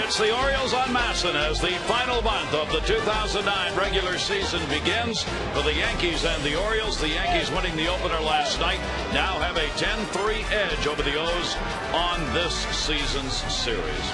It's the Orioles on Masson as the final month of the 2009 regular season begins for the Yankees and the Orioles. The Yankees winning the opener last night now have a 10-3 edge over the O's on this season's series.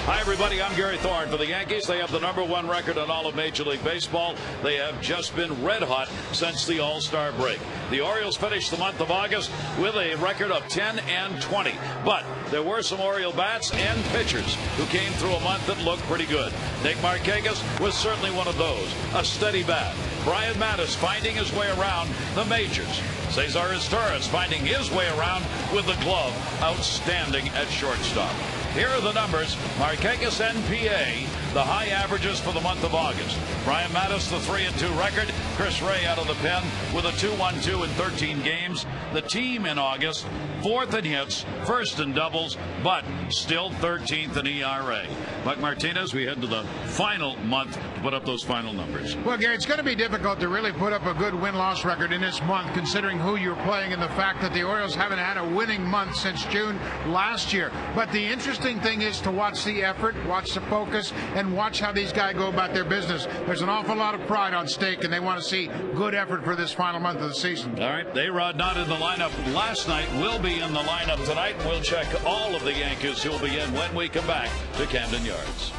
Hi, everybody. I'm Gary Thorne for the Yankees. They have the #1 record in all of Major League Baseball. They have just been red hot since the All-Star break. The Orioles finished the month of August with a record of 10-20. But there were some Oriole bats and pitchers who came through a month that looked pretty good. Nick Markakis was certainly one of those. A steady bat. Brian Mattis finding his way around the majors. Cesar Izturis finding his way around with the glove. Outstanding at shortstop. Here are the numbers. Markakis NPA, the high averages for the month of August. Brian Mattis, the 3-2 record. Chris Ray out of the pen with a 2-1-2 in 13 games. The team in August, 4th in hits, 1st in doubles, but still 13th in ERA. Mike Martinez, we head to the final month to put up those final numbers. Well, Gary, it's going to be difficult to really put up a good win-loss record in this month, considering who you're playing and the fact that the Orioles haven't had a winning month since June last year. But the interesting thing is to watch the effort, watch the focus, and watch how these guys go about their business. There's an awful lot of pride on stake, and they want to see good effort for this final month of the season. All right, A-Rod not in the lineup last night, will be in the lineup tonight. We'll check all of the Yankees who will be in when we come back to Camden Yards.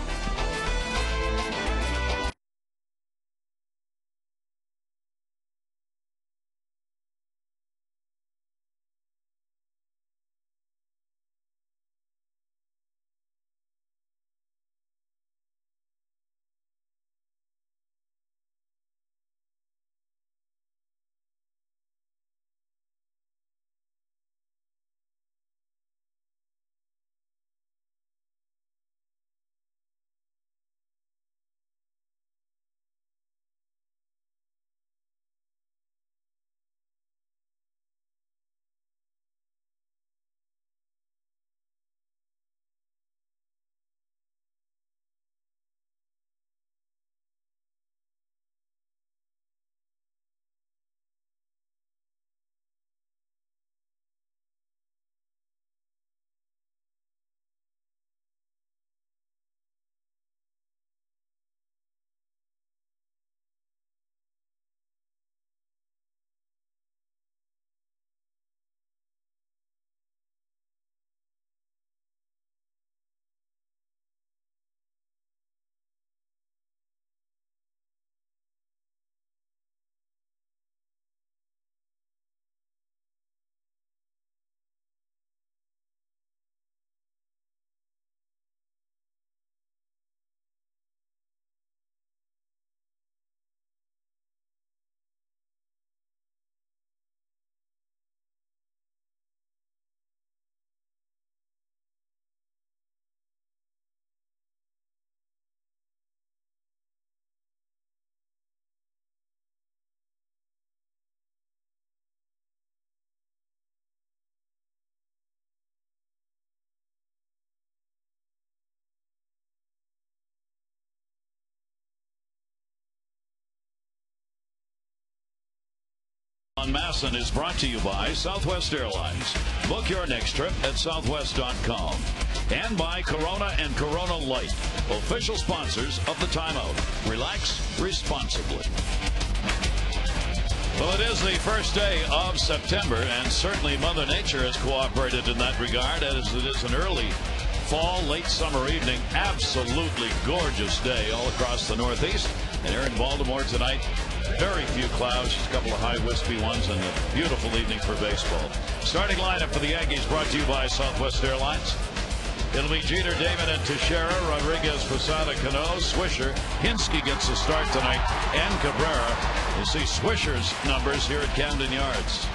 On Masson is brought to you by Southwest Airlines. Book your next trip at southwest.com. And by Corona and Corona Light, official sponsors of the timeout. Relax responsibly. Well, it is the first day of September, and certainly Mother Nature has cooperated in that regard, as it is an early fall, late summer evening. Absolutely gorgeous day all across the Northeast. And here in Baltimore tonight, very few clouds, just a couple of high wispy ones, and a beautiful evening for baseball. Starting lineup for the Yankees brought to you by Southwest Airlines. It'll be Jeter, Damon, and Teixeira, Rodriguez, Posada, Cano, Swisher. Hinske gets the start tonight, and Cabrera. You'll see Swisher's numbers here at Camden Yards.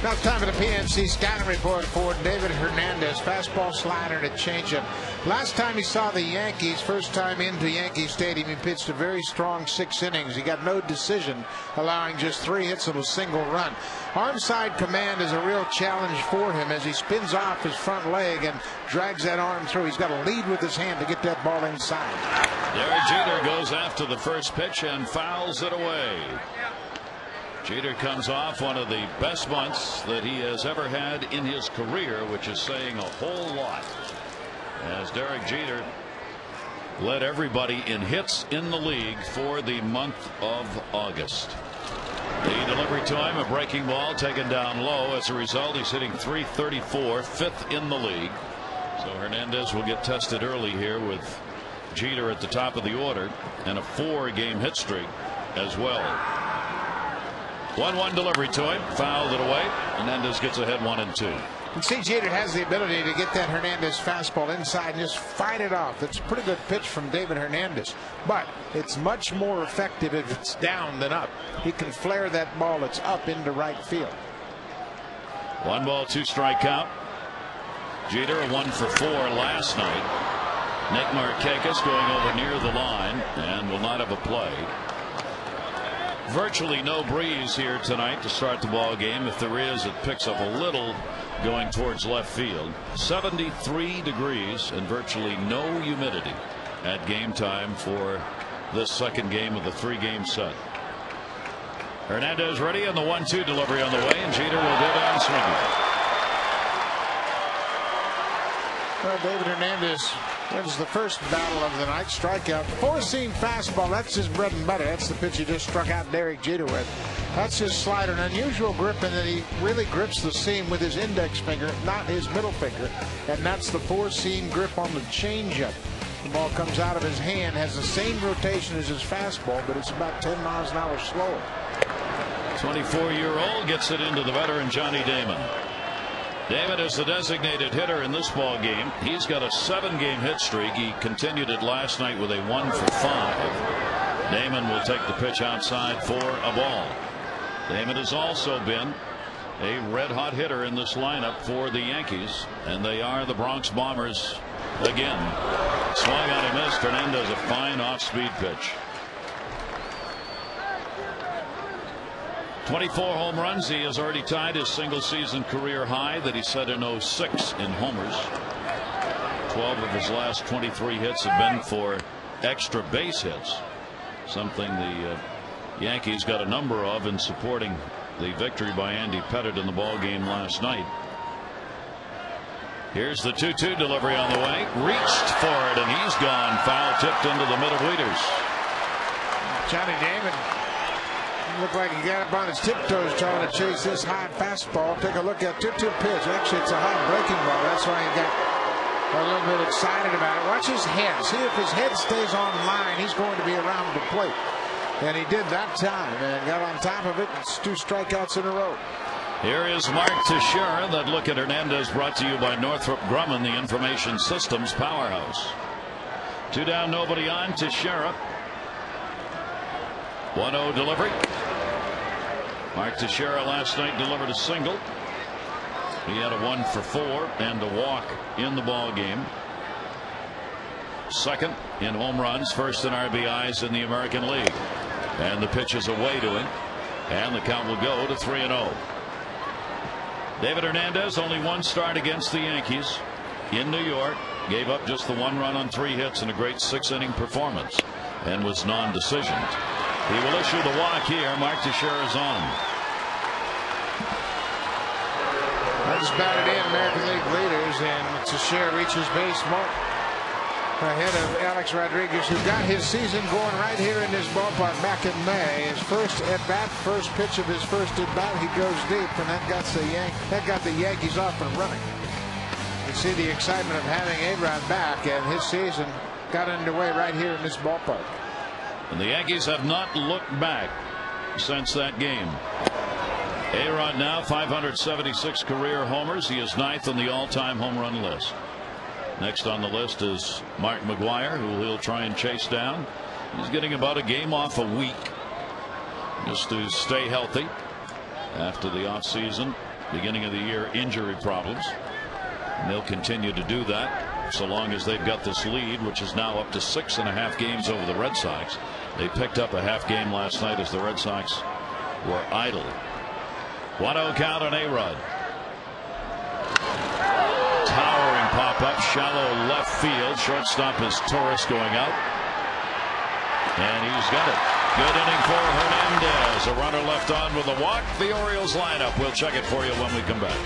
Now it's time for the PNC scouting report for David Hernandez. Fastball, slider, and a changeup. Last time he saw the Yankees, first time into Yankee Stadium, he pitched a very strong 6 innings. He got no decision, allowing just 3 hits and a single run. Arm side command is a real challenge for him as he spins off his front leg and drags that arm through. He's got to lead with his hand to get that ball inside. Derek Jeter goes after the first pitch and fouls it away. Jeter comes off one of the best months that he has ever had in his career, which is saying a whole lot. as Derek Jeter led everybody in hits in the league for the month of August. The delivery to him, a breaking ball taken down low. As a result, he's hitting .334, fifth in the league. So Hernandez will get tested early here with Jeter at the top of the order and a 4-game hit streak as well. 1-1 delivery to him, fouled it away. Hernandez gets ahead 1-2. You see, Jeter has the ability to get that Hernandez fastball inside and just fight it off. It's a pretty good pitch from David Hernandez, but it's much more effective if it's down than up. He can flare that ball that's up into right field. 1 ball, 2 strike count. Jeter a 1 for 4 last night. Nick Markakis going over near the line and will not have a play. Virtually no breeze here tonight to start the ball game. If there is, it picks up a little going towards left field. 73 degrees and virtually no humidity at game time for this second game of the 3-game set. Hernandez ready, and the 1-2 delivery on the way, and Jeter will go down swinging. Well, David Hernandez wins the first battle of the night. Strikeout, 4-seam fastball. That's his bread and butter. That's the pitch he just struck out Derek Jeter with. That's his slider. An unusual grip in that he really grips the seam with his index finger, not his middle finger. And that's the 4-seam grip on the changeup. The ball comes out of his hand, has the same rotation as his fastball, but it's about 10 miles an hour slower. 24-year-old gets it into the veteran Johnny Damon. Damon is the designated hitter in this ball game. He's got a 7-game hit streak. He continued it last night with a 1 for 5. Damon will take the pitch outside for a ball. Damon has also been a red-hot hitter in this lineup for the Yankees, and they are the Bronx Bombers again. Swung on and missed. Hernandez a fine off-speed pitch. 24 home runs. He has already tied his single-season career high that he set in '06 in homers. 12 of his last 23 hits have been for extra base hits, something the Yankees got a number of in supporting the victory by Andy Pettitte in the ball game last night. Here's the 2-2 delivery on the way. Reached for it, and he's gone. Foul tipped into the middle leaders. Johnny Damon looked like he got up on his tiptoes trying to chase this high fastball. Take a look at 2-2 pitch. Actually, it's a high breaking ball. That's why he got a little bit excited about it. Watch his head. See if his head stays on line, he's going to be around the plate. And he did that time and got on top of it. It's 2 strikeouts in a row. Here is Mark Teixeira. That look at Hernandez brought to you by Northrop Grumman, the information systems powerhouse. 2 down, nobody on. Teixeira. 1-0 delivery. Mark Teixeira last night delivered a single. He had a 1 for 4 and a walk in the ball game. Second in home runs, first in RBIs in the American League. And the pitch is away to him, and the count will go to 3-0. David Hernandez, only 1 start against the Yankees in New York. Gave up just the 1 run on 3 hits in a great 6-inning performance and was non-decisioned. He will issue the walk here. Mark Teixeira is on. That's batted in, American League leaders, and Teixeira reaches base mark ahead of Alex Rodriguez, who got his season going right here in this ballpark back in May. His first at bat, first pitch of his first at bat, he goes deep, and that got the Yankees off and running. You see the excitement of having A-Rod back, and his season got underway right here in this ballpark. And the Yankees have not looked back since that game. A-Rod now 576 career homers. He is 9th on the all-time home run list. Next on the list is Mark McGwire, who he'll try and chase down. He's getting about a game off a week just to stay healthy after the offseason, beginning of the year injury problems. And they'll continue to do that so long as they've got this lead, which is now up to 6.5 games over the Red Sox. They picked up a half game last night as the Red Sox were idle. 1-0 count on A-Rod. Towering pop-up, shallow left field. Shortstop is Torres going out. And he's got it. Good inning for Hernandez. A runner left on with a walk. The Orioles lineup. We'll check it for you when we come back.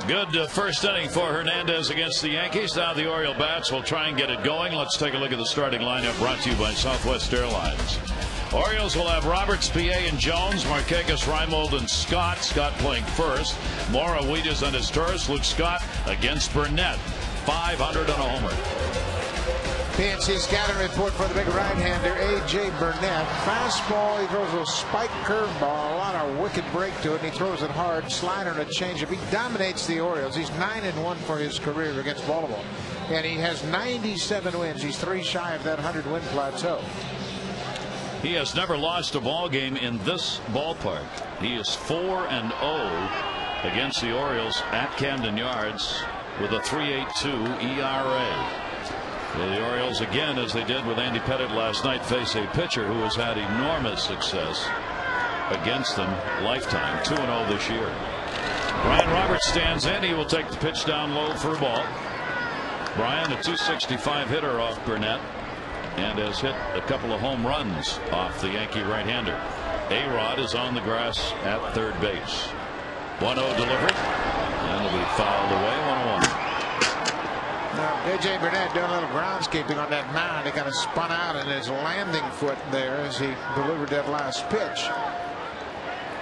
Good first inning for Hernandez against the Yankees. Now the Oriole bats will try and get it going. Let's take a look at the starting lineup brought to you by Southwest Airlines. Orioles will have Roberts, PA, and Jones, Markakis, Reimold, and Scott. Scott playing first. Mora, Wheatus, and Astures. Luke Scott against Burnett. 500 and a homer. PNC scouting report for the big right-hander, A.J. Burnett. Fastball, he throws a spike curveball, a lot of wicked break to it, and he throws it hard. Slider and a changeup. He dominates the Orioles. He's 9-1 for his career against Baltimore, and he has 97 wins. He's 3 shy of that 100-win plateau. He has never lost a ball game in this ballpark. He is 4-0 against the Orioles at Camden Yards with a 3.82 ERA. The Orioles, again, as they did with Andy Pettitte last night, face a pitcher who has had enormous success against them lifetime. 2-0 this year. Brian Roberts stands in. He will take the pitch down low for a ball. Brian, a .265 hitter off Burnett, and has hit a couple of home runs off the Yankee right-hander. A-Rod is on the grass at third base. 1-0 delivery, and it'll be fouled away. 1-1. Now, A.J. Burnett doing a little groundskeeping on that mound. He kind of spun out in his landing foot there as he delivered that last pitch.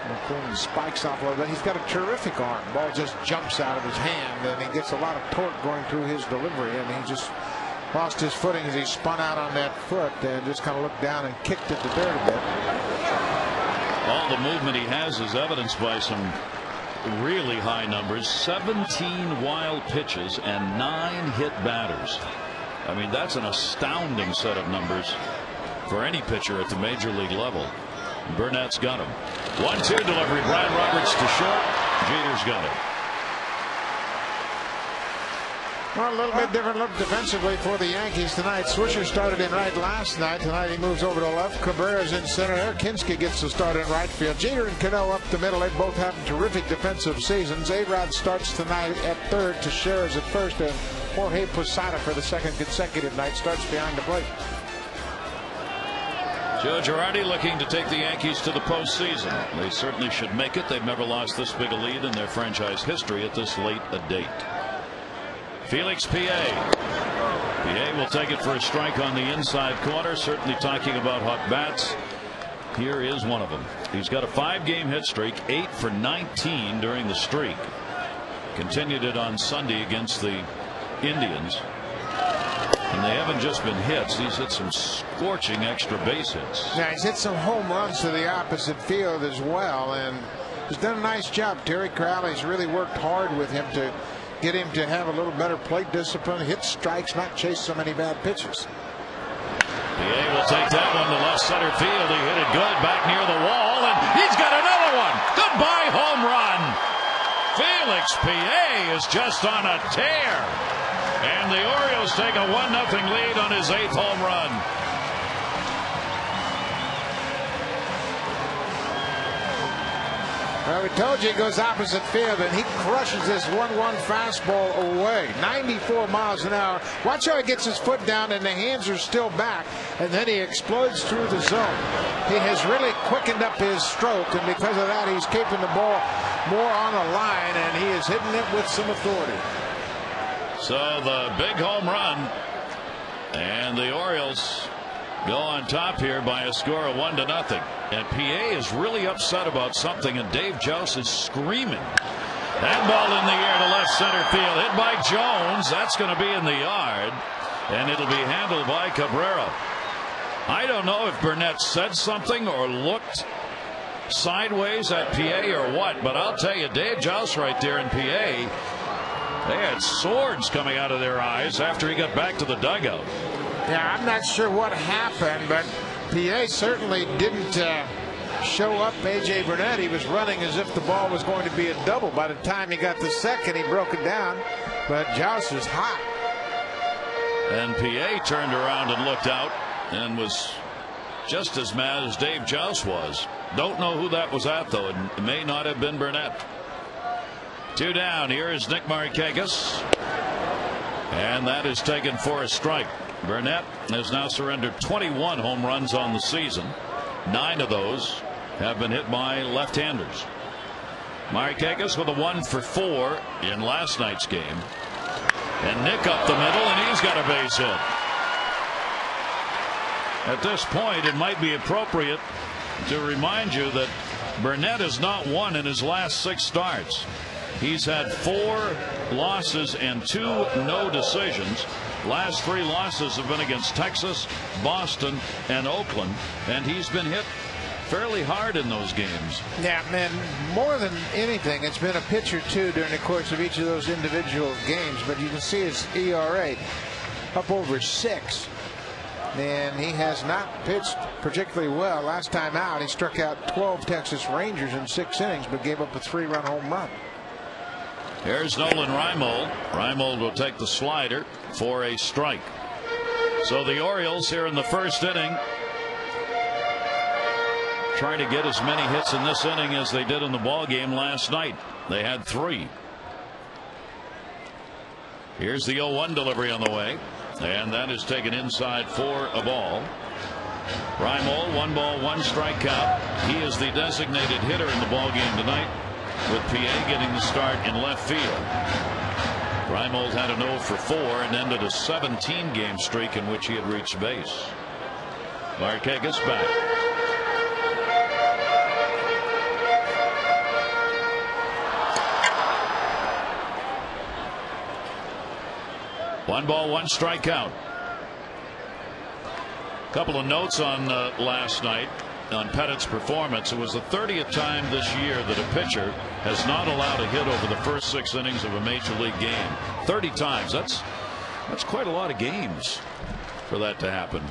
And spikes off a little bit. He's got a terrific arm. Ball just jumps out of his hand, and he gets a lot of torque going through his delivery, and he just lost his footing as he spun out on that foot and just kind of looked down and kicked it to dirt a bit. All the movement he has is evidenced by some really high numbers. 17 wild pitches and 9 hit batters. I mean, that's an astounding set of numbers for any pitcher at the major league level. Burnett's got him. 1-2 delivery. Brian Roberts to short. Jeter's got it. Well, a little bit different look defensively for the Yankees tonight. Swisher started in right last night. Tonight he moves over to left. Cabrera's in center. Kinski gets the start in right field. Jeter and Cano up the middle. They both have terrific defensive seasons. A-Rod starts tonight at third. Teixeira's at first. And Jorge Posada for the second consecutive night starts behind the plate. Joe Girardi looking to take the Yankees to the postseason. They certainly should make it. They've never lost this big a lead in their franchise history at this late a date. Felix PA. PA will take it for a strike on the inside corner. Certainly talking about hot bats. Here is one of them. He's got a 5-game hit streak, 8 for 19 during the streak. Continued it on Sunday against the Indians. And they haven't just been hits. He's hit some scorching extra base hits. Yeah, he's hit some home runs to the opposite field as well. And he's done a nice job. Terry Crowley's really worked hard with him to get him to have a little better plate discipline, hit strikes, not chase so many bad pitches. PA will take that one to left center field. He hit it good back near the wall, and he's got another one. Goodbye home run. Felix PA is just on a tear. And the Orioles take a 1-0 lead on his 8th home run. Well, we told you he goes opposite field, and he crushes this 1-1 fastball away. 94 miles an hour. Watch how he gets his foot down, and the hands are still back, and then he explodes through the zone. He has really quickened up his stroke, and because of that, he's keeping the ball more on the line, and he is hitting it with some authority. So the big home run, and the Orioles go on top here by a score of 1-0. And PA is really upset about something, and Dave Joust is screaming. That ball in the air to left center field, hit by Jones. That's going to be in the yard, and it'll be handled by Cabrera. I don't know if Burnett said something or looked sideways at PA or what, but I'll tell you, Dave Joust right there in PA, they had swords coming out of their eyes after he got back to the dugout. Yeah, I'm not sure what happened, but PA certainly didn't show up A.J. Burnett. He was running as if the ball was going to be a double. By the time he got the second, he broke it down. But Joust was hot. And PA turned around and looked out and was just as mad as Dave Joust was. Don't know who that was at, though. It may not have been Burnett. 2 down. Here is Nick Markakis. And that is taken for a strike. Burnett has now surrendered 21 home runs on the season. 9 of those have been hit by left-handers. Markakis with a 1 for 4 in last night's game. And Nick up the middle, and he's got a base hit. At this point, it might be appropriate to remind you that Burnett has not won in his last 6 starts. He's had 4 losses and 2 no decisions. Last 3 losses have been against Texas, Boston, and Oakland, and he's been hit fairly hard in those games. Yeah, man, more than anything, it's been a pitch or two during the course of each of those individual games, but you can see his ERA up over 6. And he has not pitched particularly well. Last time out, he struck out 12 Texas Rangers in 6 innings, but gave up a 3-run home run. Here's Nolan Reimold. Reimold will take the slider for a strike. So the Orioles here in the first inning trying to get as many hits in this inning as they did in the ball game last night. They had 3. Here's the 0-1 delivery on the way, and that is taken inside for a ball. Reimold, 1 ball, 1 strike count. He is the designated hitter in the ball game tonight, with PA getting the start in left field. Reimold had an 0 for 4 and ended a 17-game streak in which he had reached base. Markakis back. One ball, 1 strikeout. Couple of notes on last night on Pettit's performance. It was the 30th time this year that a pitcher has not allowed a hit over the first 6 innings of a major league game. 30 times. That's quite a lot of games for that to happen.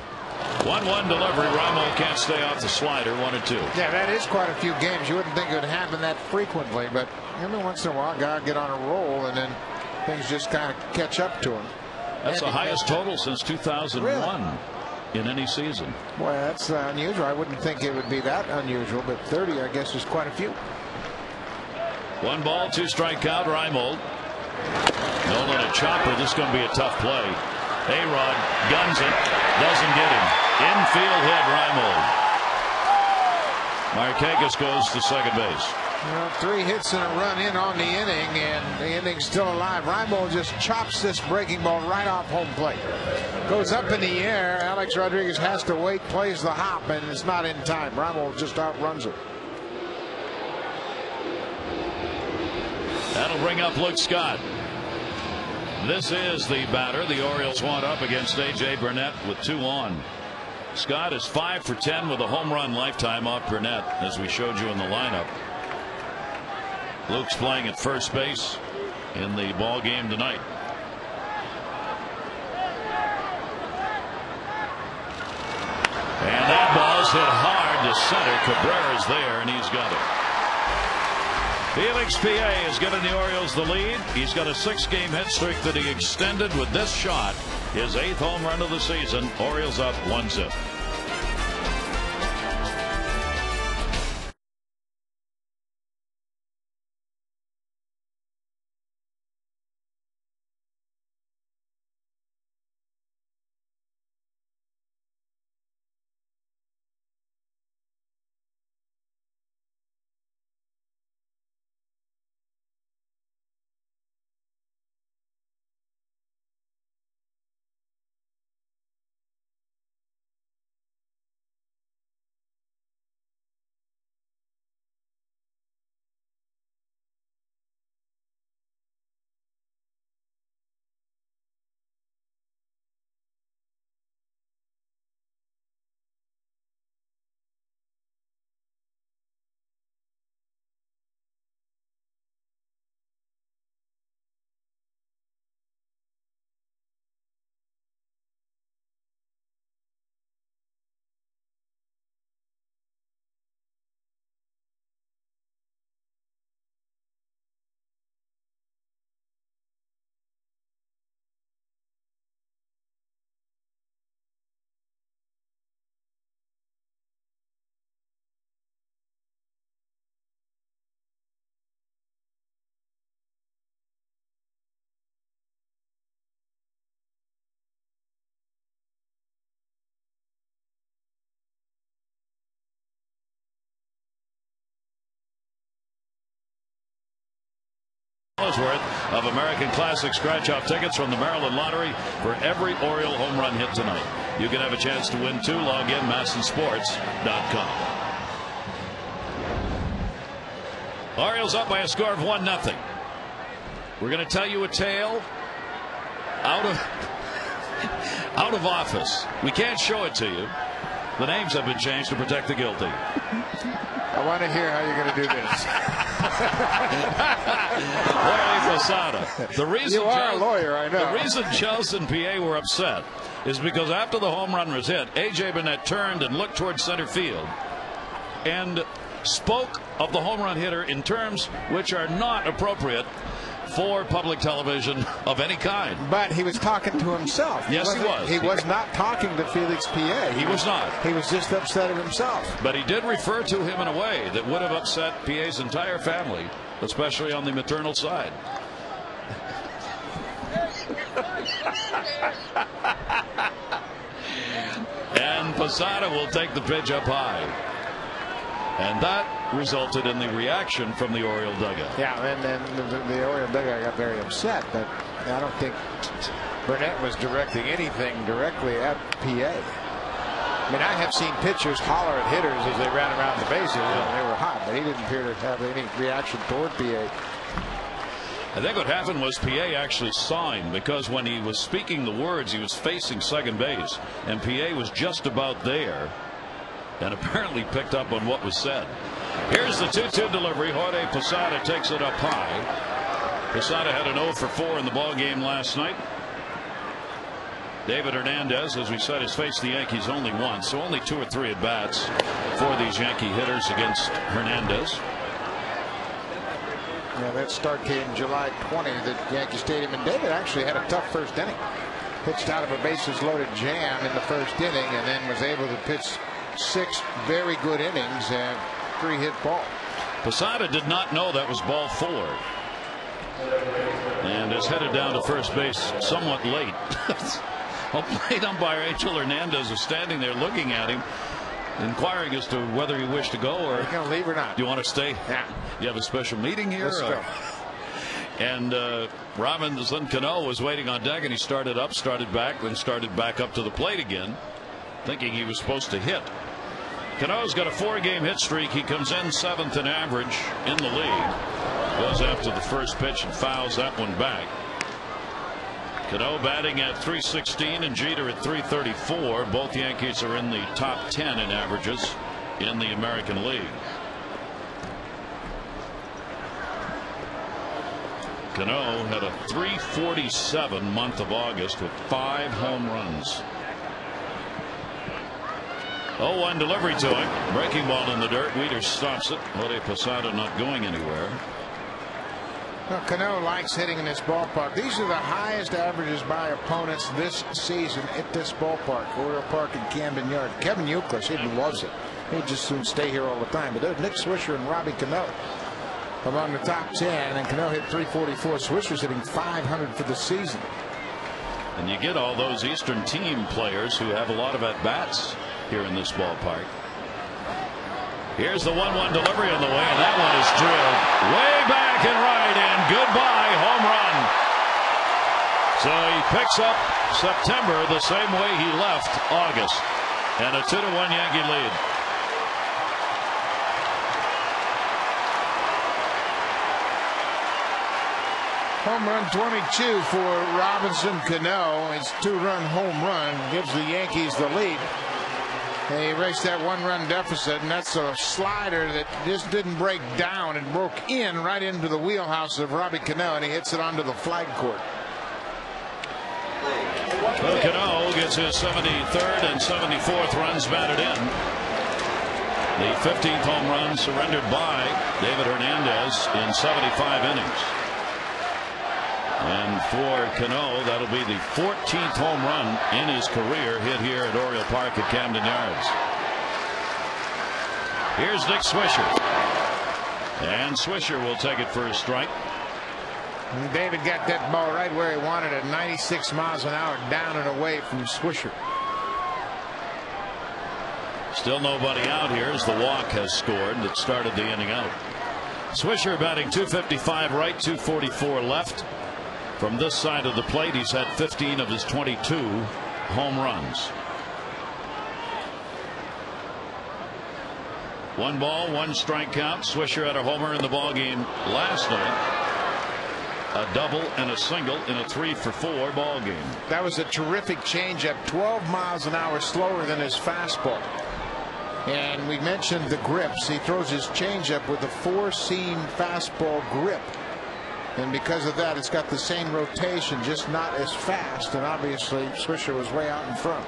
1-1 delivery. Reimold can't stay off the slider. 1-2. Yeah, that is quite a few games. You wouldn't think it would happen that frequently, but every once in a while, guy get on a roll, and then things just kind of catch up to him. That's the highest total since 2001 really? In any season. Boy, that's unusual. I wouldn't think it would be that unusual, but 30, I guess, is quite a few. 1 ball, 2 strikeout. Reimold. Nolan a chopper. This is going to be a tough play. A-Rod guns it. Doesn't get him. Infield hit. Reimold. Markakis goes to second base. Well, 3 hits and a run in on the inning, and the inning's still alive. Reimold just chops this breaking ball right off home plate. Goes up in the air. Alex Rodriguez has to wait, plays the hop, and it's not in time. Reimold just outruns it. That'll bring up Luke Scott. This is the batter the Orioles want up against A.J. Burnett with 2 on. Scott is 5 for 10 with a home run lifetime off Burnett, as we showed you in the lineup. Luke's playing at first base in the ball game tonight. And that ball's hit hard to center. Cabrera's there, and he's got it. Felix PA has given the Orioles the lead. He's got a 6-game hit streak that he extended with this shot, his 8th home run of the season. Orioles up 1-0. worth of American Classic scratch-off tickets from the Maryland Lottery for every Oriole home run hit tonight. You can have a chance to win too. Log in MassonSports.com. Orioles up by a score of 1-0. We're going to tell you a tale out of office. We can't show it to you. The names have been changed to protect the guilty. I want to hear how you're going to do this. Posada. The reason you are a lawyer, I know. The reason Chelsea and PA were upset is because after the home run was hit, A.J. Burnett turned and looked towards center field and spoke of the home run hitter in terms which are not appropriate for public television of any kind. But he was talking to himself. Yes, he was. He was not talking to Felix PA. He was not. He was just upset at himself. But he did refer to him in a way that would have upset PA's entire family, especially on the maternal side. And Posada will take the pitch up high. And that resulted in the reaction from the Oriole dugout. Yeah, and then the Oriole dugout got very upset, but I don't think Burnett was directing anything directly at PA. I mean, I have seen pitchers holler at hitters as they ran around the bases and they were hot, but he didn't appear to have any reaction toward PA. I think what happened was PA actually saw him, because when he was speaking the words, he was facing second base, and PA was just about there and apparently picked up on what was said. Here's the 2-2 delivery. Jorge Posada takes it up high. Posada had an 0 for 4 in the ball game last night. David Hernandez, as we said, has faced the Yankees only once, so only 2 or 3 at bats for these Yankee hitters against Hernandez. Yeah, that start came July 20 at Yankee Stadium, and David actually had a tough first inning. Pitched out of a bases loaded jam in the first inning, and then was able to pitch 6 very good innings and 3-hit ball. Posada did not know that was ball 4 and is headed down to first base somewhat late. Plate umpire Angel Hernandez is standing there looking at him, inquiring as to whether he wished to go or are you going to leave or not. Do you want to stay? Yeah. You have a special meeting here? Let's go. And Robinson Cano was waiting on deck, and he started back, then started back up to the plate again, thinking he was supposed to hit. Cano's got a 4-game hit streak. He comes in 7th in average in the league. Goes after the first pitch and fouls that one back. Cano batting at .316 and Jeter at .334. Both Yankees are in the top 10 in averages in the American League. Cano had a .347 month of August with 5 home runs. 0-1 delivery to him. Breaking ball in the dirt. Weeder stops it. Jorge Posada not going anywhere. Well, Cano likes hitting in this ballpark. These are the highest averages by opponents this season at this ballpark, Oriole Park in Camden Yard. Kevin Youkilis even loves it. He'd just soon stay here all the time. But there's Nick Swisher and Robbie Cano among the top 10, and Cano hit .344. Swisher's hitting .500 for the season. And you get all those Eastern team players who have a lot of at-bats here in this ballpark. Here's the 1-1 delivery on the way, and that one is drilled way back and right, and goodbye, home run. So he picks up September the same way he left August, and a 2-1 Yankee lead. Home run 22 for Robinson Cano. His 2-run home run gives the Yankees the lead. They erased that 1-run deficit, and that's a slider that just didn't break down and broke in right into the wheelhouse of Robbie Cano, and he hits it onto the flag court. Well, Cano gets his 73rd and 74th runs batted in. The 15th home run surrendered by David Hernandez in 75 innings. And for Cano, that'll be the 14th home run in his career hit here at Oriole Park at Camden Yards. Here's Nick Swisher. And Swisher will take it for a strike. And David got that ball right where he wanted it, 96 miles an hour down and away from Swisher. Still nobody out here as the walk has scored that started the inning out. Swisher batting .255 right, .244 left. From this side of the plate, he's had 15 of his 22 home runs. 1 ball, 1 strike count. Swisher had a homer in the ball game last night. A double and a single in a 3-for-4 ball game. That was a terrific changeup, 12 miles an hour slower than his fastball. And we mentioned the grips. He throws his changeup with a 4-seam fastball grip. And because of that, it's got the same rotation, just not as fast. And obviously, Swisher was way out in front.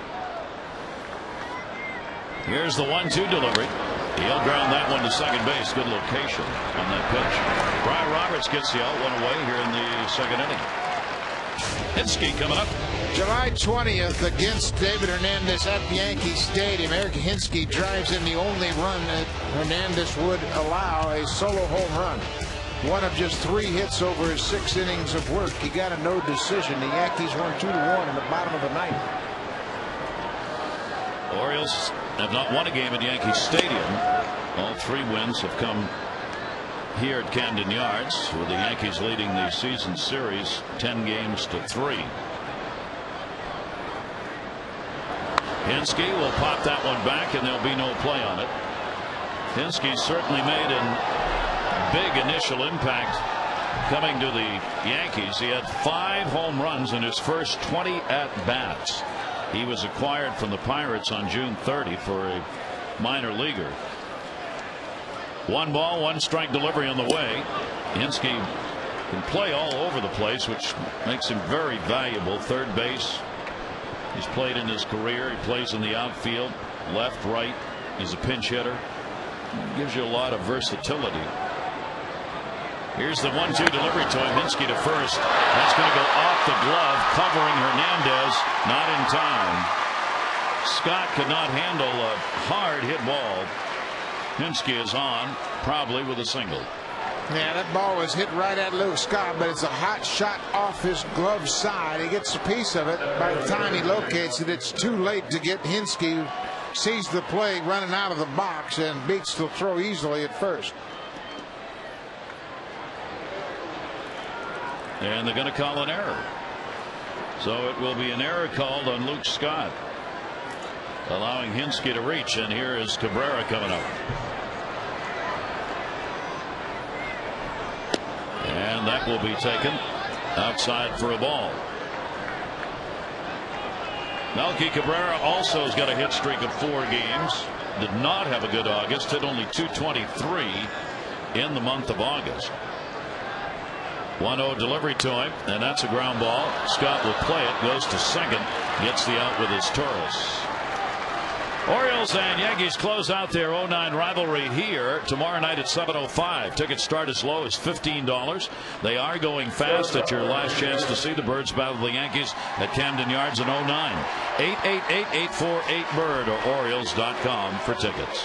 Here's the 1-2 delivery. He'll ground that one to second base. Good location on that pitch. Brian Roberts gets the out one away here in the second inning. Hinske coming up. July 20th against David Hernandez at Yankee Stadium. Eric Hinske drives in the only run that Hernandez would allow, a solo home run. One of just 3 hits over his 6 innings of work. He got a no decision. The Yankees won 2-1 in the bottom of the 9th. Orioles have not won a game at Yankee Stadium. All 3 wins have come here at Camden Yards, with the Yankees leading the season series 10-3. Hinske will pop that one back, and there'll be no play on it. Hinske certainly made a big initial impact coming to the Yankees. He had 5 home runs in his first 20 at-bats. He was acquired from the Pirates on June 30 for a minor leaguer. 1 ball, 1 strike delivery on the way. Hinske can play all over the place, which makes him very valuable. Third base, he's played in his career. He plays in the outfield, left, right. He's a pinch hitter. Gives you a lot of versatility. Here's the 1-2 delivery to him. Hinske to first. That's going to go off the glove, covering Hernandez. Not in time. Scott could not handle a hard hit ball. Hinske is on, probably with a single. Yeah, that ball was hit right at Luke Scott, but it's a hot shot off his glove side. He gets a piece of it. By the time he locates it, it's too late to get Hinske. Sees the play running out of the box and beats the throw easily at first. And they're going to call an error. So it will be an error called on Luke Scott, allowing Hinske to reach. And here is Cabrera coming up. And that will be taken outside for a ball. Melky Cabrera also has got a hit streak of 4 games. Did not have a good August. Hit only .223 in the month of August. 1-0 delivery to him, and that's a ground ball. Scott will play it, goes to second, gets the out with his Taurus. Orioles and Yankees close out their 09 rivalry here tomorrow night at 7:05. Tickets start as low as $15. They are going fast. At your last chance to see the Birds battle the Yankees at Camden Yards in 09. 888-848-BIRD or Orioles.com for tickets.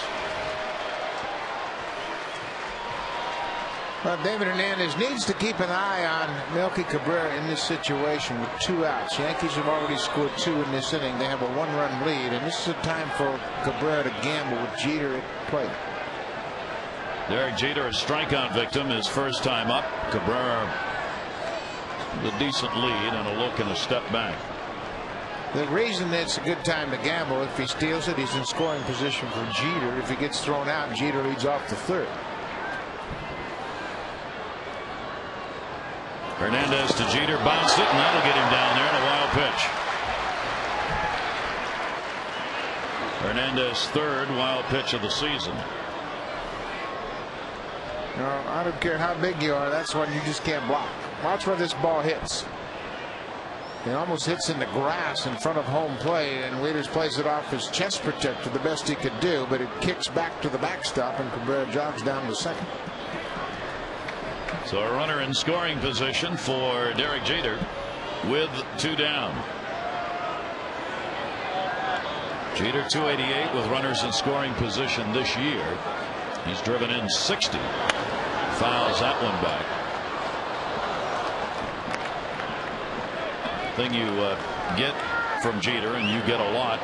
Well, David Hernandez needs to keep an eye on Melky Cabrera in this situation with 2 outs. Yankees have already scored 2 in this inning. They have a 1-run lead, and this is a time for Cabrera to gamble with Jeter at plate. Derek Jeter, a strikeout victim, his first time up. Cabrera with a decent lead and a look and a step back. The reason it's a good time to gamble, if he steals it, he's in scoring position for Jeter. If he gets thrown out, Jeter leads off the 3rd. Hernandez to Jeter, bounced it, and that'll get him down there in a wild pitch. Hernandez 3rd wild pitch of the season. No, I don't care how big you are, that's one you just can't block. Watch where this ball hits. It almost hits in the grass in front of home plate, and Wieters plays it off his chest protector the best he could do, but it kicks back to the backstop, and Cabrera jogs down to second. So a runner in scoring position for Derek Jeter with 2 down. Jeter .288 with runners in scoring position this year. He's driven in 60. Fouls that one back. Thing you get from Jeter, and you get a lot,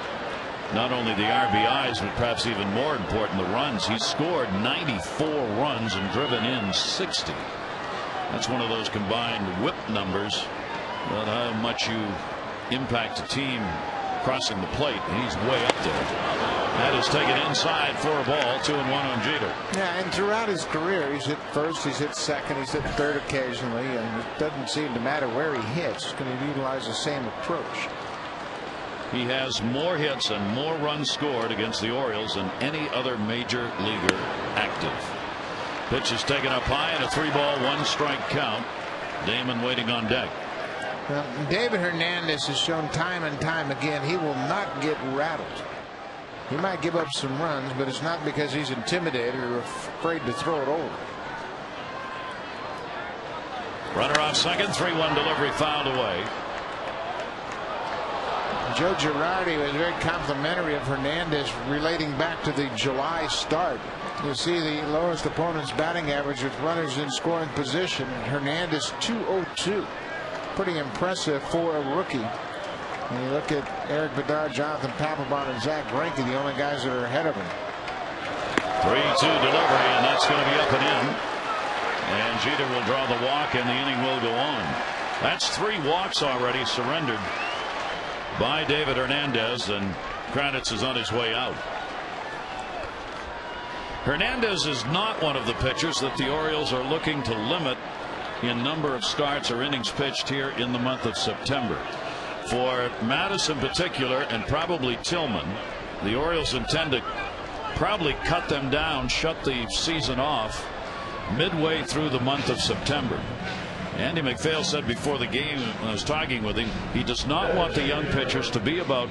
not only the RBIs, but perhaps even more important, the runs. He scored 94 runs and driven in 60. That's one of those combined whip numbers, but how much you impact a team crossing the plate. He's way up there. That is taken inside for a ball. 2-1 on Jeter. Yeah, and throughout his career, he's hit first, he's hit second, he's hit third occasionally, and it doesn't seem to matter where he hits. He's going to utilize the same approach. He has more hits and more runs scored against the Orioles than any other major leaguer active. Pitch is taken up high, and a 3-ball 1-strike count. Damon waiting on deck. Well, David Hernandez has shown time and time again he will not get rattled. He might give up some runs, but it's not because he's intimidated or afraid to throw it over. Runner off second, 3-1 delivery fouled away. Joe Girardi was very complimentary of Hernandez, relating back to the July start. You see the lowest opponent's batting average with runners in scoring position. Hernandez 202. Pretty impressive for a rookie. When you look at Eric Bedard, Jonathan Papelbon, and Zach Greinke, the only guys that are ahead of him. 3-2 delivery, and that's going to be up and in. And Jeter will draw the walk, and the inning will go on. That's 3 walks already surrendered by David Hernandez, and Kranitz is on his way out. Hernandez is not one of the pitchers that the Orioles are looking to limit in number of starts or innings pitched here in the month of September. For Mattis in particular, and probably Tillman, the Orioles intend to probably cut them down, shut the season off midway through the month of September. Andy McPhail said before the game, when I was talking with him, he does not want the young pitchers to be about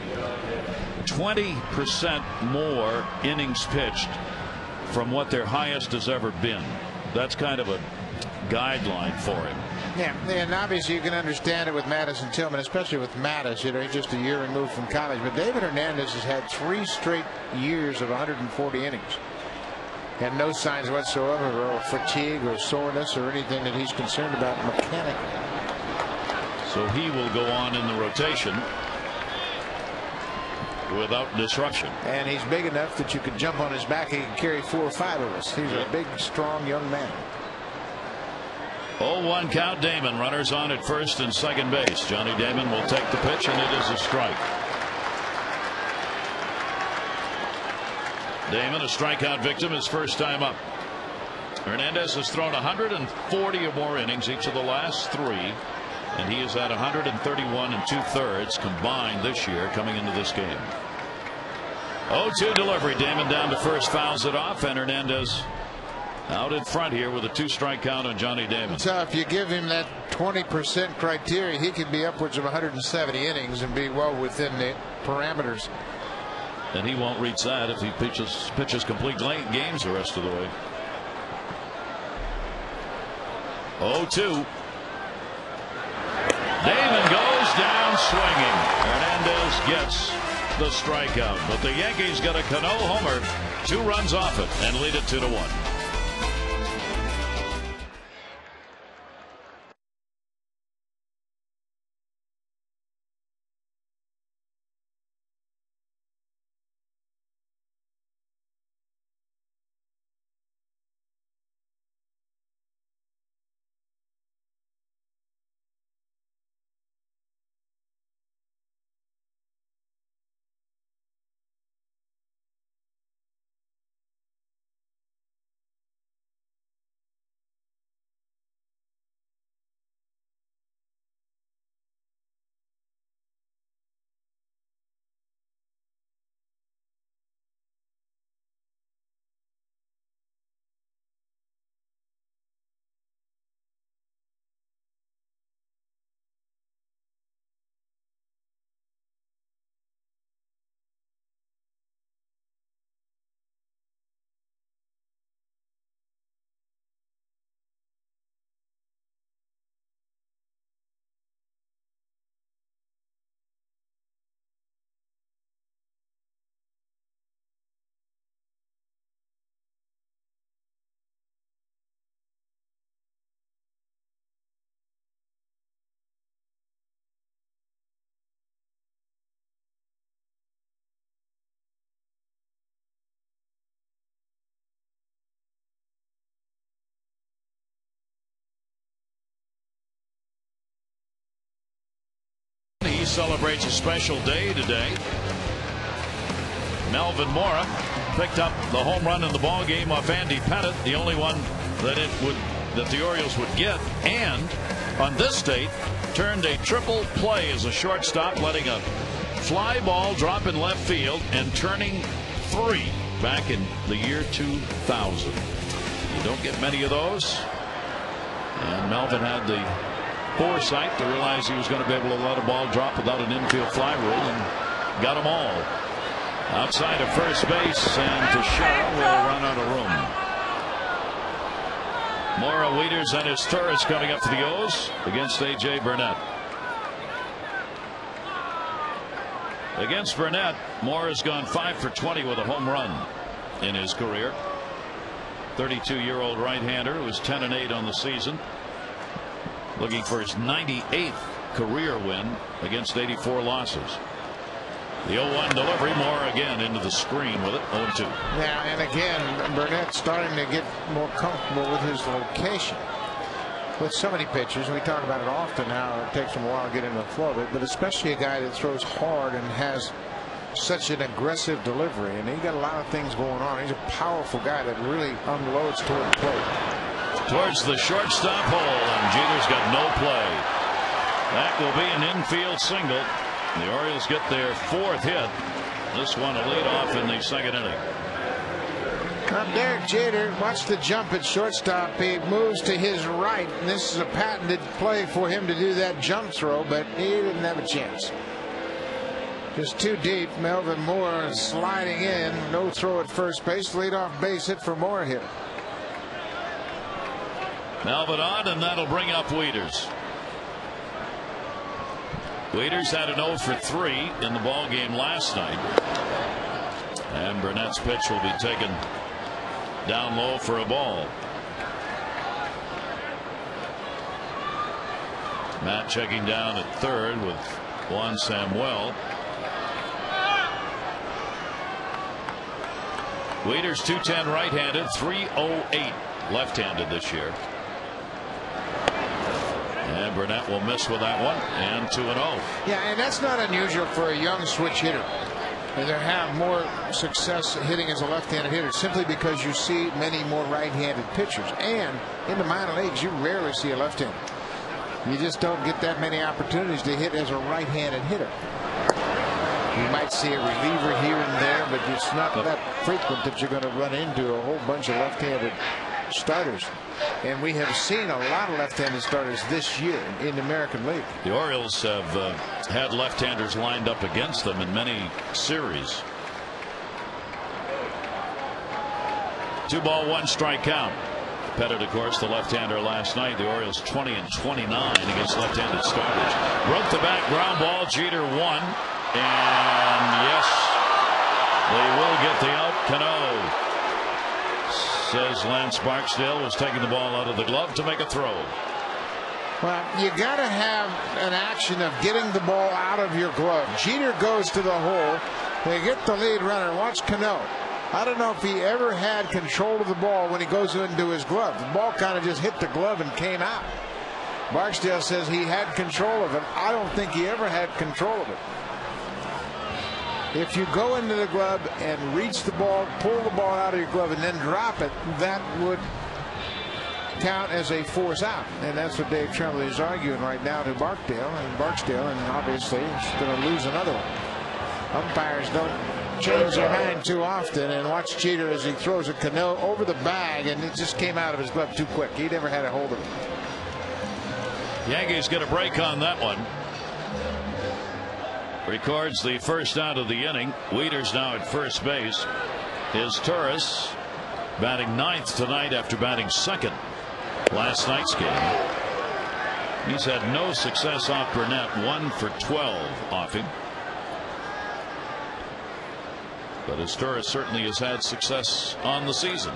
20% more innings pitched from what their highest has ever been. That's kind of a guideline for him. Yeah, and obviously you can understand it with Mattis and Tillman, especially with Mattis. You know, he's just a year removed from college. But David Hernandez has had 3 straight years of 140 innings. And no signs whatsoever of fatigue or soreness or anything that he's concerned about mechanically. So he will go on in the rotation without disruption. And he's big enough that you could jump on his back. He can carry 4 or 5 of us. He's a big, strong young man. 0-1 count. Damon, runners on at first and second base. Johnny Damon will take the pitch, and it is a strike. Damon, a strikeout victim, his first time up. Hernandez has thrown 140 or more innings each of the last 3, and he is at 131 2/3 combined this year coming into this game. 0-2 delivery. Damon down to first, fouls it off, and Hernandez out in front here with a 2-strike count on Johnny Damon. So if you give him that 20% criteria, he could be upwards of 170 innings and be well within the parameters. And he won't reach that if he pitches complete games the rest of the way. 0-2. Damon goes down swinging. Hernandez gets the strikeout, but the Yankees got a Cano homer, 2 runs off it, and lead it 2-1. celebrates a special day today. Melvin Mora picked up the home run in the ball game off Andy Pettit, the only one that the Orioles would get, and on this date turned a triple play as a shortstop, letting a fly ball drop in left field and turning 3 back in the year 2000. You don't get many of those, and Melvin had the foresight to realize he was going to be able to let a ball drop without an infield fly rule, and got them all. Outside of first base, and Teixeira will run out of room. Mora, Wieters, and his Torres coming up to the O's against A.J. Burnett. Against Burnett, Mora's gone 5 for 20 with a home run in his career. 32-year-old right-hander who was 10-8 on the season, looking for his 98th career win against 84 losses. The 0-1 delivery, Mora again into the screen with it, 0-2. Yeah, and again, Burnett starting to get more comfortable with his location. With so many pitchers, we talk about it often, how it takes him a while to get into the flow of it, but especially a guy that throws hard and has such an aggressive delivery, and he got a lot of things going on. He's a powerful guy that really unloads toward the plate. Towards the shortstop hole, and Jeter's got no play. That will be an infield single. The Orioles get their 4th hit. This one a lead off in the 2nd inning. Now Derek Jeter, watch the jump at shortstop. He moves to his right, and this is a patented play for him to do that jump throw, but he didn't have a chance. Just too deep. Melvin Mora sliding in. No throw at first base. Leadoff base hit for Mora here. Melvin on, and that'll bring up Wieters. Wieters had an 0 for 3 in the ball game last night, and Burnett's pitch will be taken down low for a ball. Matt checking down at third with Juan Samuel. Wieters 210 right-handed, 308 left-handed this year. And Burnett will miss with that one, and 2-0. Yeah, and that's not unusual for a young switch hitter. And they have more success hitting as a left-handed hitter simply because you see many more right-handed pitchers. And in the minor leagues, you rarely see a left-hander. You just don't get that many opportunities to hit as a right-handed hitter. You might see a reliever here and there, but it's not that frequent that you're going to run into a whole bunch of left-handed starters. And we have seen a lot of left-handed starters this year in the American League. The Orioles have had left-handers lined up against them in many series. 2-ball, 1-strike count. Pettit, of course, the left-hander last night. The Orioles 20 and 29 against left-handed starters. Broke the back ground ball. Jeter won. And yes, they will get the out. Cano, says Lance Barksdale, was taking the ball out of the glove to make a throw. Well, you got to have an action of getting the ball out of your glove. Jeter goes to the hole. They get the lead runner. Watch Cano. I don't know if he ever had control of the ball when he goes into his glove. The ball kind of just hit the glove and came out. Barksdale says he had control of it. I don't think he ever had control of it. If you go into the glove and reach the ball, pull the ball out of your glove, and then drop it, that would count as a force out. And that's what Dave Tremblay is arguing right now to Barksdale, and obviously he's going to lose another one. Umpires don't change their mind too often, and watch Jeter as he throws a Cano over the bag, and it just came out of his glove too quick. He never had a hold of it. Yankees get a break on that one. Records the first out of the inning. Wieters now at first base. Is Torres batting 9th tonight after batting 2nd last night's game. He's had no success off Burnett, 1 for 12 off him. But his Torres certainly has had success on the season.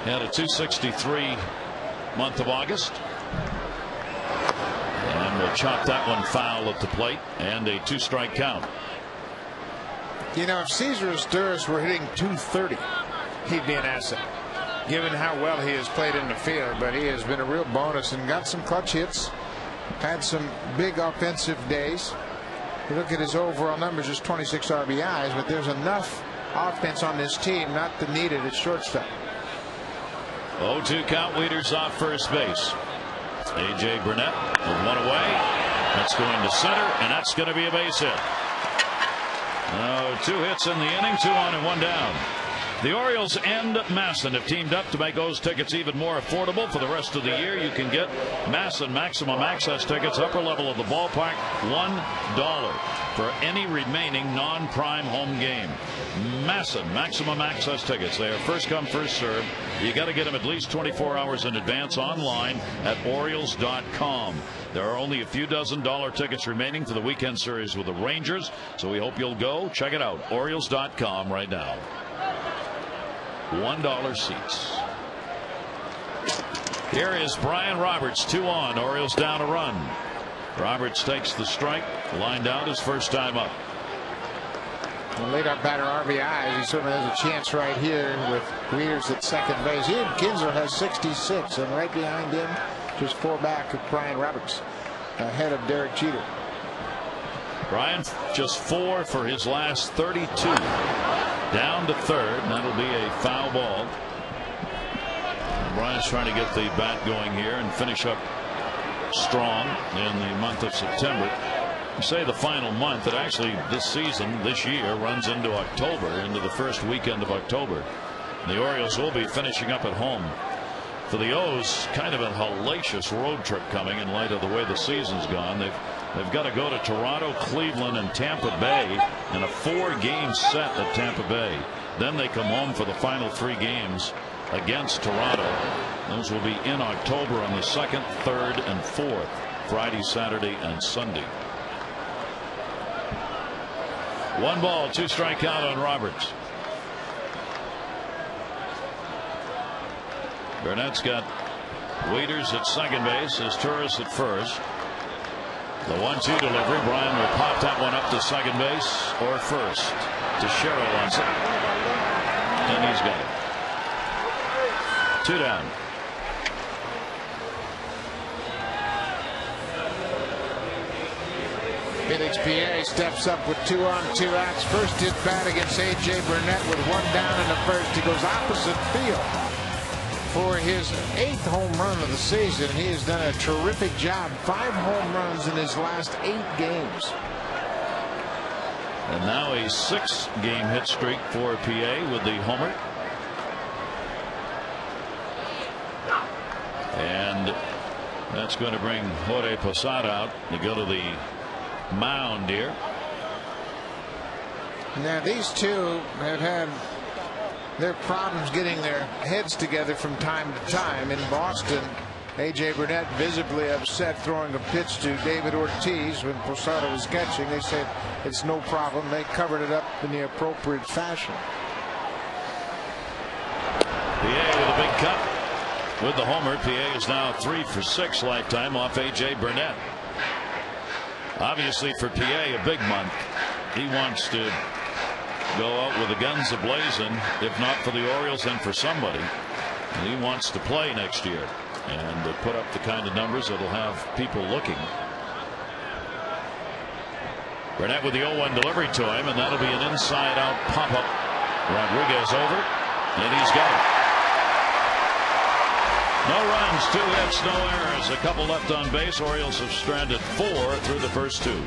Had a .263 month of August. And we'll chop that one foul at the plate, and a 2-strike count. You know, if Cesar Asturis were hitting .230, he'd be an asset, given how well he has played in the field. But he has been a real bonus and got some clutch hits. had some big offensive days. You look at his overall numbers, just 26 RBIs, but there's enough offense on this team not to need it at shortstop. 0-2 count. Wieters off first base. A.J. Burnett with one away. That's going to center, and that's going to be a base hit. 2 hits in the inning, 2 on and 1 down. The Orioles and Masson have teamed up to make those tickets even more affordable for the rest of the year. You can get Masson Maximum Access tickets, upper level of the ballpark, $1 for any remaining non-prime home game. Masson Maximum Access tickets. They are first come, first served. You got to get them at least 24 hours in advance online at Orioles.com. There are only a few dozen dollar tickets remaining for the weekend series with the Rangers, so we hope you'll go. Check it out, Orioles.com right now. $1 seats. Here is Brian Roberts, 2 on. Orioles down a run. Roberts takes the strike, lined out his first time up. Leadoff batter RBIs. He certainly has a chance right here with Wieters at second base. Ian Kinsler has 66, and right behind him, just 4 back of Brian Roberts, ahead of Derek Jeter. Brian just 4 for his last 32. Down to third, and that'll be a foul ball. Brian's trying to get the bat going here and finish up strong in the month of September. You say the final month, that actually this season, this year, runs into October, into the first weekend of October. The Orioles will be finishing up at home. For the O's, kind of a hellacious road trip coming in light of the way the season's gone. They've got to go to Toronto, Cleveland, and Tampa Bay in a 4-game set at Tampa Bay. Then they come home for the final 3 games against Toronto. Those will be in October on the 2nd, 3rd, and 4th, Friday, Saturday, and Sunday. 1 ball, 2 strike count on Roberts. Burnett's got Wieters at second base, Torres at first. The 1-2 delivery. Brian will pop that one up to second base or first. Teixeira wants it, and he's got it. 2 down. Felix Pierre steps up with 2 on, 2 outs. First at bat against A.J. Burnett with 1 down in the first. He goes opposite field for his 8th home run of the season. He has done a terrific job. 5 home runs in his last 8 games. And now a 6-game hit streak for PA with the homer. And that's going to bring Jorge Posada out to go to the mound here. Now these two have had their problems getting their heads together from time to time. In Boston, A.J. Burnett visibly upset throwing a pitch to David Ortiz when Posada was catching. They said it's no problem. They covered it up in the appropriate fashion. PA with a big cut with the homer. PA is now 3 for 6 lifetime off A.J. Burnett. Obviously for PA a big month. He wants to go out with the guns a-blazing, if not for the Orioles, then for somebody. And he wants to play next year and put up the kind of numbers that'll have people looking. Burnett with the 0-1 delivery to him, and that'll be an inside-out pop-up. Rodriguez over, and he's got it. No runs, 2 hits, no errors, a couple left on base. Orioles have stranded 4 through the first 2.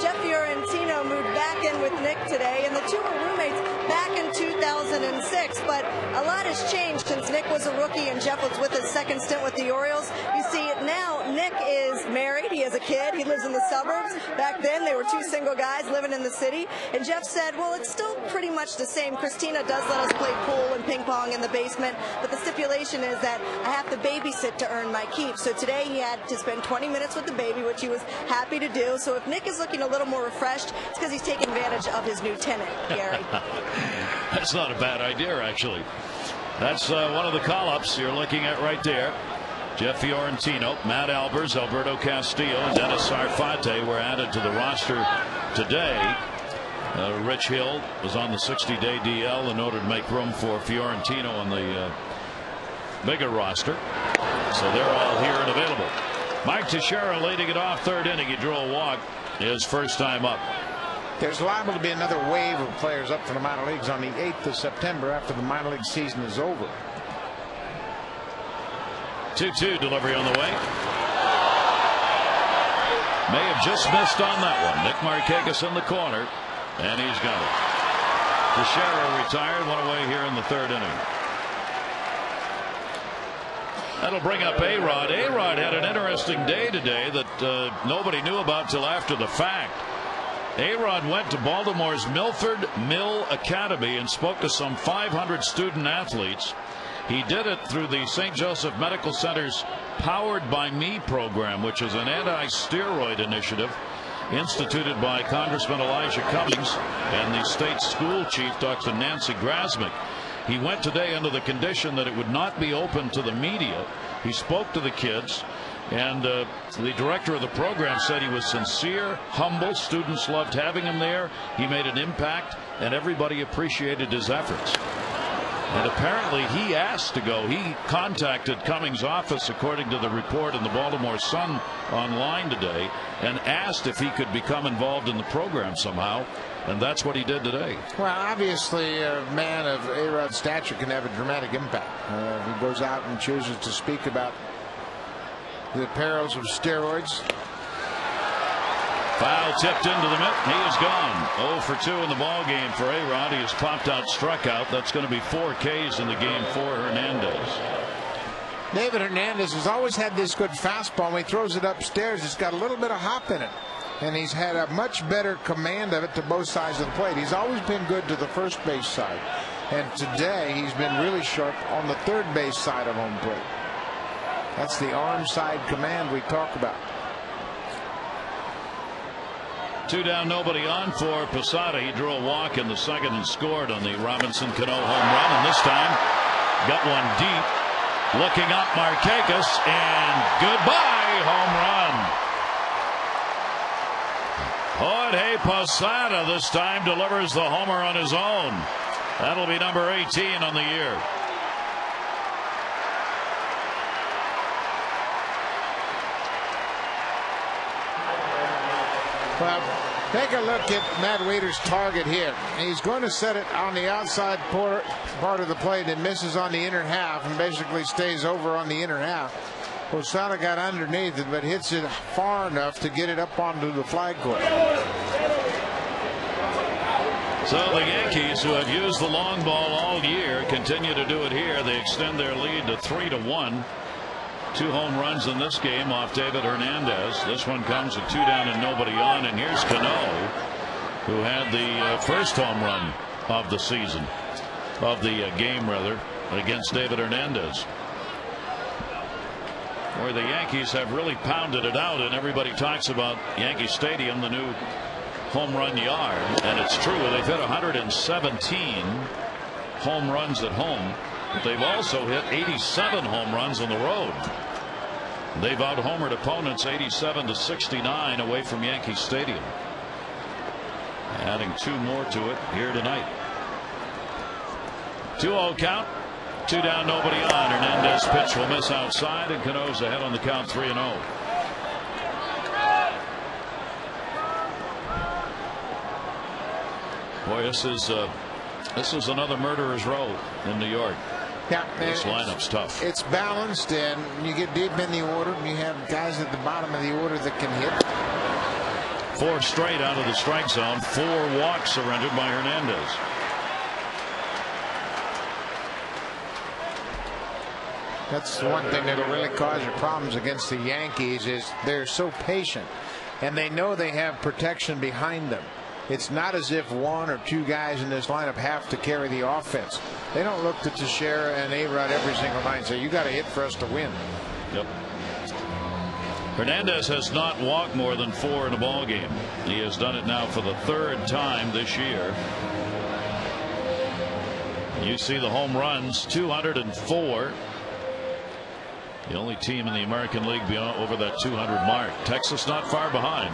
Jeff Fiorentino moved back in with Nick today, and the two were roommates back in 2006. But a lot has changed since Nick was a rookie and Jeff was with his second stint with the Orioles. You see, now Nick is married. He has a kid. He lives in the suburbs. Back then, they were two single guys living in the city. And Jeff said, well, it's still pretty much the same. Christina does let us play pool and ping pong in the basement, but the stipulation is that I have to babysit to earn my keep. So today he had to spend 20 minutes with the baby, which he was happy to do. So if Nick is looking a little more refreshed, it's because he's taking advantage of his new tenant, Gary. That's not a bad idea, actually. That's one of the call-ups you're looking at right there. Jeff Fiorentino, Matt Albers, Alberto Castillo, and Dennis Sarfate were added to the roster today. Rich Hill was on the 60-day DL in order to make room for Fiorentino on the bigger roster. So they're all here and available. Mike Teixeira leading it off, third inning. He drew a walk his first time up. There's liable to be another wave of players up to the minor leagues on the 8th of September after the minor league season is over. 2-2 delivery on the way. May have just missed on that one. Nick Markakis in the corner, and he's got it. Teixeira retired, one away here in the third inning. That'll bring up A-Rod. A-Rod had an interesting day today that nobody knew about till after the fact. A-Rod went to Baltimore's Milford Mill Academy and spoke to some 500 student athletes. He did it through the St. Joseph Medical Center's Powered by Me program, which is an anti-steroid initiative instituted by Congressman Elijah Cummings and the state school chief, Dr. Nancy Grasmick. He went today under the condition that it would not be open to the media. He spoke to the kids, and the director of the program said he was sincere, humble. Students loved having him there. He made an impact, and everybody appreciated his efforts. And apparently he asked to go. He contacted Cummings' office, according to the report in the Baltimore Sun online today, and asked if he could become involved in the program somehow. And that's what he did today. Well, obviously, a man of A-Rod's stature can have a dramatic impact. He goes out and chooses to speak about the perils of steroids. Foul tipped into the mitt. He is gone. 0 for 2 in the ball game for A-Rod. He has popped out, struck out. That's going to be 4 Ks in the game for Hernandez. David Hernandez has always had this good fastball. When he throws it upstairs, it's got a little bit of hop in it. And he's had a much better command of it to both sides of the plate. He's always been good to the first base side. And today he's been really sharp on the third base side of home plate. That's the arm side command we talk about. 2 down, nobody on for Posada. He drew a walk in the second and scored on the Robinson Cano home run. And this time got one deep. Looking up, Markakis, and goodbye, home run. Jorge Posada this time delivers the homer on his own. That'll be number 18 on the year. Well, take a look at Matt Waiter's target here. He's going to set it on the outside part of the plate and misses on the inner half and basically stays over on the inner half. Posada got underneath it, but hits it far enough to get it up onto the flagpole. So the Yankees, who have used the long ball all year, continue to do it here. They extend their lead to 3-1. 2 home runs in this game off David Hernandez. This one comes with 2 down and nobody on. And here's Cano, who had the first home run of the season, of the game rather, against David Hernandez. Where the Yankees have really pounded it out, and everybody talks about Yankee Stadium, the new home run yard, and it's true. They've hit 117 home runs at home, but they've also hit 87 home runs on the road. They've out-homered opponents 87-69 away from Yankee Stadium, adding 2 more to it here tonight. 2-0 count. 2 down, nobody on. Hernandez pitch will miss outside, and Cano's ahead on the count 3-0. Boy, this is another murderer's row in New York. Yeah, this lineup's tough. It's balanced, and you get deep in the order, and you have guys at the bottom of the order that can hit. 4 straight out of the strike zone. 4 walks surrendered by Hernandez. That's the one thing that'll really cause you problems against the Yankees is they're so patient, and they know they have protection behind them. It's not as if 1 or 2 guys in this lineup have to carry the offense. They don't look to Teixeira and A-Rod every single night and say, you got to hit for us to win. Yep. Hernandez has not walked more than 4 in a ball game. He has done it now for the 3rd time this year. You see the home runs, 204. The only team in the American League beyond over that 200 mark. Texas not far behind.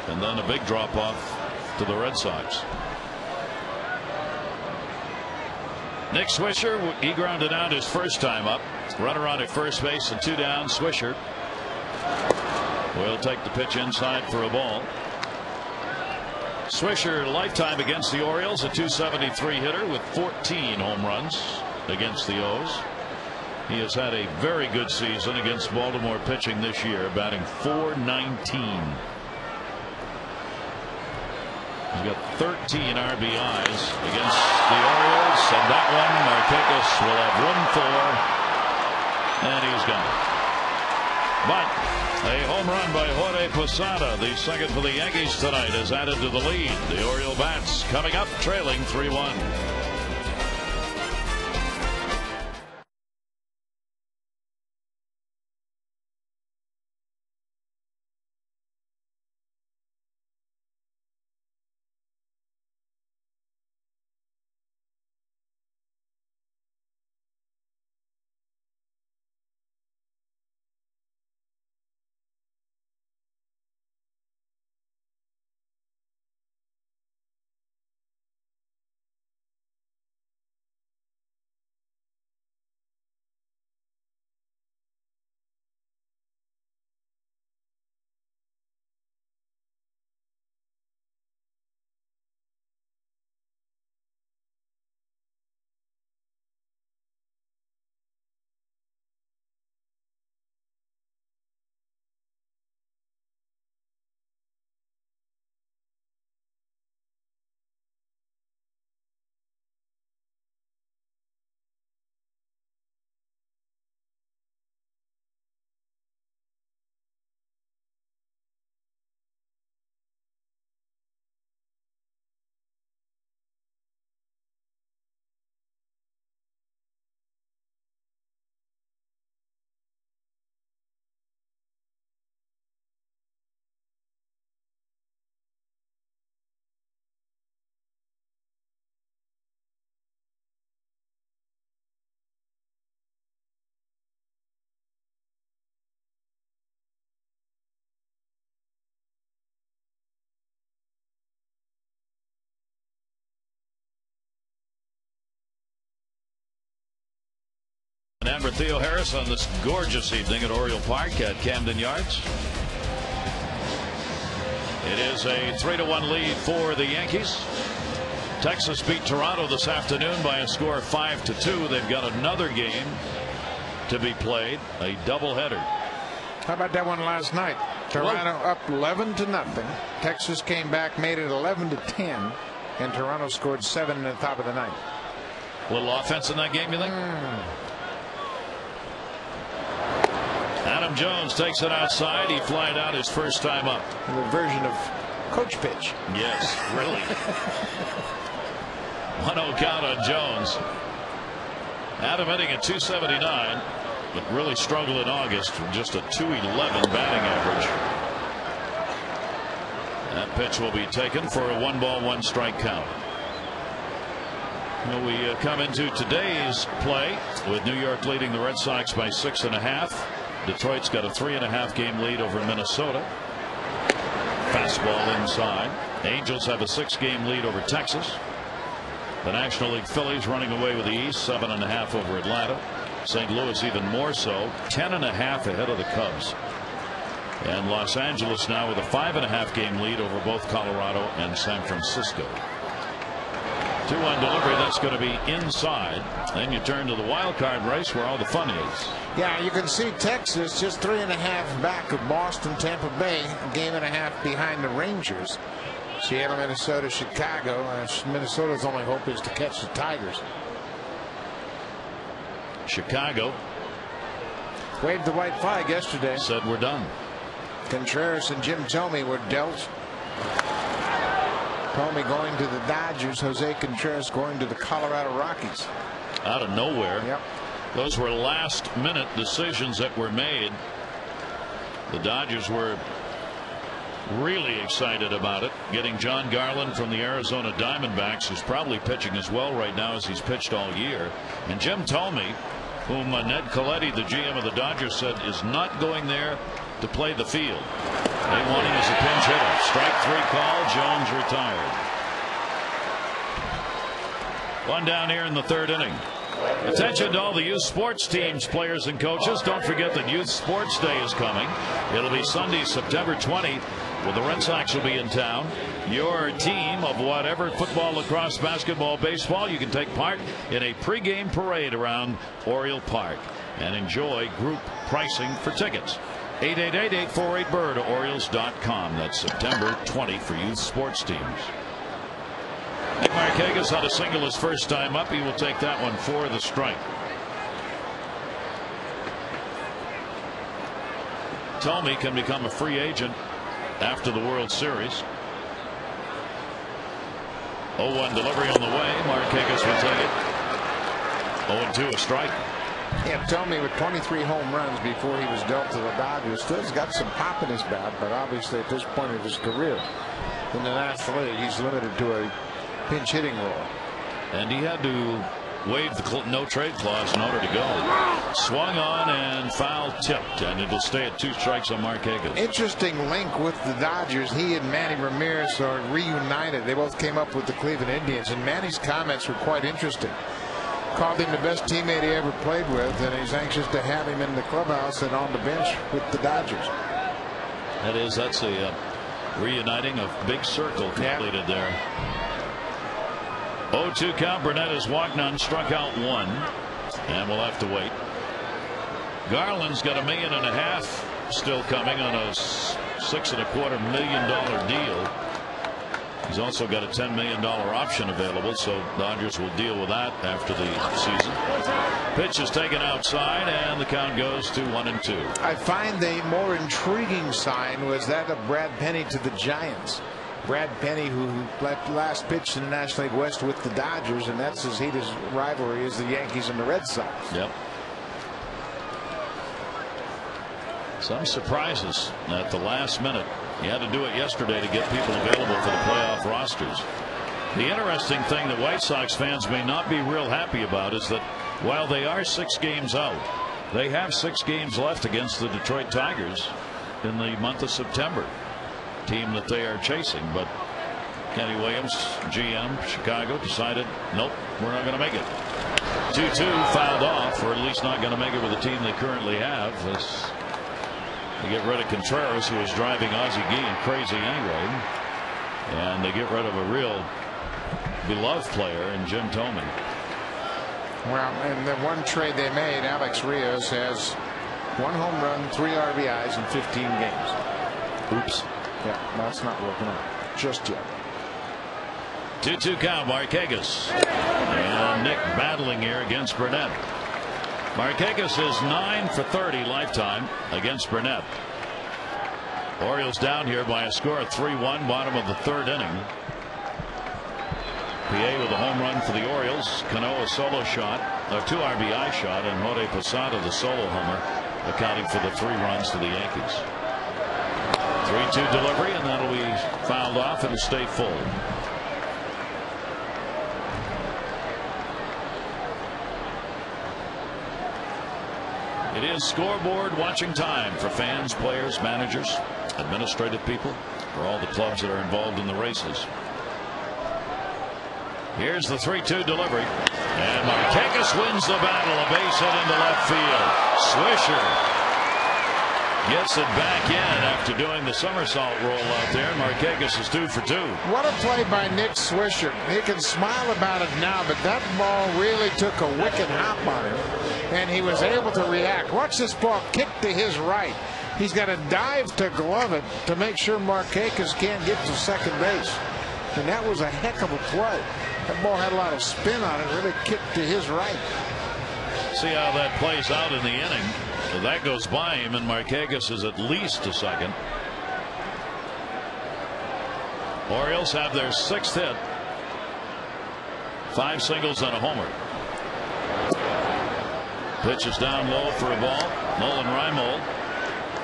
And then a big drop off to the Red Sox. Nick Swisher, he grounded out his first time up. Runner on at first base and 2 down. Swisher will take the pitch inside for a ball. Swisher lifetime against the Orioles, a .273 hitter with 14 home runs against the O's. He has had a very good season against Baltimore pitching this year, batting .419. He's got 13 RBIs against the Orioles, and that one Markakis will have room for, and he's gone. But a home run by Jorge Posada, the second for the Yankees tonight, has added to the lead. The Oriole bats coming up trailing 3-1. And for Theo Harris on this gorgeous evening at Oriole Park at Camden Yards. It is a 3-1 lead for the Yankees. Texas beat Toronto this afternoon by a score of 5-2. They've got another game to be played, a doubleheader. How about that one last night? Toronto up 11-0. Texas came back, made it 11-10, and Toronto scored 7 in the top of the ninth. A little offense in that game, you think? Adam Jones takes it outside. He flied out his first time up. The version of coach pitch. Yes, really. 1-0 count on Jones. Adam hitting at .279, but really struggled in August with just a .211 batting average. That pitch will be taken for a 1-ball, 1-strike count. Well, we come into today's play with New York leading the Red Sox by 6.5. Detroit's got a 3.5 game lead over Minnesota. Fastball inside. Angels have a 6-game lead over Texas. The National League Phillies running away with the East, 7.5 over Atlanta. St. Louis even more so, 10.5 ahead of the Cubs. And Los Angeles now with a 5.5 game lead over both Colorado and San Francisco. 2-1 delivery. That's going to be inside. Then you turn to the wild card race where all the fun is. Yeah, you can see Texas just 3.5 back of Boston, Tampa Bay, a game and a half behind the Rangers. Seattle, Minnesota, Chicago. Minnesota's only hope is to catch the Tigers. Chicago waved the white flag yesterday. Said we're done. Contreras and Jim Thome were dealt. Thome going to the Dodgers. Jose Contreras going to the Colorado Rockies. Out of nowhere. Yep. Those were last-minute decisions that were made. The Dodgers were really excited about it, getting John Garland from the Arizona Diamondbacks, who's probably pitching as well right now as he's pitched all year. And Jim Thome, whom Ned Colletti, the GM of the Dodgers, said is not going there to play the field. They want him as a pinch hitter. Strike 3 call. Jones retired. One down here in the 3rd inning. Attention to all the youth sports teams, players and coaches. Don't forget that Youth Sports Day is coming. It'll be Sunday, September 20th, where the Red Sox will be in town. Your team of whatever, football, lacrosse, basketball, baseball, you can take part in a pregame parade around Oriole Park and enjoy group pricing for tickets. 888-848-BIRD to Orioles.com. That's September 20 for youth sports teams. Nick Markakis on a single his first time up. He will take that one for the strike. Thome can become a free agent after the World Series. 0-1 delivery on the way. Markakis will take it. 0-2 a strike. Yeah, Thome with 23 home runs before he was dealt to the Dodgers. Still's got some pop in his bat, but obviously at this point of his career in the National League, he's limited to a pinch hitting role. And he had to waive the no trade clause in order to go. Swung on and foul tipped, and it'll stay at 2 strikes on Markakis. Interesting link with the Dodgers. He and Manny Ramirez are reunited. They both came up with the Cleveland Indians, and Manny's comments were quite interesting. Called him the best teammate he ever played with, and he's anxious to have him in the clubhouse and on the bench with the Dodgers. That's a reuniting of big circle completed there. 0-2 count. Burnett has walked none, struck out 1, and we'll have to wait. Garland's got $1.5 million still coming on a $6.25 million deal. He's also got a $10 million option available, so Dodgers will deal with that after the season. Pitch is taken outside, and the count goes to 1-2. I find the more intriguing sign was that of Brad Penny to the Giants. Brad Penny, who last pitched in the National League West with the Dodgers, and that's as heated a rivalry as the Yankees and the Red Sox. Yep. Some surprises at the last minute. He had to do it yesterday to get people available for the playoff rosters. The interesting thing that White Sox fans may not be real happy about is that while they are 6 games out, they have 6 games left against the Detroit Tigers in the month of September, team that they are chasing. But Kenny Williams, GM, Chicago, decided, nope, we're not going to make it. 2-2 fouled off, or at least not going to make it with the team they currently have. They get rid of Contreras, who was driving Ozzie Guillen crazy anyway, and they get rid of a real beloved player in Jim Thome. Well, in the one trade they made, Alex Rios has 1 home run, 3 RBIs in 15 games. Oops. Yeah, that's not working out just yet. 2-2 count. Markakis and Nick battling here against Burnett. Markakis is 9 for 30 lifetime against Burnett. Orioles down here by a score of 3-1, bottom of the 3rd inning. PA with a home run for the Orioles. Cano a solo shot, a 2 RBI shot, and Jorge Posada the solo homer, accounting for the 3 runs to the Yankees. 3-2 delivery, and that'll be fouled off. It'll stay full. It is scoreboard watching time for fans, players, managers, administrative people, for all the clubs that are involved in the races. Here's the 3-2 delivery, and Markakis wins the battle. A base hit into left field. Swisher Gets it back in after doing the somersault roll out there. Markakis is 2 for 2. What a play by Nick Swisher. He can smile about it now, but that ball really took a wicked hop on him, and he was able to react. Watch this ball kick to his right. He's got to dive to glove it to make sure Markakis can't get to second base. And that was a heck of a play. That ball had a lot of spin on it, really kicked to his right. See how that plays out in the inning. So that goes by him, and Markakis is at least a second. Orioles have their 6th hit. 5 singles and a homer. Pitch is down low for a ball. Nolan Reimold,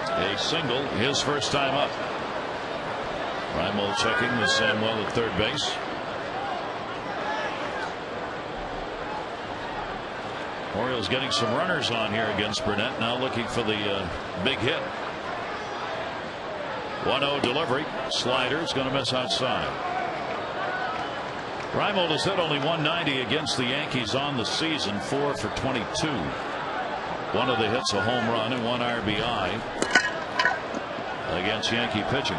a single, his first time up. Reimold checking with Samuel at third base. Orioles getting some runners on here against Burnett, now looking for the big hit. 1-0 delivery. Slider is going to miss outside. Reimold has hit only 190 against the Yankees on the season, 4 for 22. One of the hits a home run and 1 RBI against Yankee pitching.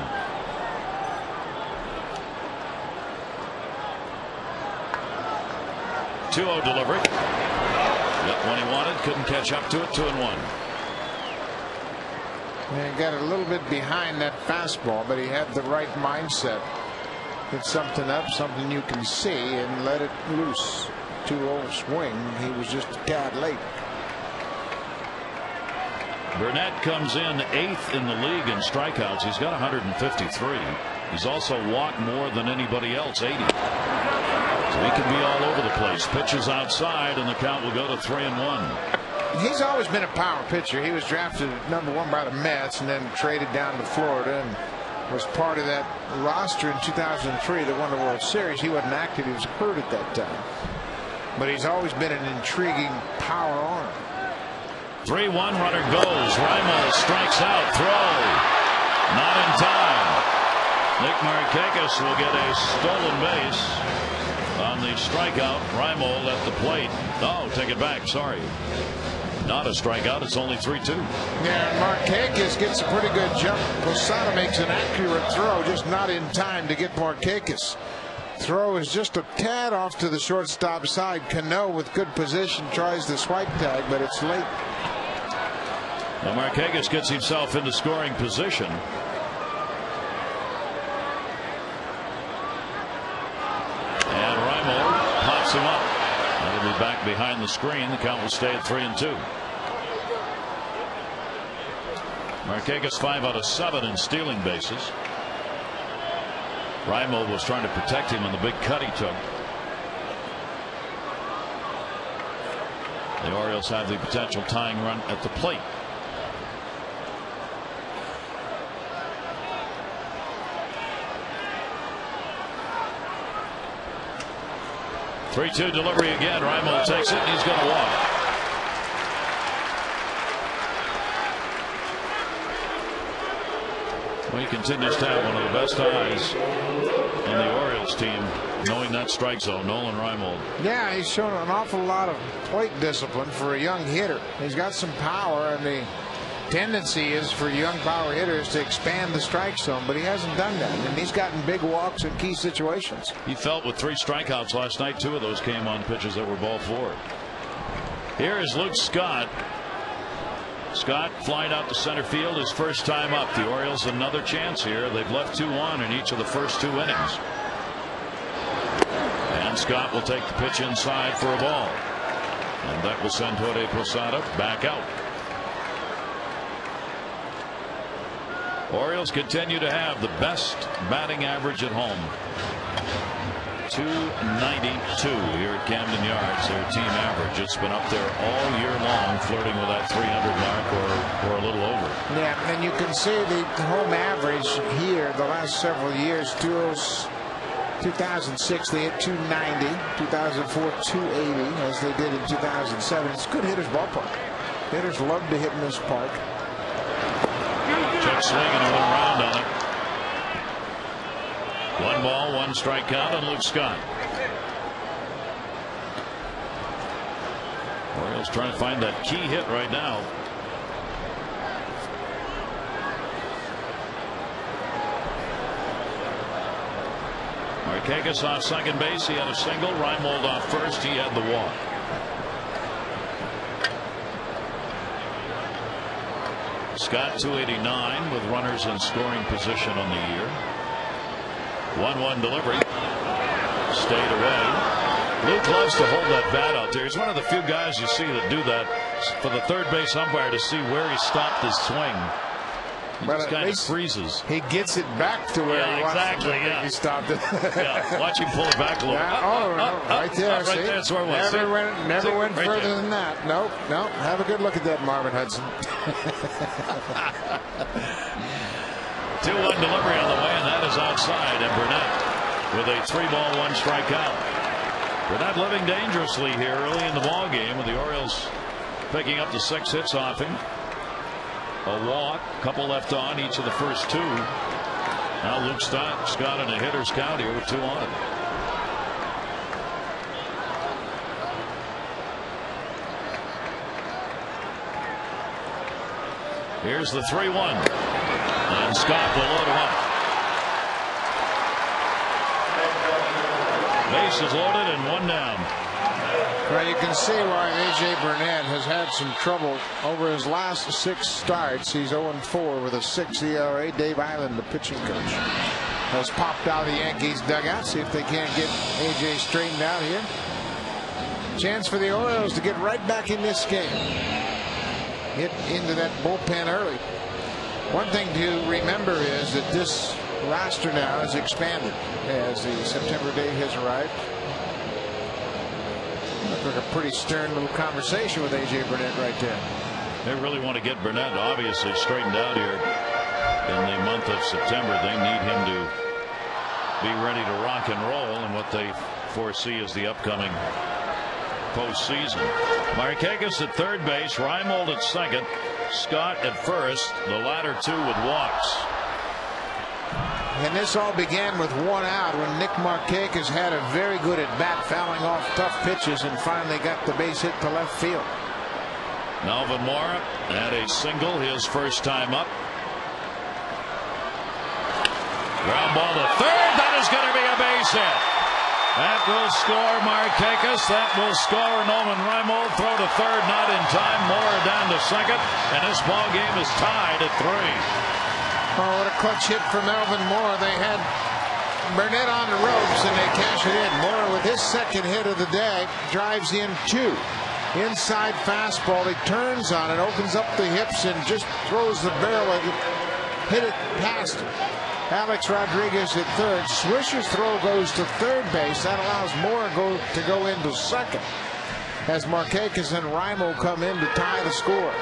Two-0 delivery. Got one he wanted, couldn't catch up to it. 2-1. And got a little bit behind that fastball, but he had the right mindset. Hit something up, something you can see, and let it loose. 2-0 swing. He was just a tad late. Burnett comes in 8th in the league in strikeouts. He's got 153. He's also walked more than anybody else, 80. So he can be all over the place. Pitches outside, and the count will go to 3-1. He's always been a power pitcher. He was drafted #1 by the Mets and then traded down to Florida and was part of that roster in 2003 that won the World Series. He wasn't active. He was hurt at that time. But he's always been an intriguing power arm. 3-1 runner goes. Reimold strikes out. Throw. Not in time. Nick Markakis will get a stolen base on the strikeout. Reimold at the plate. Oh, take it back. Sorry. Not a strikeout. It's only 3-2. Yeah, Markakis gets a pretty good jump. Posada makes an accurate throw, just not in time to get Markakis. Throw is just a tad off to the shortstop side. Cano with good position tries the swipe tag, but it's late. Now Markakis gets himself into scoring position. And Reimold pops him up. That'll be back behind the screen. The count will stay at 3-2. Markakis 5 out of 7 in stealing bases. Reimold was trying to protect him on the big cut he took. The Orioles have the potential tying run at the plate. Three-two delivery again. Reimold takes it, and he's going to walk. Well, he continues to have one of the best eyes on the Orioles team, knowing that strike zone. Nolan Reimold. Yeah, he's shown an awful lot of plate discipline for a young hitter. He's got some power, and the tendency is for young power hitters to expand the strike zone, but he hasn't done that, and he's gotten big walks in key situations. He felt with 3 strikeouts last night. 2 of those came on pitches that were ball 4. Here is Luke Scott. Scott flying out to center field, his first time up. The Orioles another chance here. They've left 2 on in each of the first 2 innings. And Scott will take the pitch inside for a ball, and that will send Jorge Posada back out. Orioles continue to have the best batting average at home. 292 here at Camden Yards, their team average. It's been up there all year long, flirting with that 300 mark or a little over. Yeah, and you can see the home average here the last several years. 2006 they hit 290, 2004 280 as they did in 2007. It's a good hitter's ballpark. Hitters love to hit in this park. Check swing and he went around on it. 1 ball, 1 strike count on Luke Scott. Orioles trying to find that key hit right now. Markakis off second base. He had a single. Reimold off first. He had the walk. Scott 289 with runners in scoring position on the year. 1-1 delivery. Stayed away. Luke loves to hold that bat out there. He's one of the few guys you see that do that for the third base umpire to see where he stopped his swing. He just kind of freezes. He gets it back to where he wants exactly, he stopped it. Yeah, watch him pull it back a little. Right there. Right there. That's where it was. Never went right further there. than that. Nope. Have a good look at that, Marvin Hudson. 2-1 delivery on the way, and that is outside. And Burnett with a 3-ball, 1 strikeout. Burnett living dangerously here early in the ball game, with the Orioles picking up the 6 hits off him. A walk, couple left on each of the first 2. Now Luke Scott in a hitter's count here with 2 on. Here's the 3-1, and Scott will load him up. Bases loaded and 1 down. Well, you can see why A.J. Burnett has had some trouble over his last 6 starts. He's 0-4 with a 6 ERA. Dave Island, the pitching coach, has popped out of the Yankees dugout. See if they can't get A.J. straightened out here. Chance for the Orioles to get right back in this game. Hit into that bullpen early. One thing to remember is that this roster now is expanded as the September date has arrived. Looked like a pretty stern little conversation with A.J. Burnett right there. They really want to get Burnett obviously straightened out here in the month of September. They need him to be ready to rock and roll in what they foresee as the upcoming postseason. Markakis at third base, Reimold at second, Scott at first, the latter 2 with walks. And this all began with 1 out when Nick Markakis had a very good at bat, fouling off tough pitches, and finally got the base hit to left field. Melvin Mora had a single his first time up. Ground ball to third. That is going to be a base hit. That will score Markakis. That will score Nolan Reimold. Throw to third, not in time. Mora down to second, and this ball game is tied at 3. Oh, what a clutch hit for Melvin Mora. They had Burnett on the ropes, and they cash it in. Mora with his second hit of the day drives in 2. Inside fastball. He turns on it, opens up the hips, and just throws the barrel of it. Hit it past Alex Rodriguez at third. Swisher's throw goes to third base. That allows Mora to go into second as Markakis and Reimold come in to tie the score.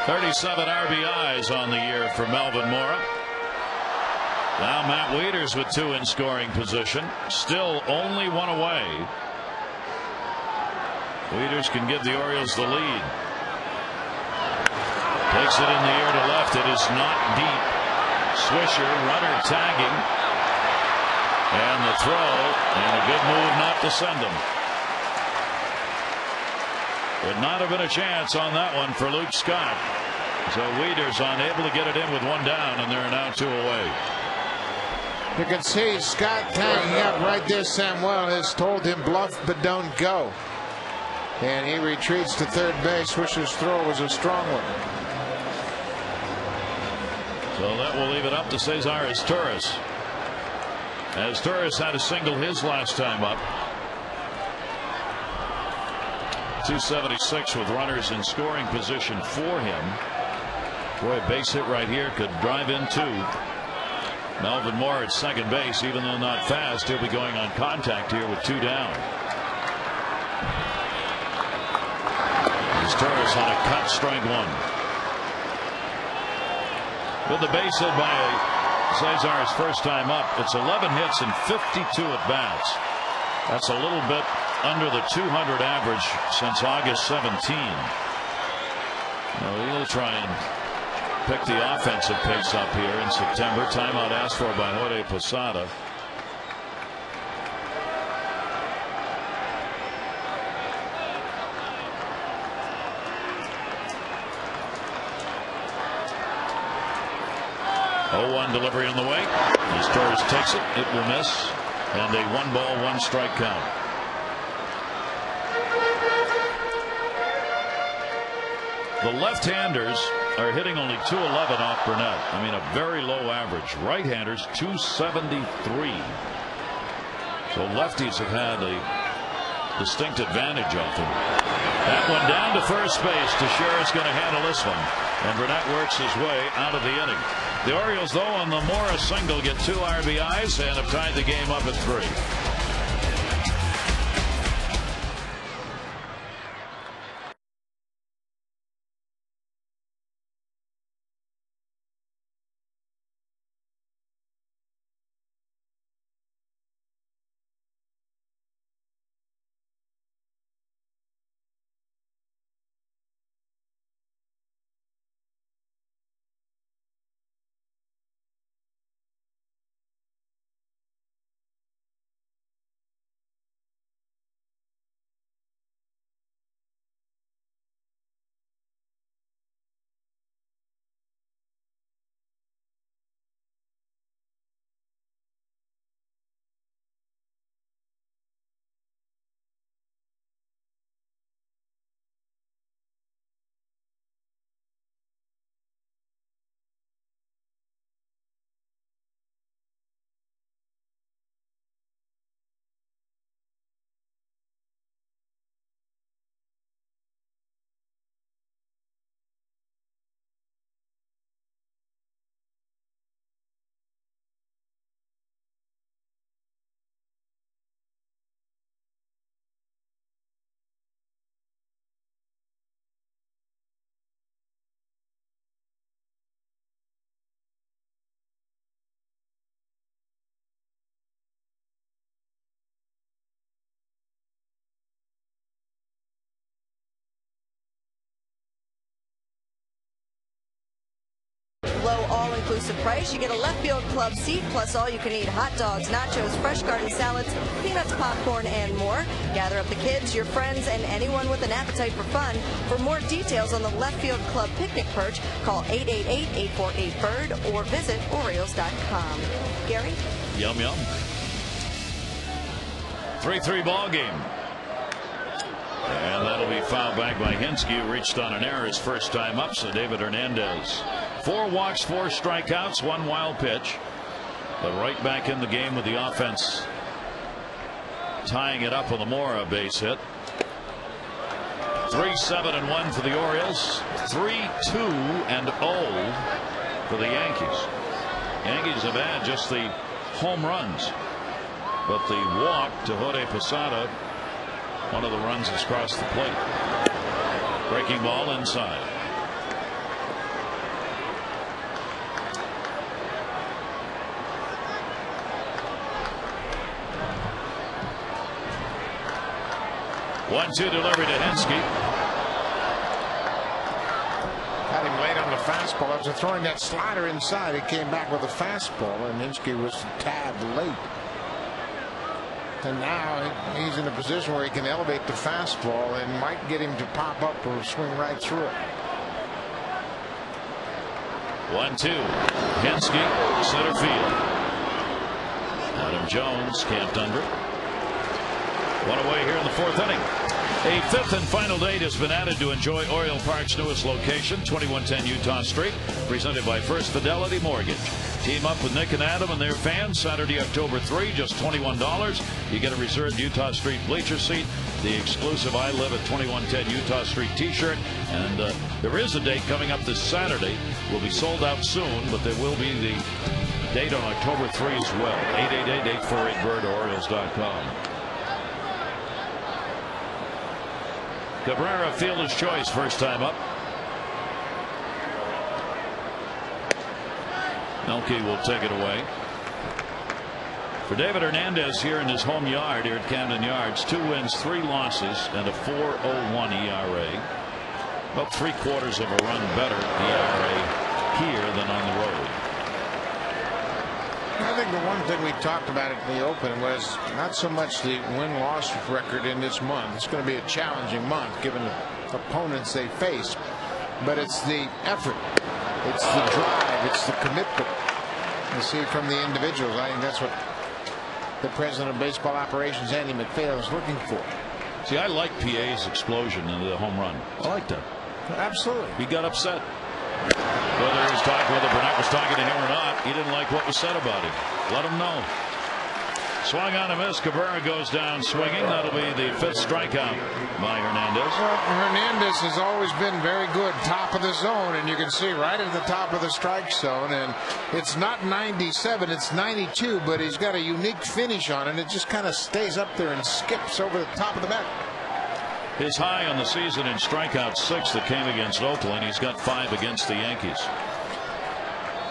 37 RBIs on the year for Melvin Mora. Now Matt Wieters with 2 in scoring position. Still only 1 away. Wieters can give the Orioles the lead. Takes it in the air to left. It is not deep. Swisher, runner tagging. And the throw. And a good move not to send him. Would not have been a chance on that one for Luke Scott. So Wieters unable to get it in with 1 down, and they're now 2 away. You can see Scott tagging up right there. Samuel has told him bluff but don't go. And he retreats to third base. Swisher's throw was a strong one. So that will leave it up to Cesar Torres. As Torres had a single his last time up. 276 with runners in scoring position for him. Boy, a base hit right here could drive in 2. Melvin Mora at second base, even though not fast, he'll be going on contact here with 2 down. As Torres on a cut, strike 1. With the base hit by Cesar's first time up, it's 11 hits and 52 at bats. That's a little bit under the 200 average since August 17. Now he'll try and pick the offensive pace up here in September. Timeout asked for by Jorge Posada. Oh, 1 delivery on the way. As Torres takes it, it will miss. And a 1-ball, 1-strike count. The left-handers are hitting only .211 off Burnett. I mean, a very low average. Right-handers .273. So lefties have had a distinct advantage of him. That one down to first base. Teixeira's going to handle this one, and Burnett works his way out of the inning. The Orioles, though, on the Mora single, get 2 RBIs and have tied the game up at 3. Low all-inclusive price. You get a left field club seat plus all you can eat hot dogs, nachos, fresh garden salads, peanuts, popcorn, and more. Gather up the kids, your friends, and anyone with an appetite for fun. For more details on the left field club picnic perch, call 888-848-BIRD or visit Orioles.com. Gary? Yum, yum. 3-3 ball game. And that'll be fouled back by Hinske, who reached on an error his first time up. So David Hernandez. 4 walks, 4 strikeouts, 1 wild pitch. But right back in the game with the offense tying it up with a Mora base hit. 3-7-1 for the Orioles. 3-2-0 for the Yankees. Yankees have had just the home runs, but the walk to Jorge Posada, one of the runs has crossed the plate. Breaking ball inside. One-two delivery to Hinske. Had him late on the fastball. After throwing that slider inside, he came back with a fastball, and Hinske was a tad late. And now he's in a position where he can elevate the fastball and might get him to pop up or swing right through it. 1-2. Hinske, center field. Adam Jones camped under. One away here in the 4th inning. A 5th and final date has been added to enjoy Oriole Park's newest location, 2110 Utah Street, presented by First Fidelity Mortgage. Team up with Nick and Adam and their fans Saturday, October 3, just $21. You get a reserved Utah Street bleacher seat, the exclusive I Live at 2110 Utah Street t-shirt, and there is a date coming up this Saturday. Will be sold out soon, but there will be the date on October 3 as well. 888-848-BIRD or Orioles.com. Cabrera, fielder's choice, first time up. Melke will take it away. For David Hernandez here in his home yard here at Camden Yards, 2 wins, 3 losses, and a 4.01 ERA. About 3/4 of a run better ERA here than on the road. I think the one thing we talked about in the open was not so much the win-loss record in this month. It's going to be a challenging month given the opponents they face, but it's the effort, it's the drive, it's the commitment you see from the individuals. I think that's what the president of baseball operations, Andy McPhail, is looking for. See, I like PA's explosion into the home run. I like that. Absolutely. He got upset. Whether Burnett was talking to him or not, he didn't like what was said about him. Let him know. Swung on a miss. Rivera goes down swinging. That'll be the 5th strikeout by Hernandez. Well, Hernandez has always been very good, top of the zone, and you can see right at the top of the strike zone. And it's not 97, it's 92, but he's got a unique finish on it. It just kind of stays up there and skips over the top of the bat. His high on the season in strikeout 6 that came against Oakland. He's got 5 against the Yankees.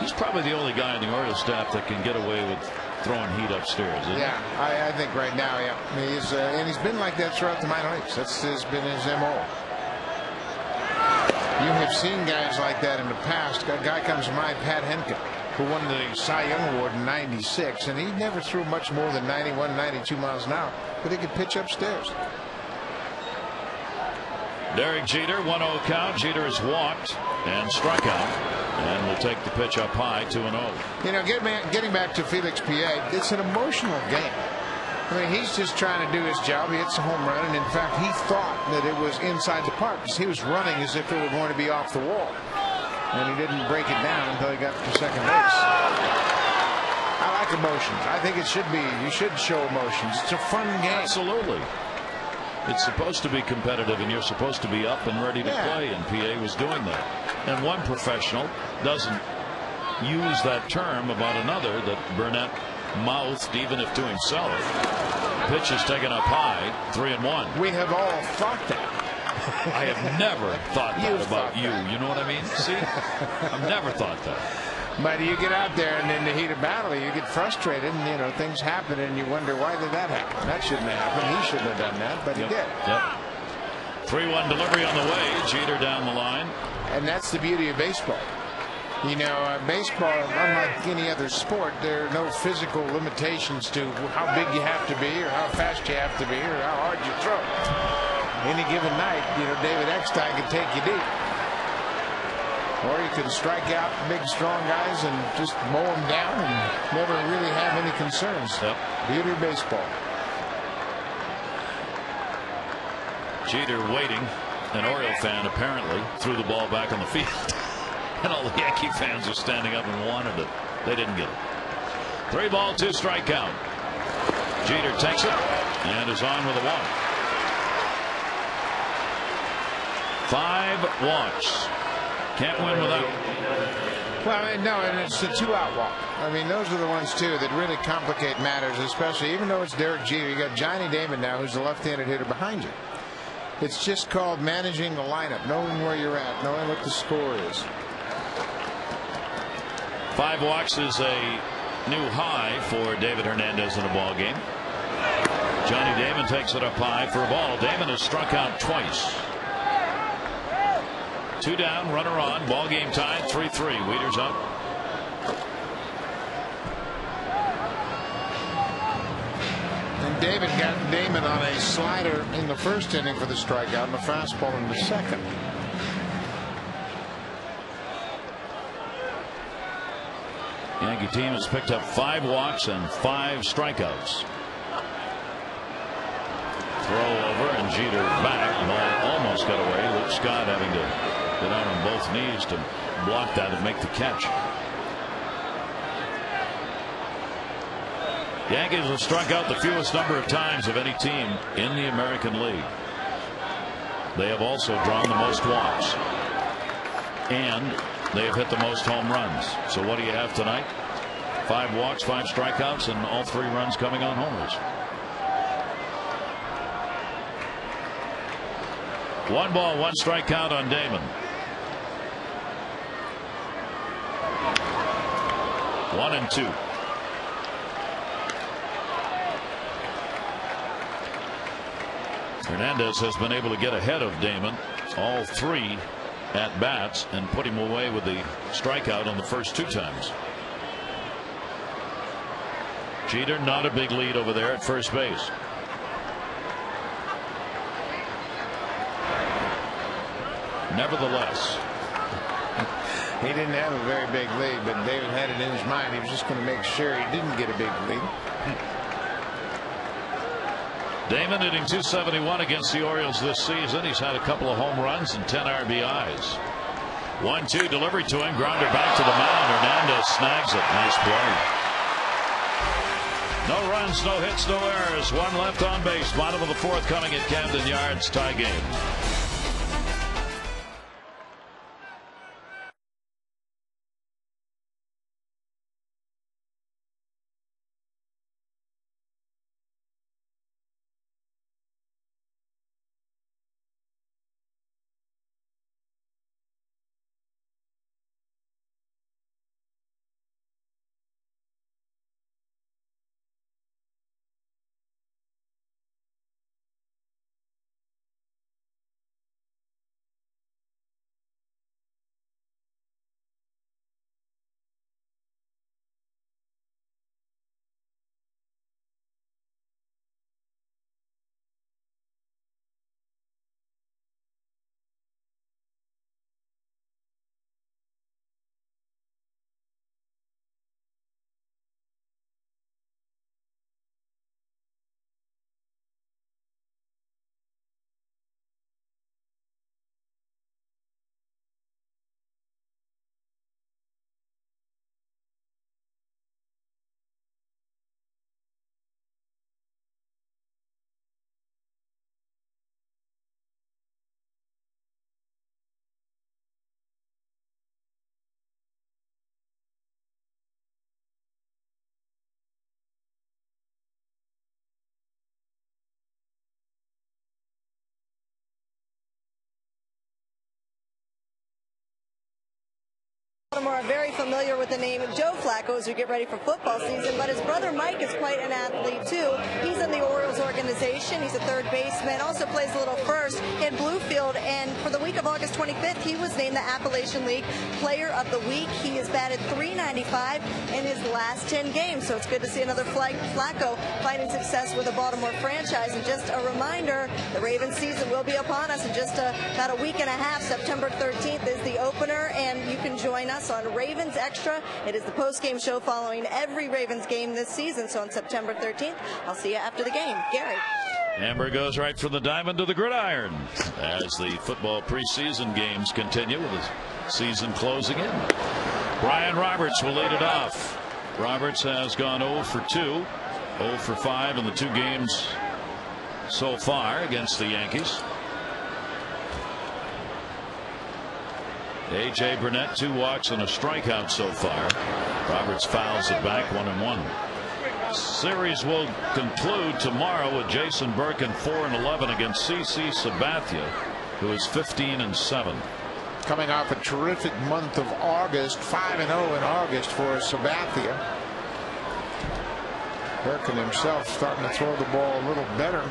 He's probably the only guy on the Orioles staff that can get away with throwing heat upstairs. Yeah, I think right now, yeah. And he's been like that throughout the minor leagues. That's been his MO. You have seen guys like that in the past. A guy comes to mind, Pat Henke, who won the Cy Young Award in '96, and he never threw much more than 91, 92 miles an hour, but he could pitch upstairs. Derek Jeter, 1-0 count. Jeter has walked and struck out, and will take the pitch up high, 2-0. You know, getting back to Felix P.A., it's an emotional game. I mean, he's just trying to do his job. He hits a home run, and in fact, he thought that it was inside the park because he was running as if it were going to be off the wall, and he didn't break it down until he got to second base. I like emotions. I think it should be. You should show emotions. It's a fun game. Absolutely. It's supposed to be competitive, and you're supposed to be up and ready to play, and PA was doing that. And one professional doesn't use that term about another that Burnett mouthed, even if to himself. Pitch is taken up high, 3-1. We have all thought that. I have never thought that about you. You know what I mean? See? I've never thought that. But you get out there, and in the heat of battle, you get frustrated, and you know things happen, and you wonder why did that happen? That shouldn't have happened. He shouldn't have done that, but he did. Yep. 3-1 delivery on the way. Jeter down the line. And that's the beauty of baseball. You know, baseball, unlike any other sport, there are no physical limitations to how big you have to be, or how fast you have to be, or how hard you throw. Any given night, you know, David Eckstein can take you deep. Or you can strike out big, strong guys and just mow them down and never really have any concerns. Yep. Beauty of baseball. Jeter waiting. An Oriole fan apparently threw the ball back on the field. And all the Yankee fans are standing up and wanted it. They didn't get it. 3-ball, 2-strike count. Jeter takes it and is on with a walk. 5 walks. Can't win without. Well, no, and it's a 2-out walk. I mean, those are the ones, too, that really complicate matters, especially even though it's Derek Jeter. You got Johnny Damon now, who's the left-handed hitter behind you. It's just called managing the lineup, knowing where you're at, knowing what the score is. 5 walks is a new high for David Hernandez in a ball game. Johnny Damon takes it up high for a ball. Damon has struck out twice. 2 down, runner on, ball game tied, 3-3. Wieters up. And David got Damon on a slider in the first inning for the strikeout and a fastball in the second. Yankee team has picked up 5 walks and 5 strikeouts. Throw over and Jeter back. Ball almost got away. Luke Scott having to get out on both knees to block that and make the catch. Yankees have struck out the fewest number of times of any team in the American League. They have also drawn the most walks. And they have hit the most home runs. So what do you have tonight? 5 walks, 5 strikeouts, and all 3 runs coming on homers. 1 ball, 1 strikeout on Damon. 1-2. Hernandez has been able to get ahead of Damon all 3 at bats and put him away with the strikeout on the first 2 times. Jeter not a big lead over there at first base. Nevertheless, he didn't have a very big lead, but David had it in his mind. He was just going to make sure he didn't get a big lead. Damon hitting .271 against the Orioles this season. He's had a couple of home runs and 10 RBIs. 1-2 delivery to him. Grounder back to the mound. Hernandez snags it. Nice play. No runs, no hits, no errors. One left on base. Bottom of the fourth coming at Camden Yards. Tie game. Baltimore are very familiar with the name Joe Flacco as we get ready for football season, but his brother Mike is quite an athlete too. He's in the Orioles organization. He's a third baseman, also plays a little first in Bluefield, and for the week of August 25th, he was named the Appalachian League Player of the Week. He has batted .395 in his last 10 games, so it's good to see another Flacco finding success with the Baltimore franchise. And just a reminder, the Ravens season will be upon us in just about a week and a half. September 13th is the opener, and you can join us on Ravens Extra. It is the post-game show following every Ravens game this season. So on September 13th, I'll see you after the game. Gary. Amber goes right from the diamond to the gridiron as the football preseason games continue with the season closing in. Brian Roberts will lead it off. Roberts has gone 0 for 2, 0 for 5 in the two games so far against the Yankees. A.J. Burnett, 2 walks and a strikeout so far. Roberts fouls it back, 1-1. Series will conclude tomorrow with Jason Burkin 4-11 against C.C. Sabathia, who is 15-7. Coming off a terrific month of August, 5-0 in August for Sabathia. Burkin himself starting to throw the ball a little better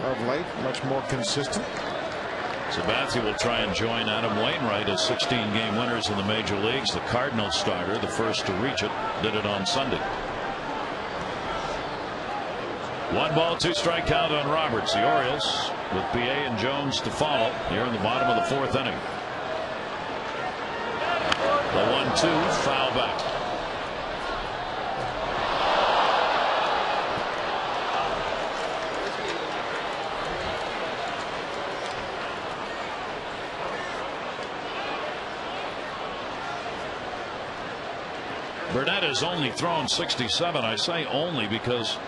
of late, much more consistent. Sabathia will try and join Adam Wainwright as 16-game winners in the major leagues. The Cardinals starter, the first to reach it, did it on Sunday. 1 ball, 2 strike count on Roberts. The Orioles with PA and Jones to follow here in the bottom of the fourth inning. The 1-2 foul back. Burnett has only thrown 67. I say only because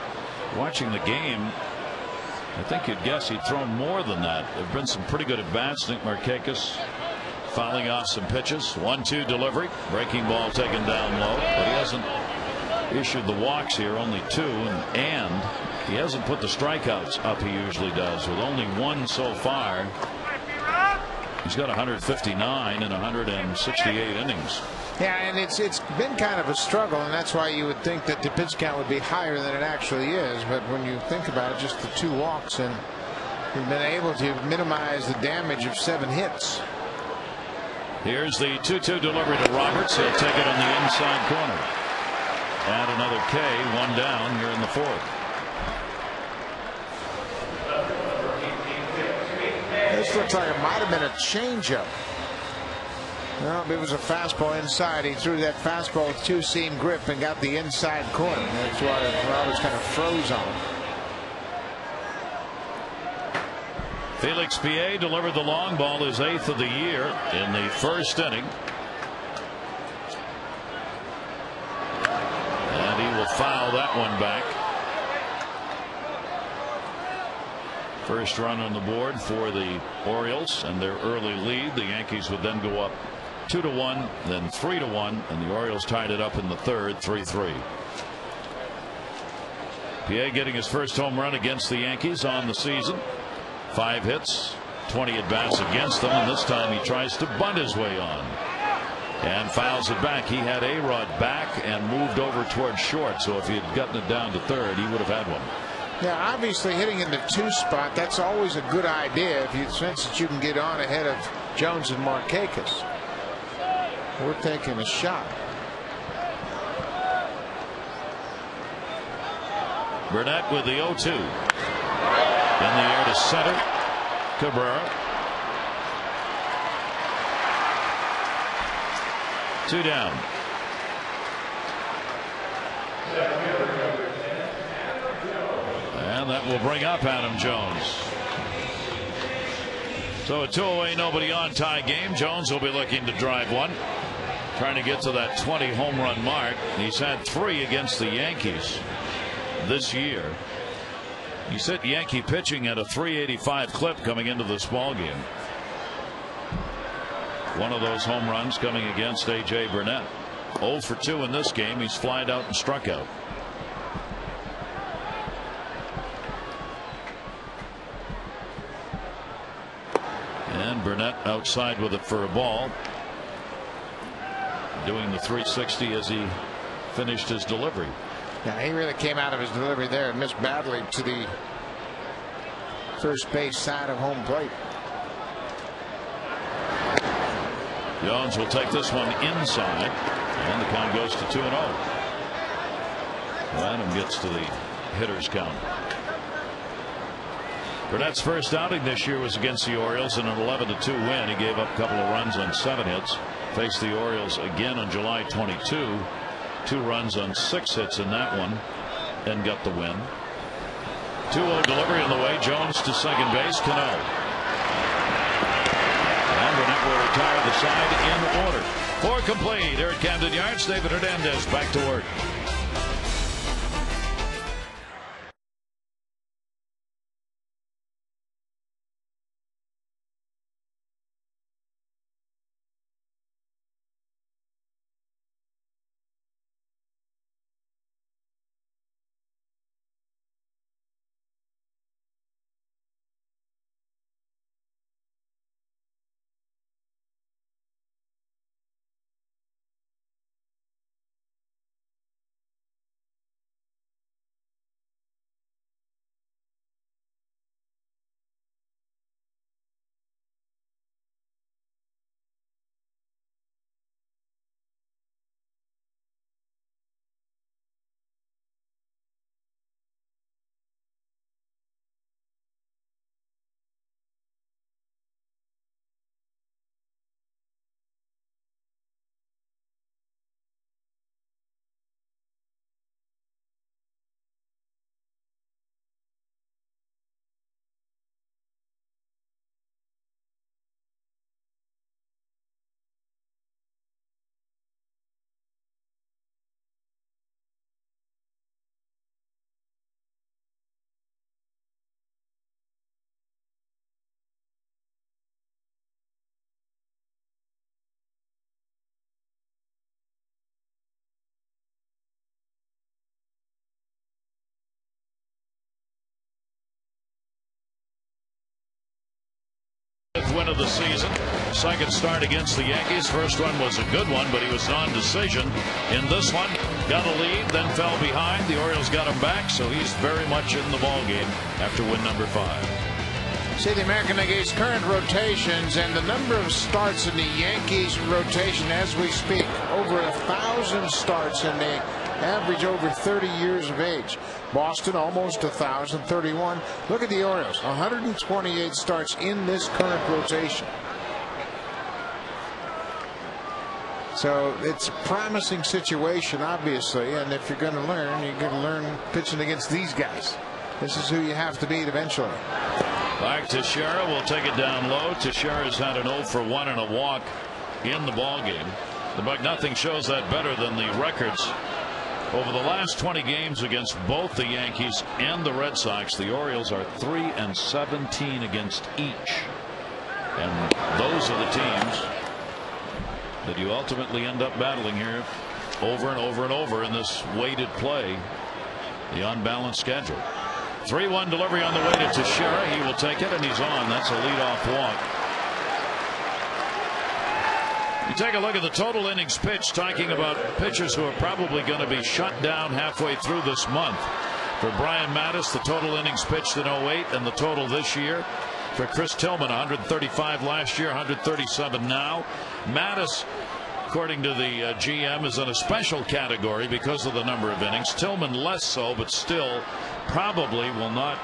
watching the game, I think you'd guess he'd thrown more than that. There have been some pretty good at bats. Nick Markakis fouling off some pitches. 1-2 delivery. Breaking ball taken down low, but he hasn't issued the walks here, only 2, and he hasn't put the strikeouts up he usually does, with only 1 so far. He's got 159 in 168 innings. Yeah, and it's been kind of a struggle, and that's why you would think that the pitch count would be higher than it actually is. But when you think about it, just the 2 walks, and he's been able to minimize the damage of 7 hits. Here's the 2-2 delivery to Roberts. He'll take it on the inside corner. Add another K, 1 down here in the fourth. This looks like it might have been a changeup. Well, it was a fastball inside. He threw that fastball with 2-seam grip and got the inside corner. That's why Roberts kind of froze on him. Felix Piet delivered the long ball, his 8th of the year in the first inning. And he will foul that one back. First run on the board for the Orioles and their early lead. The Yankees would then go up 2-1, then 3-1, and the Orioles tied it up in the third, 3-3. Piet getting his first home run against the Yankees on the season. 5 hits, 20 at bats against them, and this time he tries to bunt his way on and fouls it back. He had A-Rod back and moved over towards short, so if he had gotten it down to third, he would have had one. Yeah, obviously hitting in the 2 spot, that's always a good idea if you sense that you can get on ahead of Jones and Markakis. We're taking a shot. Burnett with the 0-2. In the air to center. Cabrera. 2 down. And that will bring up Adam Jones. So a 2-away, nobody on tie game. Jones will be looking to drive one. Trying to get to that 20 home run mark. He's had 3 against the Yankees this year. He's hit Yankee pitching at a .385 clip coming into this ball game. One of those home runs coming against A.J. Burnett. 0 for 2 in this game. He's flied out and struck out. And Burnett outside with it for a ball. Doing the 360 as he finished his delivery. Yeah, he really came out of his delivery there and missed badly to the first base side of home plate. Jones will take this one inside, and the count goes to 2-0. Adam gets to the hitter's count. Burnett's first outing this year was against the Orioles in an 11-2 win. He gave up a couple of runs on 7 hits. Faced the Orioles again on July 22. 2 runs on 6 hits in that one, and got the win. 2-0 delivery on the way. Jones to second base. Cano. And Burnett will retire the side in order. 4 complete here at Camden Yards. David Hernandez back to work. Win of the season. Second start against the Yankees. First one was a good one, but he was non-decision. In this one, got a lead, then fell behind. The Orioles got him back, so he's very much in the ball game after win number 5. See the American League's current rotations and the number of starts in the Yankees rotation as we speak. Over 1,000 starts, and they average over 30 years of age. Boston almost 1,031. Look at the Orioles, 128 starts in this current rotation. So it's a promising situation, obviously, and if you're going to learn, you're going to learn pitching against these guys. This is who you have to beat eventually. Back to Teixeira. Will take it down low. Teixeira's had an 0 for 1 and a walk in the ball game. But nothing shows that better than the records over the last 20 games against both the Yankees and the Red Sox. The Orioles are 3-17 against each, and those are the teams that you ultimately end up battling here over and over and over in this weighted play, the unbalanced schedule. 3-1 delivery on the way to Teixeira. He will take it, and he's on. That's a leadoff walk. You take a look at the total innings pitched, talking about pitchers who are probably going to be shut down halfway through this month. For Brian Mattis, the total innings pitched in 08, and the total this year. For Chris Tillman, 135 last year, 137 now. Mattis, according to the GM, is in a special category because of the number of innings. Tillman less so, but still probably will not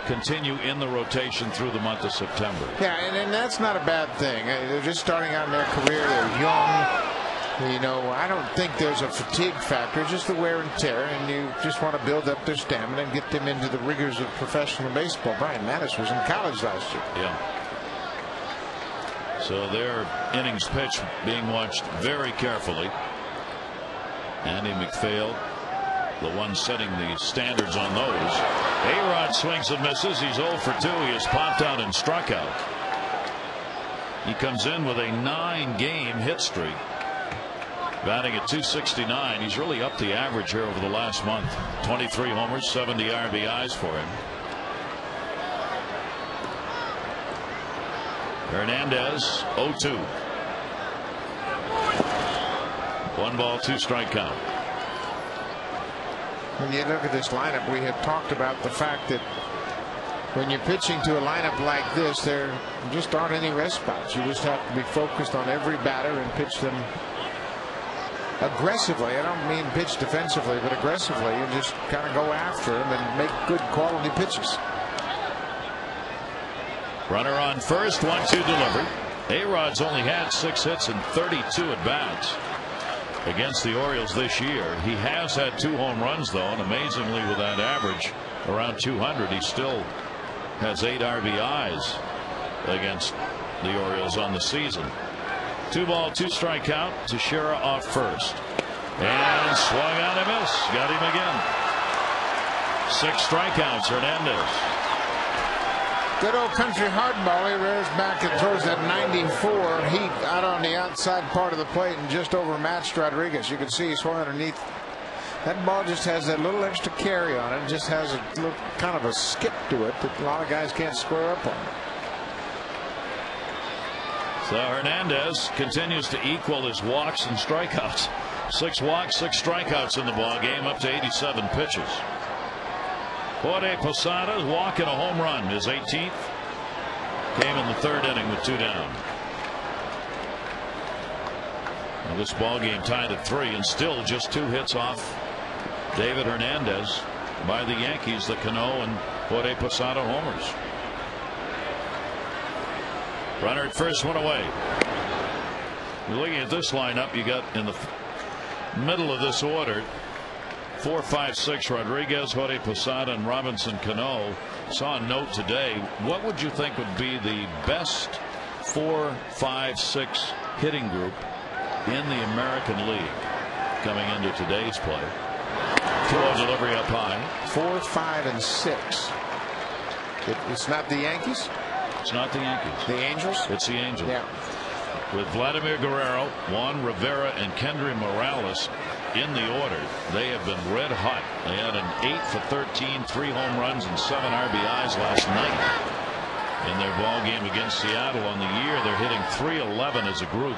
continue in the rotation through the month of September. Yeah, and that's not a bad thing. They're just starting out in their career. They're young. You know, I don't think there's a fatigue factor, just the wear and tear, and you just want to build up their stamina and get them into the rigors of professional baseball. Brian Mattis was in college last year. Yeah. So their innings pitch being watched very carefully. Andy McPhail, the one setting the standards on those. A-Rod swings and misses. He's 0 for 2. He has popped out and struck out. He comes in with a 9-game hit streak, batting at .269. He's really upped the average here over the last month. 23 homers, 70 RBIs for him. Hernandez 0-2. 1 ball, 2 strike count. When you look at this lineup, we have talked about the fact that when you're pitching to a lineup like this, there just aren't any rest spots. You just have to be focused on every batter and pitch them aggressively. I don't mean pitch defensively, but aggressively, and just kind of go after them and make good quality pitches. Runner on first, 1-2 delivery. A-Rod's only had 6 hits and 32 at bats against the Orioles this year. He has had 2 home runs, though, and amazingly, with that average around 200, he still has 8 RBIs against the Orioles on the season. 2 ball, 2 strike count. Teixeira off first, and swung on and missed. Got him again. 6 strikeouts. Hernandez. Good old country hardball. He rears back and throws that 94 heat out on the outside part of the plate and just overmatched Rodriguez. You can see he swung underneath. That ball just has that little extra carry on it. It just has a little kind of a skip to it that a lot of guys can't square up on. So Hernandez continues to equal his walks and strikeouts. 6 walks, 6 strikeouts in the ball game, up to 87 pitches. Jorge Posada walking a home run, his 18th. Came in the 3rd inning with 2 down. Now this ball game tied at 3, and still just 2 hits off David Hernandez by the Yankees, the Cano and Jorge Posada homers. Runner at first, 1 away. You're looking at this lineup. You got in the middle of this order 4, 5, 6 Rodriguez, Jorge Posada, and Robinson Cano. Saw a note today. What would you think would be the best 4, 5, 6 hitting group in the American League coming into today's play? 2-0 delivery up high. 4, 5, and 6. It's not the Yankees. It's not the Yankees. The Angels. It's the Angels. Yeah. With Vladimir Guerrero, Juan Rivera, and Kendry Morales in the order, they have been red hot. They had an 8 for 13, 3 home runs, and 7 RBIs last night in their ball game against Seattle. On the year, they're hitting .311 as a group,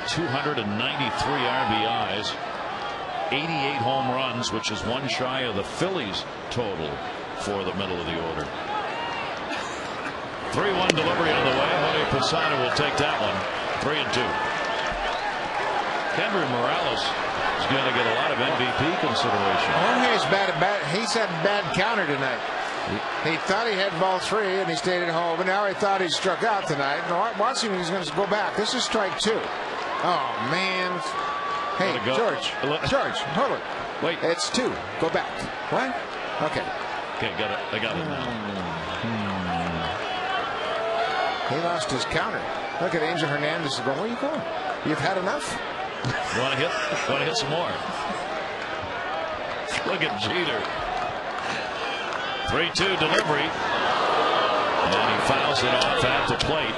293 RBIs, 88 home runs, which is 1 shy of the Phillies total for the middle of the order. 3-1 delivery on the way. Jorge Posada will take that one. 3-2. Kendry Morales is going to get a lot of MVP consideration. Jorge's bad at bat. He's had a bad counter tonight. He thought he had ball 3 and he stayed at home, and now he thought he struck out tonight. Watch him. He's going to go back. This is strike 2. Oh man. Hey George, hold it. Wait, it's 2. Go back. What? Okay. Okay, got it. I got it now. He lost his counter. Look at Angel Hernandez going, where are you going? You've had enough? You want to hit? Want to hit some more? Look at Jeter. 3-2 delivery. And he fouls it off at the plate.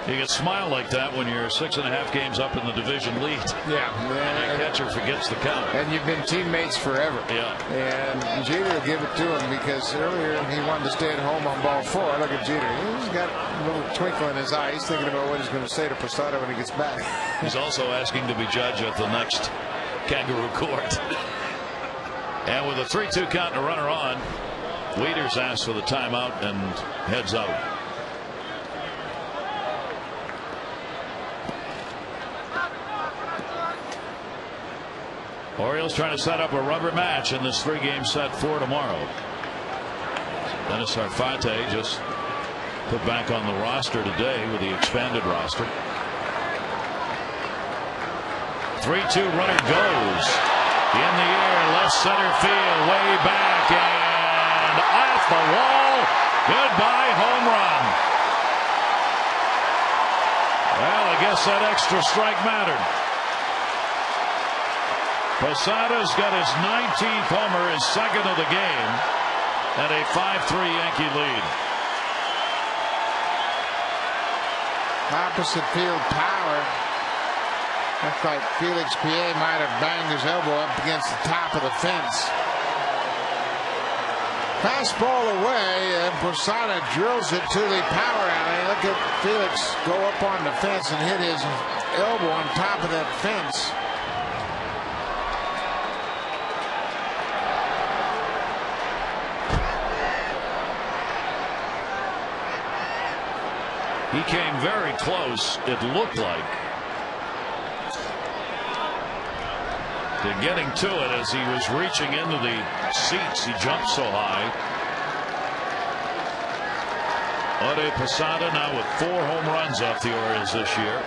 You can smile like that when you're 6.5 games up in the division lead. Yeah. And the catcher forgets the count. And you've been teammates forever. Yeah. And Jeter will give it to him because earlier he wanted to stay at home on ball 4. Look at Jeter. He's got a little twinkle in his eye. He's thinking about what he's going to say to Posada when he gets back. He's also asking to be judge at the next Kangaroo Court. And with a 3-2 count and a runner on, Wieters asks for the timeout and heads out. Orioles trying to set up a rubber match in this 3-game set for tomorrow. Dennis Arfate just put back on the roster today with the expanded roster. 3-2 runner goes in the air, left center field, way back and off the wall. Goodbye home run. Well, I guess that extra strike mattered. Posada's got his 19th homer, his second of the game, and a 5-3 Yankee lead. Opposite field power. Looks like Felix Pierre might have banged his elbow up against the top of the fence. Fastball away, and Posada drills it to the power alley. Look at Felix go up on the fence and hit his elbow on top of that fence. He came very close, it looked like, to getting to it as he was reaching into the seats. He jumped so high. Ode Posada now with 4 home runs off the Orioles this year.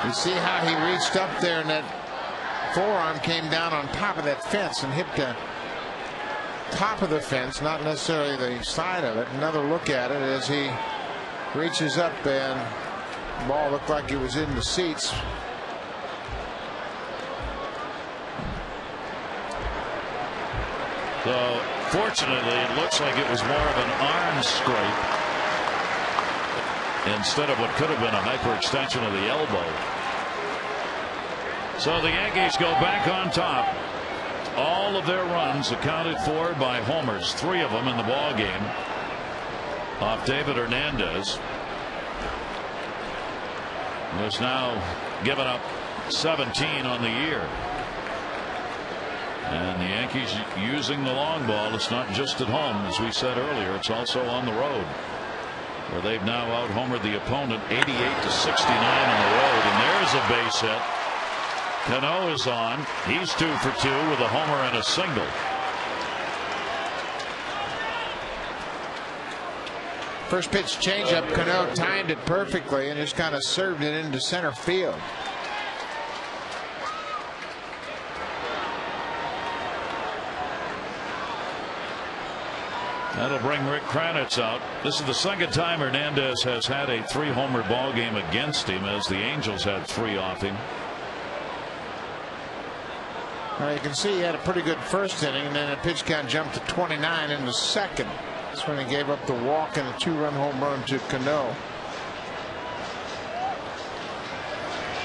You see how he reached up there and that forearm came down on top of that fence and hit the top of the fence, not necessarily the side of it. Another look at it as he reaches up and the ball looked like it was in the seats. So fortunately it looks like it was more of an arm scrape instead of what could have been a hyperextension of the elbow. So the Yankees go back on top. All of their runs accounted for by homers, 3 of them in the ball game off David Hernandez, who has now given up 17 on the year. And the Yankees using the long ball. It's not just at home, as we said earlier, it's also on the road, where they've now out-homered the opponent 88-69 on the road. And there's a base hit. Cano is on. He's 2 for 2 with a homer and a single. First pitch changeup, Cano timed it perfectly and just kind of served it into center field. That'll bring Rick Kranitz out. This is the second time Hernandez has had a 3-homer ball game against him, as the Angels had 3 off him. Well, you can see he had a pretty good first inning, and then the pitch count jumped to 29 in the second. That's when he gave up the walk and a 2-run home run to Cano.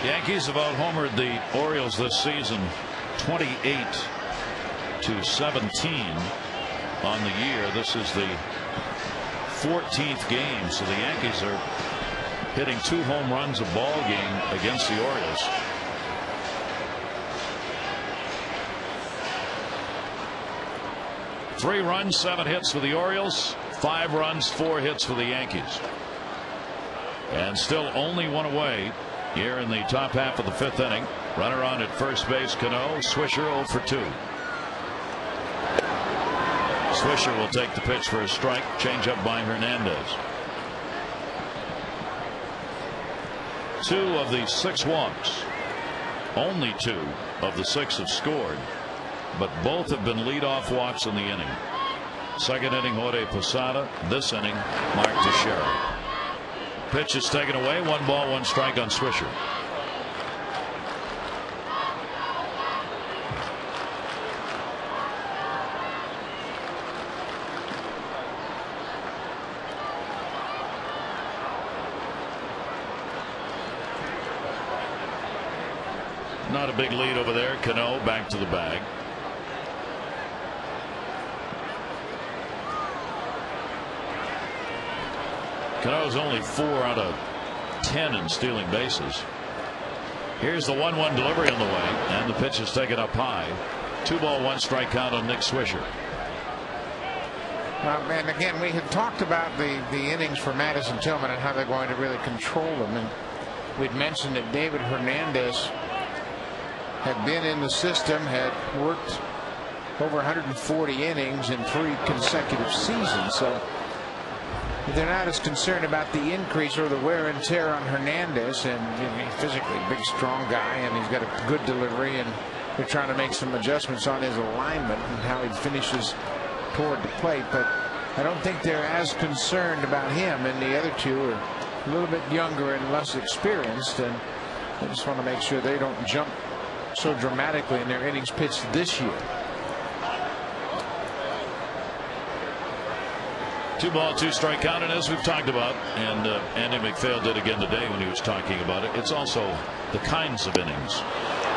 Yankees have out-homered the Orioles this season 28-17 on the year. This is the 14th game, so the Yankees are hitting 2 home runs a ball game against the Orioles. Three runs, 7 hits for the Orioles, 5 runs, 4 hits for the Yankees. And still only 1 away here in the top half of the 5th inning. Runner on at first base, Cano. Swisher 0 for 2. Swisher will take the pitch for a strike. Change up by Hernandez. 2 of the 6 walks. Only 2 of the 6 have scored, but both have been leadoff walks in the inning. Second inning, Jorge Posada. This inning, Mark Teixeira. Pitch is taken away. 1 ball, 1 strike on Swisher. Not a big lead over there. Cano back to the bag. Cano's only 4 out of 10 in stealing bases. Here's the 1-1 delivery on the way, and the pitch is taken up high. 2 ball, 1 strike count on Nick Swisher. Well, and again, we had talked about the innings for Madison Tillman and how they're going to really control them, and we'd mentioned that David Hernandez had been in the system, had worked over 140 innings in 3 consecutive seasons, so they're not as concerned about the increase or the wear and tear on Hernandez. And he's physically a big, strong guy, and he's got a good delivery, and they're trying to make some adjustments on his alignment and how he finishes toward the plate. But I don't think they're as concerned about him, and the other 2 are a little bit younger and less experienced, and they just want to make sure they don't jump so dramatically in their innings pitched this year. 2 ball, 2 strike count, and as we've talked about, and Andy McPhail did again today when he was talking about it, it's also the kinds of innings.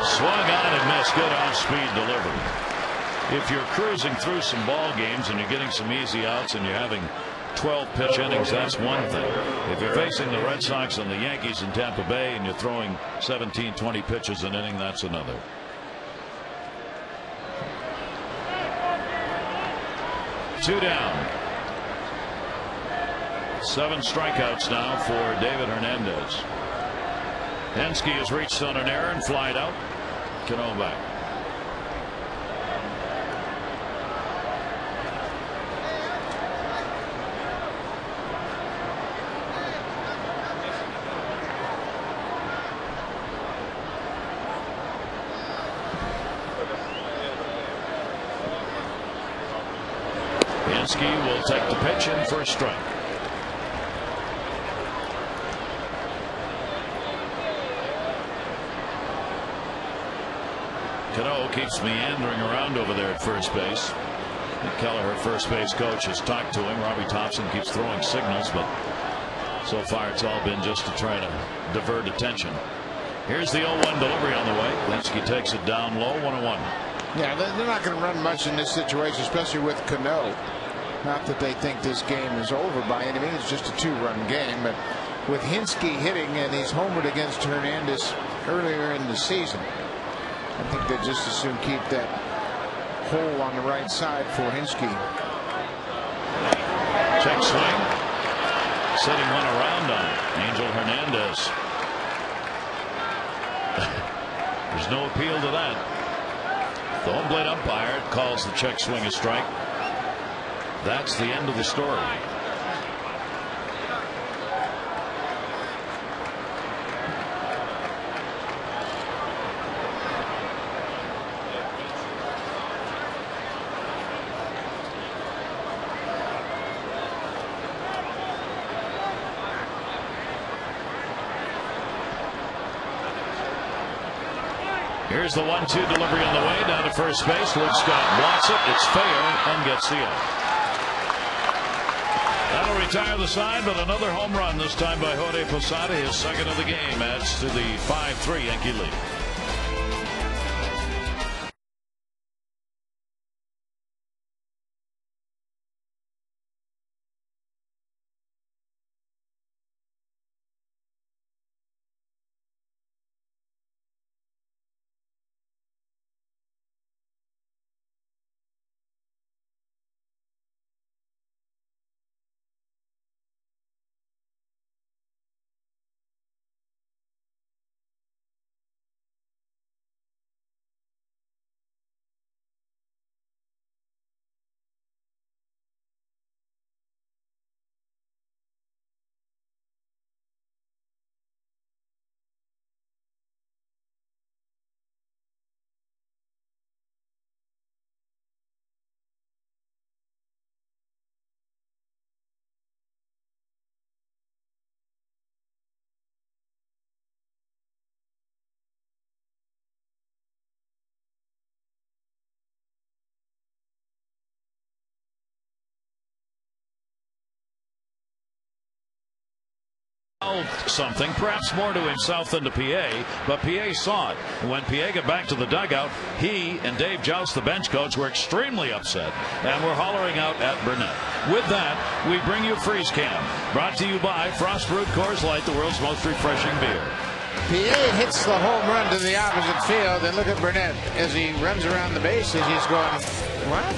Swung on and missed. Good off-speed delivery. If you're cruising through some ball games and you're getting some easy outs and you're having 12 pitch innings, that's one thing. If you're facing the Red Sox and the Yankees in Tampa Bay and you're throwing 17, 20 pitches an inning, that's another. Two down. 7 strikeouts now for David Hernandez. Hensky has reached on an error and flied out. Cano back. Hensky will take the pitch in for a strike. Cano keeps meandering around over there at first base. Kelleher, first base coach, has talked to him. Robbie Thompson keeps throwing signals, but so far it's all been just to try to divert attention. Here's the 0-1 delivery on the way. Hensky takes it down low, 1-1. Yeah, they're not going to run much in this situation, especially with Cano. Not that they think this game is over by any means. It's just a 2-run game, but with Hensky hitting, and he's homered against Hernandez earlier in the season, I think they just as soon keep that hole on the right side for Hensky. Check swing. Setting one around on Angel Hernandez. There's no appeal to that. The home plate umpire calls the check swing a strike. That's the end of the story. Here's the 1-2 delivery on the way down to first base. Luke Scott blocks it. It's fair and gets the out. That'll retire the side, but another home run, this time by Jorge Posada, his second of the game, adds to the 5-3 Yankee lead. Something, perhaps more to himself than to PA, but PA saw it. And when PA got back to the dugout, he and Dave Joust, the bench coach, were extremely upset and were hollering out at Burnett. With that, we bring you Freeze Cam, brought to you by Frost Brewed Coors Light, the world's most refreshing beer. PA hits the home run to the opposite field, and look at Burnett as he runs around the bases. He's going, what?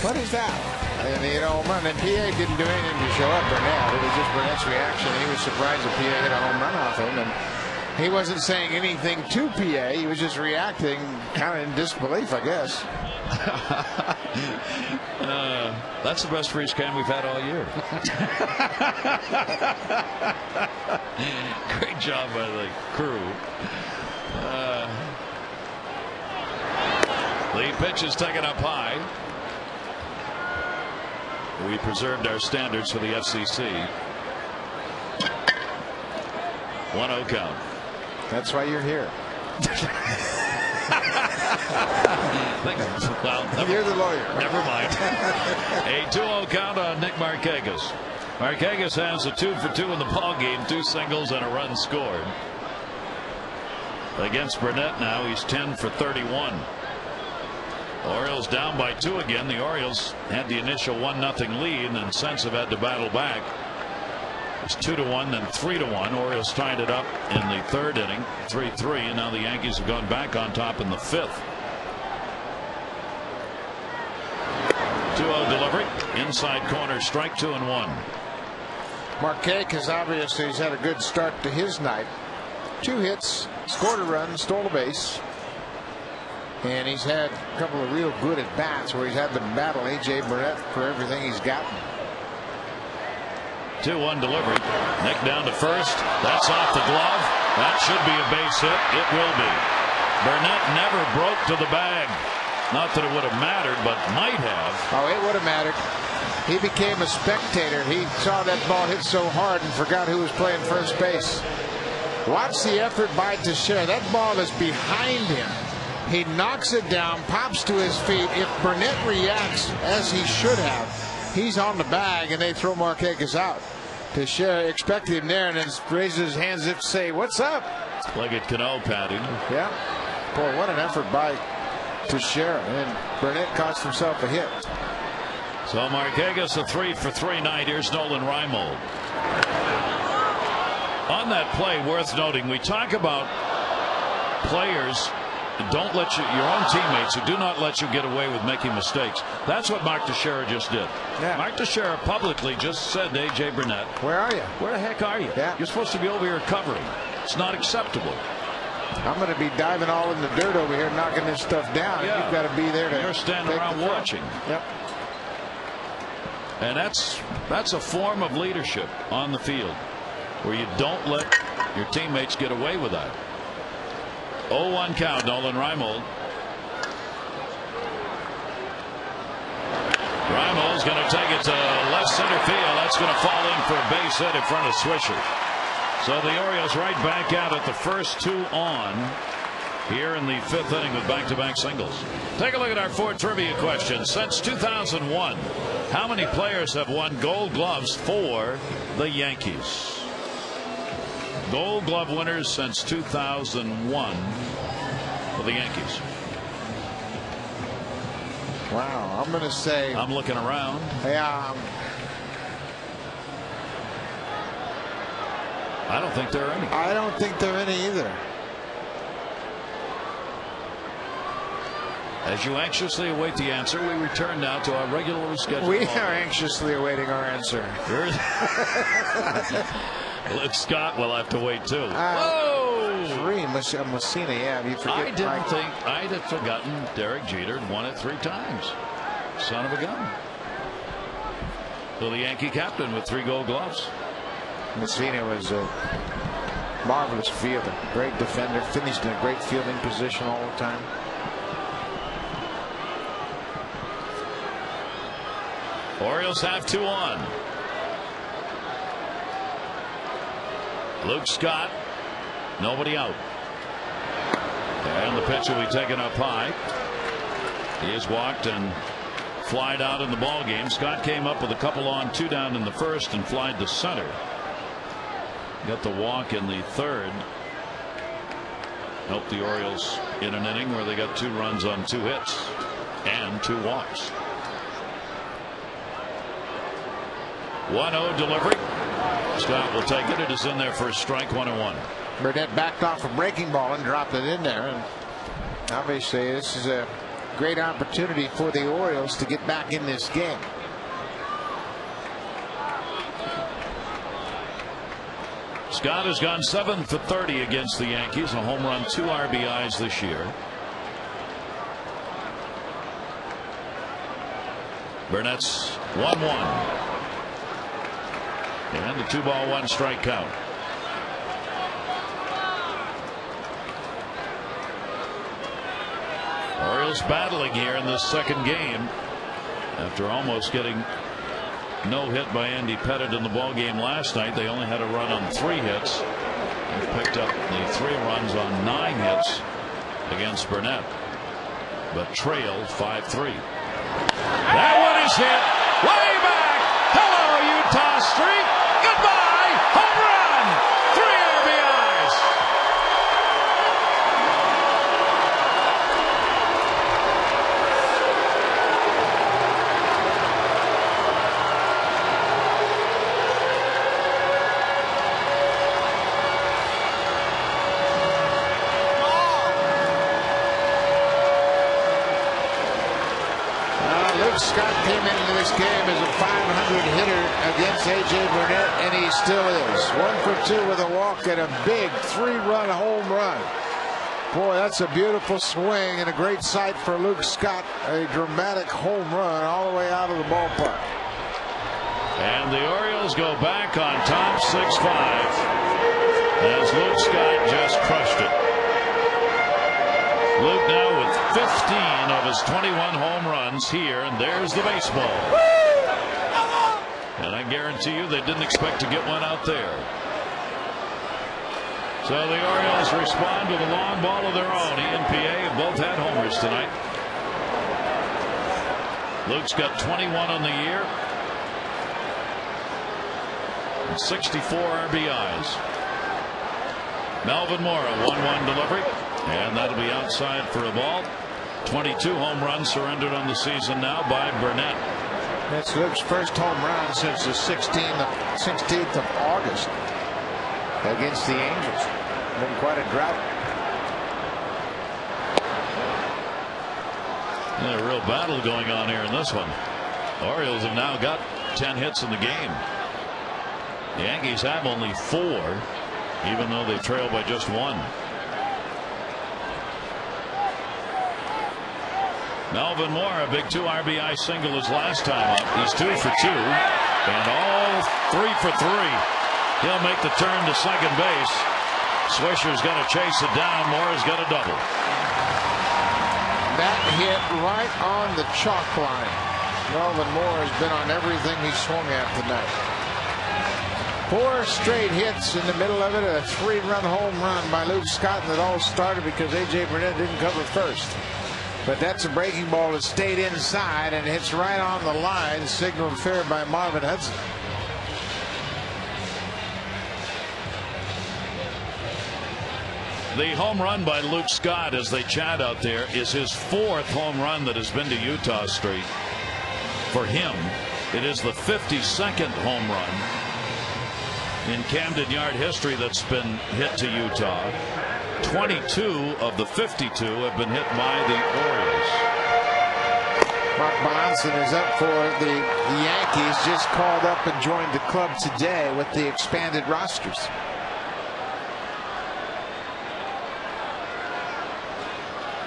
What is that? And he hit a home run, and PA didn't do anything to show up Burnett. It was just Burnett's reaction. He was surprised that PA hit a home run off him, and he wasn't saying anything to PA. He was just reacting kind of in disbelief, I guess. That's the best Freeze Cam we've had all year. Great job by the crew. The pitch is taken up high. We preserved our standards for the FCC. 1-0 count. That's why you're here. Well, you're the lawyer. Never mind. A 2-0 count on Nick Markakis. Markakis has a 2-for-2 in the ball game, 2 singles and a run scored. Against Burnett now, he's 10 for 31. Orioles down by 2 again. The Orioles had the initial 1-0 lead, and since have had to battle back. It's 2-1, then 3-1. Orioles tied it up in the 3rd inning, 3-3, and now the Yankees have gone back on top in the 5th. 2-0 delivery, inside corner, strike 2-1. Markakis obviously has had a good start to his night. 2 hits, scored a run, stole a base. And he's had a couple of real good at bats where he's had to battle A.J. Burnett for everything he's gotten. 2-1 delivery. Nick down to first. That's off the glove. That should be a base hit. It will be. Burnett never broke to the bag. Not that it would have mattered, but might have. Oh, it would have mattered. He became a spectator. He saw that ball hit so hard and forgot who was playing first base. Watch the effort by Teixeira. That ball is behind him. He knocks it down, pops to his feet. If Burnett reacts as he should have, he's on the bag, and they throw Markakis out. Teixeira expected him there and then raises his hands as if to say, what's up? Like it Cano patting. Yeah. Boy, what an effort by Teixeira. And Burnett cost himself a hit. So Markakis a 3-for-3 night. Here's Nolan Reimold. On that play, worth noting, we talk about players don't let you, your own teammates who do not let you get away with making mistakes. That's what Mark Teixeira just did. Yeah. Mark Teixeira publicly just said to A.J. Burnett, where are you? Where the heck are you? Yeah. You're supposed to be over here covering. It's not acceptable. I'm going to be diving all in the dirt over here, knocking this stuff down. Yeah. You've got to be there to. You're standing around watching. Yep. And that's a form of leadership on the field, where you don't let your teammates get away with that. 0-1 count, Nolan Reimold. Reimold's going to take it to left center field. That's going to fall in for a base hit in front of Swisher. So the Orioles right back out at the first 2 on here in the 5th inning with back-to-back singles. Take a look at our 4 trivia questions. Since 2001, how many players have won Gold Gloves for the Yankees? Gold Glove winners since 2001 for the Yankees. Wow, I'm going to say. I'm looking around. Yeah. I don't think there are any. I don't think there are any either. As you anxiously await the answer, we return now to our regularly scheduled. We are anxiously awaiting our answer. Luke Scott will have to wait too. Whoa! 3, Messina, yeah. You forget. I didn't think I'd have forgotten Derek Jeter had won it 3 times. Son of a gun. So the Yankee captain with 3 Gold Gloves. Messina was a marvelous fielder, great defender, finished in a great fielding position all the time. Orioles have 2 on. Luke Scott, nobody out. And the pitch will be taken up high. He has walked and flied out in the ball game. Scott came up with a couple on, 2 down in the first and flied to center. got the walk in the third. Helped the Orioles in an inning where they got 2 runs on 2 hits and 2 walks. 1-0 delivery. Scott will take it. It is in there for a strike, 1-1. Burnett backed off a breaking ball and dropped it in there. And obviously, this is a great opportunity for the Orioles to get back in this game. Scott has gone 7 for 30 against the Yankees, a home run, 2 RBIs this year. Burnett's 1-1. And the 2-ball 1-strike count. Orioles battling here in this second game after almost getting no hit by Andy Pettitte in the ball game last night. They only had a run on 3 hits. They picked up the 3 runs on 9 hits against Burnett, but trailed 5-3. That one is hit way back. Hello, Utah Street. Goodbye. Home run. 3 RBIs. Scott came into this game as a .500 hitter against A.J. Burnett, and he still is. 1 for 2 with a walk and a big 3-run home run. Boy, that's a beautiful swing and a great sight for Luke Scott. A dramatic home run all the way out of the ballpark. And the Orioles go back on top 6-5 as Luke Scott just crushed it. Luke now with 15 of his 21 home runs here, and there's the baseball. And I guarantee you they didn't expect to get one out there. So the Orioles respond with a long ball of their own. He and PA have both had homers tonight. Luke's got 21 on the year and 64 RBIs. Melvin Mora, 1-1 delivery. And that'll be outside for a ball. 22 home runs surrendered on the season now by Burnett. That's Luke's first home run since the 16th of August against the Angels. Been quite a drought. A real battle going on here in this one. Orioles have now got 10 hits in the game. The Yankees have only 4, even though they trail by just 1. Melvin Moore, a big 2 RBI single his last time up. He's 2 for 2 and all 3 for 3. He'll make the turn to second base. Swisher's got to chase it down. Moore's got a double. That hit right on the chalk line. Melvin Moore has been on everything he swung at tonight. 4 straight hits in the middle of it. A 3-run home run by Luke Scott, and it all started because A.J. Burnett didn't cover first. But that's a breaking ball that stayed inside and hits right on the line, signaled fair by Marvin Hudson. The home run by Luke Scott, as they chat out there, is his 4th home run that has been to Utah Street. For him, it is the 52nd home run in Camden Yard history that's been hit to Utah. 22 of the 52 have been hit by the Orioles. Mark Bonson is up for the Yankees, just called up and joined the club today with the expanded rosters.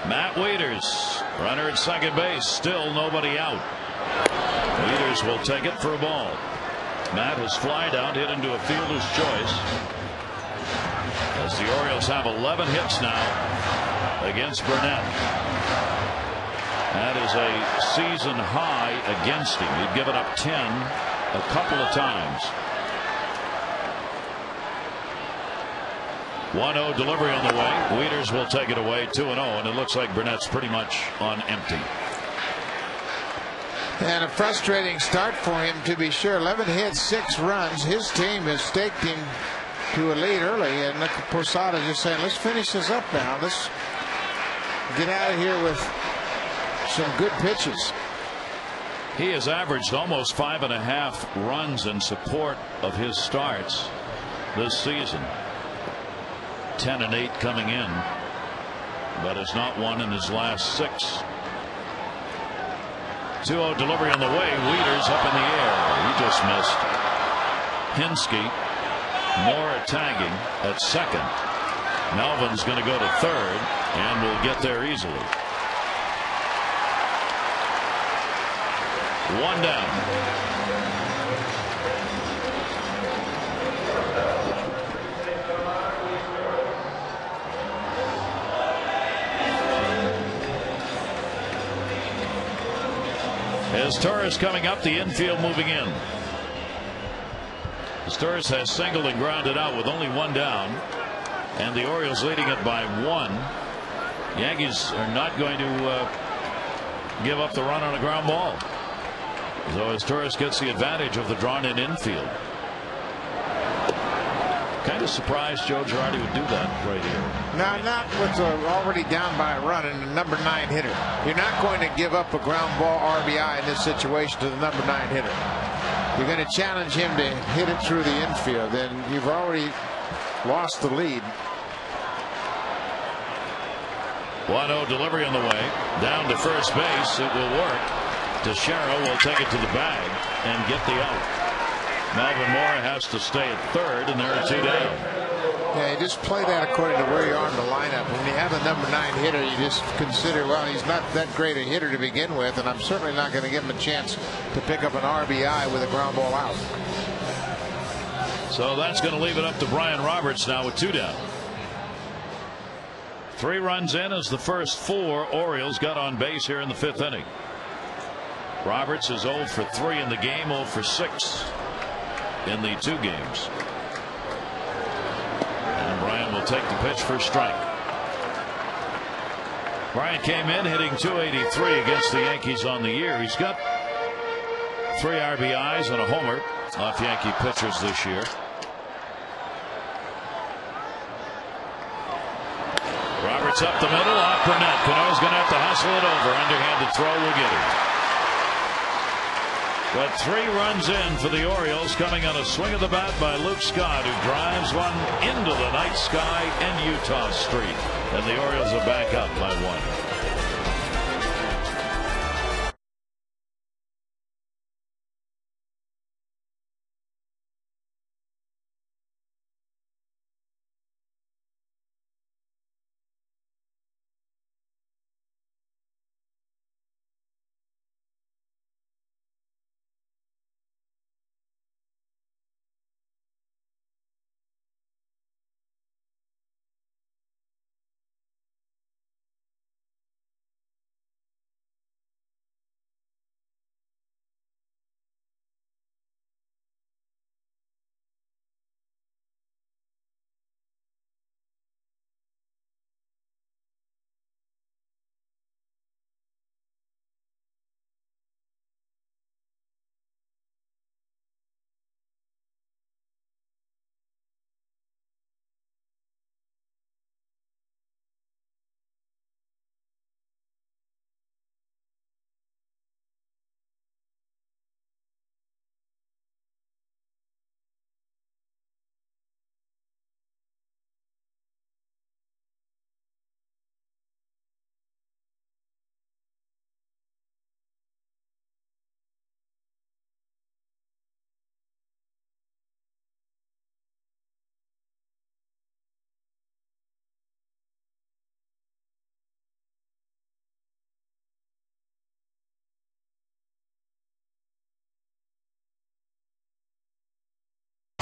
Matt Wieters, runner at second base, still nobody out. Wieters will take it for a ball. Matt has flied out, hit into a fielder's choice. As the Orioles have 11 hits now against Burnett. That is a season high against him. He'd given up 10 a couple of times. 1-0 delivery on the way. Wieters will take it away 2-0, and it looks like Burnett's pretty much on empty. And a frustrating start for him, to be sure. 11 hits, 6 runs. His team has staked him to a lead early, and look at Posada just saying, let's finish this up now. Let's get out of here with some good pitches. He has averaged almost 5.5 runs in support of his starts this season. 10 and 8 coming in, but has not won in his last 6. 2-0 delivery on the way. Wieters up in the air. He just missed. Hinsky, Mora tagging at second. Melvin's going to go to third and will get there easily. 1 down. As Torres coming up, the infield moving in. Torres has singled and grounded out with only 1 down, and the Orioles leading it by 1. Yankees are not going to give up the run on a ground ball. So as Torres gets the advantage of the drawn-in infield. Kind of surprised Joe Girardi would do that right here. No, not with already down by a run and the number 9 hitter. You're not going to give up a ground ball RBI in this situation to the number 9 hitter. You're going to challenge him to hit it through the infield. Then you've already lost the lead. 1-0 delivery on the way. Down to first base. It will work. Teixeira will take it to the bag and get the out. Melvin Mora has to stay at third, and there are 2 down. Yeah, you just play that according to where you are in the lineup. When you have a number 9 hitter, you just consider, well, he's not that great a hitter to begin with, and I'm certainly not going to give him a chance to pick up an RBI with a ground ball out. So that's going to leave it up to Brian Roberts now with 2 down. 3 runs in as the first 4 Orioles got on base here in the 5th inning. Roberts is 0 for 3 in the game, 0 for 6 in the 2 games. And Brian will take the pitch for a strike. Brian came in hitting .283 against the Yankees on the year. He's got 3 RBIs and a homer off Yankee pitchers this year. Roberts up the middle, off Burnett. Cano's going to have to hustle it over. Underhanded throw will get him. But 3 runs in for the Orioles, coming on a swing of the bat by Luke Scott, who drives one into the night sky in Utah Street. And the Orioles are back up by 1.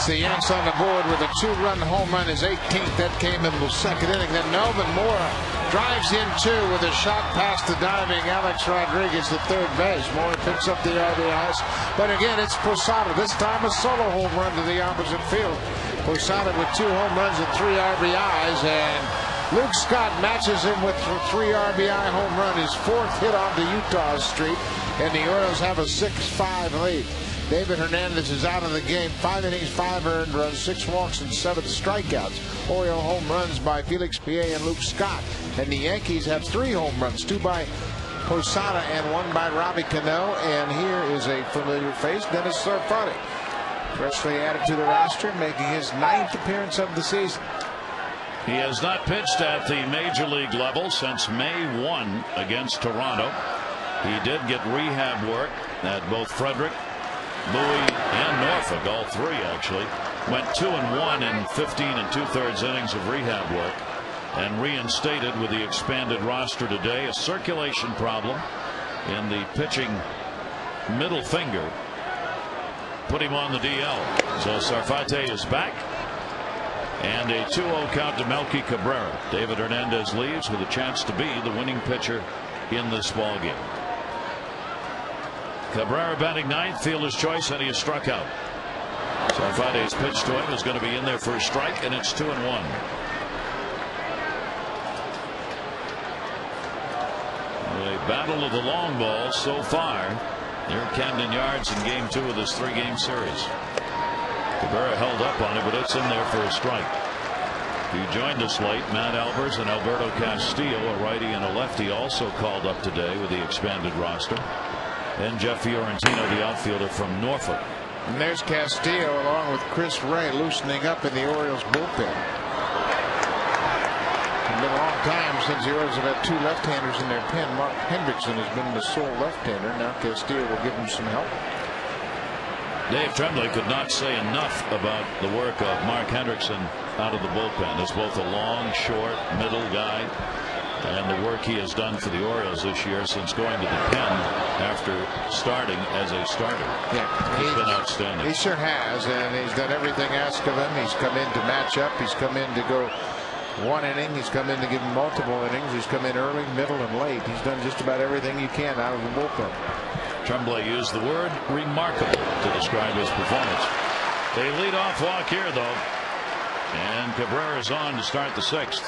The Yanks on the board with a 2-run home run, his 18th. That came in the 2nd inning. Then Melvin Mora drives in 2 with a shot past the diving Alex Rodriguez at third base. Mora picks up the RBIs. But again, it's Posada. This time a solo home run to the opposite field. Posada with 2 home runs and 3 RBIs. And Luke Scott matches him with a 3 RBI home run, his 4th hit onto Utah Street. And the Orioles have a 6-5 lead. David Hernandez is out of the game. 5 innings, 5 earned runs, 6 walks, and 7 strikeouts. Oriole home runs by Felix Piet and Luke Scott. And the Yankees have 3 home runs, 2 by Posada and 1 by Robbie Cano. And here is a familiar face, Dennis Sarfati, freshly added to the roster, making his 9th appearance of the season. He has not pitched at the major league level since May 1 against Toronto. He did get rehab work at both Frederick, Bowie, and Norfolk. All 3 actually went 2-1 in 15 2/3 innings of rehab work, and reinstated with the expanded roster today. A circulation problem in the pitching middle finger put him on the DL. So Sarfati is back, and a 2-0 count to Melky Cabrera. David Hernandez leaves with a chance to be the winning pitcher in this ball game. Cabrera batting 9th, fielder's choice, and he is struck out. Sarfati's pitch to him is going to be in there for a strike, and it's 2-1. A battle of the long ball so far here at Camden Yards in game 2 of this 3-game series. Cabrera held up on it, but it's in there for a strike. If you joined us late, Matt Albers and Alberto Castillo, a righty and a lefty, also called up today with the expanded roster. And Jeff Fiorentino, the outfielder from Norfolk. And there's Castillo along with Chris Ray loosening up in the Orioles bullpen. It's been a long time since the Orioles have had 2 left-handers in their pen. Mark Hendrickson has been the sole left-hander. Now Castillo will give him some help. Dave Tremblay could not say enough about the work of Mark Hendrickson out of the bullpen. As both a long, short, middle guy, and the work he has done for the Orioles this year since going to the pen after starting as a starter. Yeah, he's been outstanding. He sure has, and he's done everything asked of him. He's come in to match up. He's come in to go 1 inning. He's come in to give him multiple innings. He's come in early, middle, and late. He's done just about everything you can out of the bullpen. Tremblay used the word remarkable to describe his performance. A leadoff walk here, though, and Cabrera's on to start the 6th.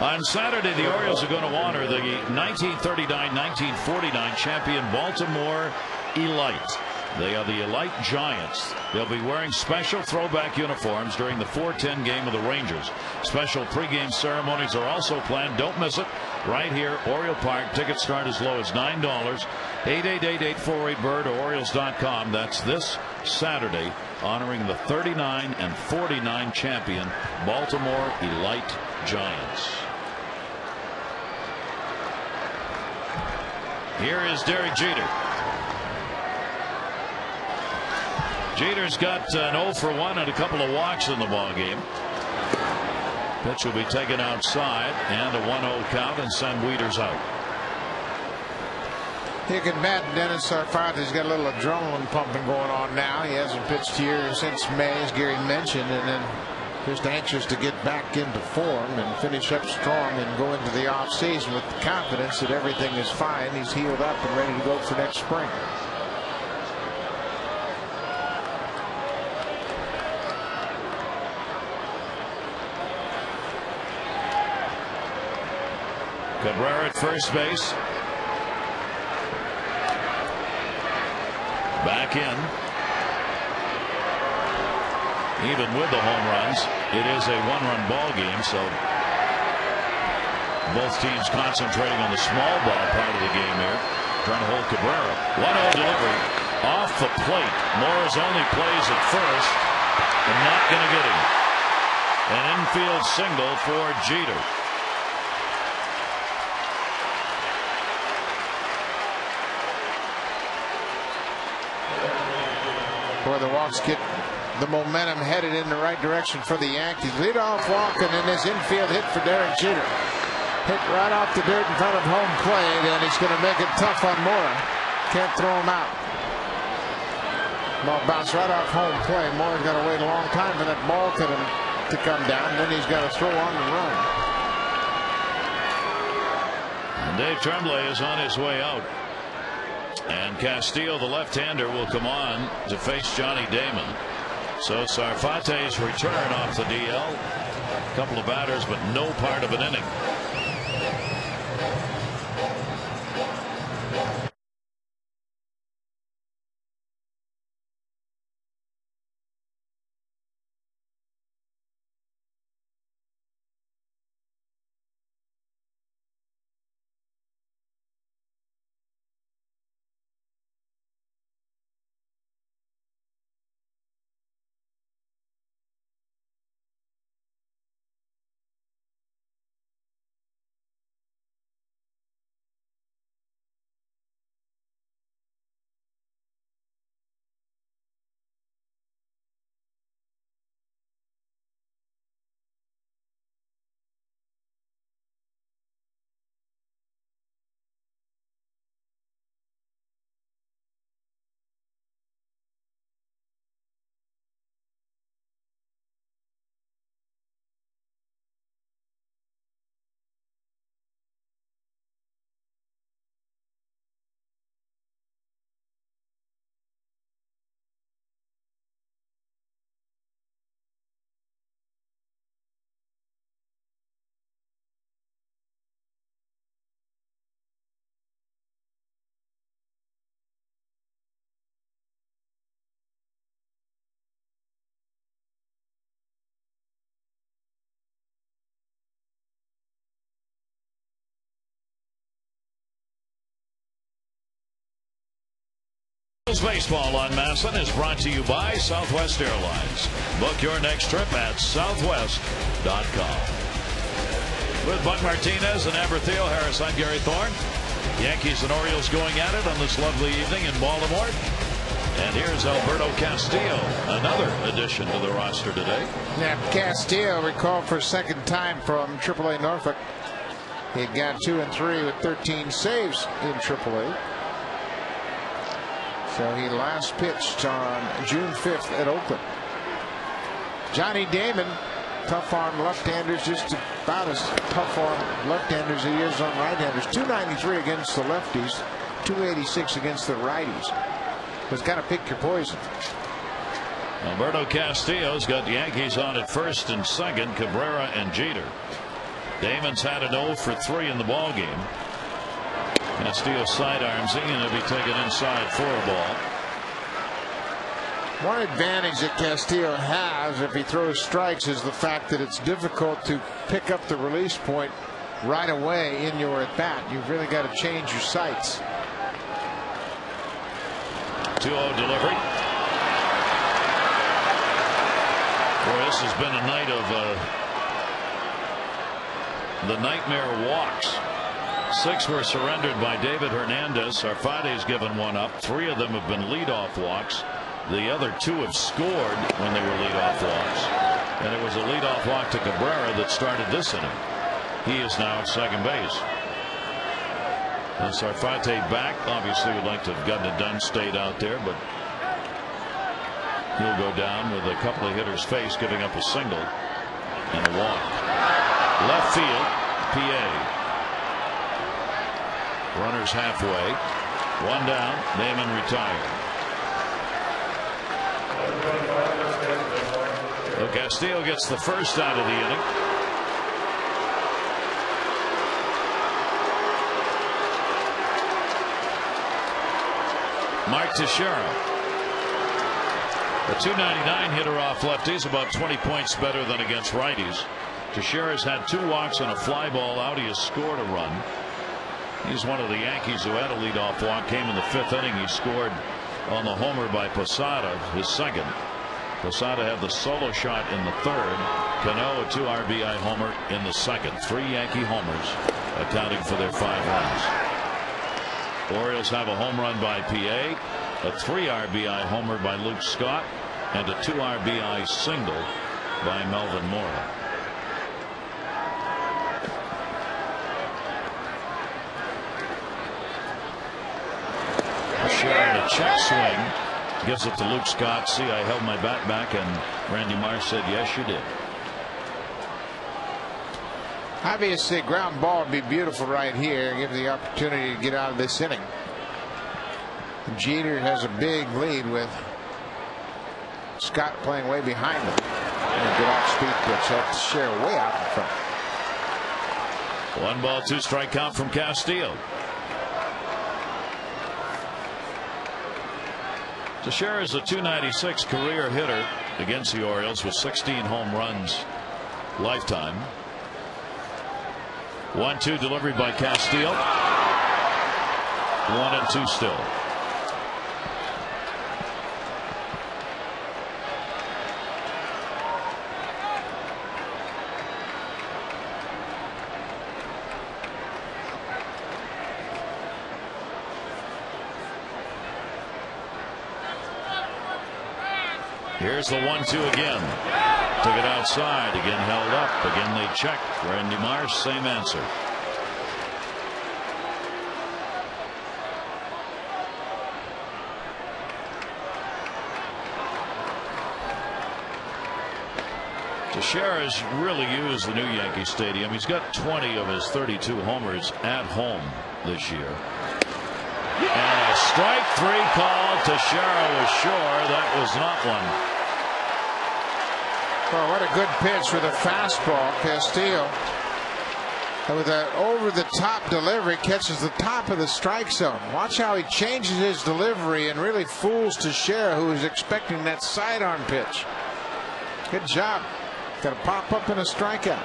On Saturday, the Orioles are going to honor the 1939-1949 champion Baltimore Elite. They are the Elite Giants. They'll be wearing special throwback uniforms during the 4:10 game of the Rangers. Special pregame ceremonies are also planned. Don't miss it. Right here, Oriole Park. Tickets start as low as $9. 888-848-BIRD or Orioles.com. That's this Saturday, honoring the 39 and 49 champion Baltimore Elite Giants. Here is Derek Jeter. Jeter's got an 0 for 1 and a couple of walks in the ball game. Pitch will be taken outside, and a 1-0 count, and send Wieters out. You can bet Dennis Sarfati's got a little adrenaline pumping going on now. He hasn't pitched here since May, as Gary mentioned, and then just anxious to get back into form and finish up strong and go into the off season with the confidence that everything is fine. He's healed up and ready to go for next spring. Cabrera at first base. Back in. Even with the home runs, it is a 1-run ball game, so both teams concentrating on the small ball part of the game here, trying to hold Cabrera. 1-0 delivery off the plate. Morris only plays at first and not going to get him. An infield single for Jeter. Where the walks get the momentum headed in the right direction for the Yankees. Leadoff walk, and then this infield hit for Derek Jeter. Hit right off the dirt in front of home plate, and he's going to make it tough on Mora. Can't throw him out. Ball bounced right off home plate. Mora's got to wait a long time for that ball to come down. Then he's got to throw on the run. And Dave Tremblay is on his way out. And Castillo, the left-hander, will come on to face Johnny Damon. So Sarfati's return off the DL. A couple of batters, but no part of an inning. Baseball on Masson is brought to you by Southwest Airlines. Book your next trip at southwest.com. With Buck Martinez and Amber Theo Harris, I'm Gary Thorne. Yankees and Orioles going at it on this lovely evening in Baltimore. And here's Alberto Castillo, another addition to the roster today. Yeah, Castillo recalled for a second time from AAA Norfolk. He had got 2 and 3 with 13 saves in AAA. So he last pitched on June 5th at Oakland. Johnny Damon, tough on left-handers, just about as tough on left-handers as he is on right-handers. 293 against the lefties, 286 against the righties. Just got to pick your poison. Alberto Castillo's got the Yankees on at first and second, Cabrera and Jeter. Damon's had an 0 for 3 in the ball game. Castillo sidearms in, and he'll be taken inside for a ball. One advantage that Castillo has if he throws strikes is the fact that it's difficult to pick up the release point right away in your at bat. You've really got to change your sights. 2-0 delivery. Boy, this has been a night of the nightmare walks. 6 were surrendered by David Hernandez. Arfade's given 1 up. 3 of them have been leadoff walks. The other 2 have scored when they were leadoff walks. And it was a leadoff walk to Cabrera that started this inning. He is now at second base. And Arfade back. Obviously would like to have gotten it done, stayed out there, but he'll go down with a couple of hitters faced, giving up a single and a walk. Left field, PA. Runners halfway. 1 down. Damon retired. So Castillo gets the first out of the inning. Mark Teixeira, a .299 hitter off lefties, about 20 points better than against righties. Teixeira's had 2 walks and a fly ball out. He has scored a run. He's one of the Yankees who had a leadoff walk. Came in the 5th inning. He scored on the homer by Posada, his second. Posada had the solo shot in the 3rd. Cano, a 2 RBI homer in the 2nd. 3 Yankee homers accounting for their 5 runs. Orioles have a home run by PA, a 3 RBI homer by Luke Scott, and a 2 RBI single by Melvin Mora. Sharon, a check swing, gives it to Luke Scott. See, I held my bat back, and Randy Marsh said, yes, you did. Obviously, ground ball would be beautiful right here. Give the opportunity to get out of this inning. Jeter has a big lead with Scott playing way behind him. And a good off-speed pitch. That's Share way out in front. 1 ball, 2 strike count from Castillo. Teixeira is a .296 career hitter against the Orioles with 16 home runs lifetime. 1-2 delivered by Castillo. 1-2 still. Here's the 1-2 again. Took it outside. Again held up. Again they check. Randy Marsh, same answer. Teixeira's really used the new Yankee Stadium. He's got 20 of his 32 homers at home this year. And a strike 3 call. Teixeira was sure that was not one. Well, what a good pitch with a fastball. Castillo, with an over-the-top delivery, catches the top of the strike zone. Watch how he changes his delivery and really fools Teixeira, who is expecting that sidearm pitch. Good job. Got to pop up in a strikeout.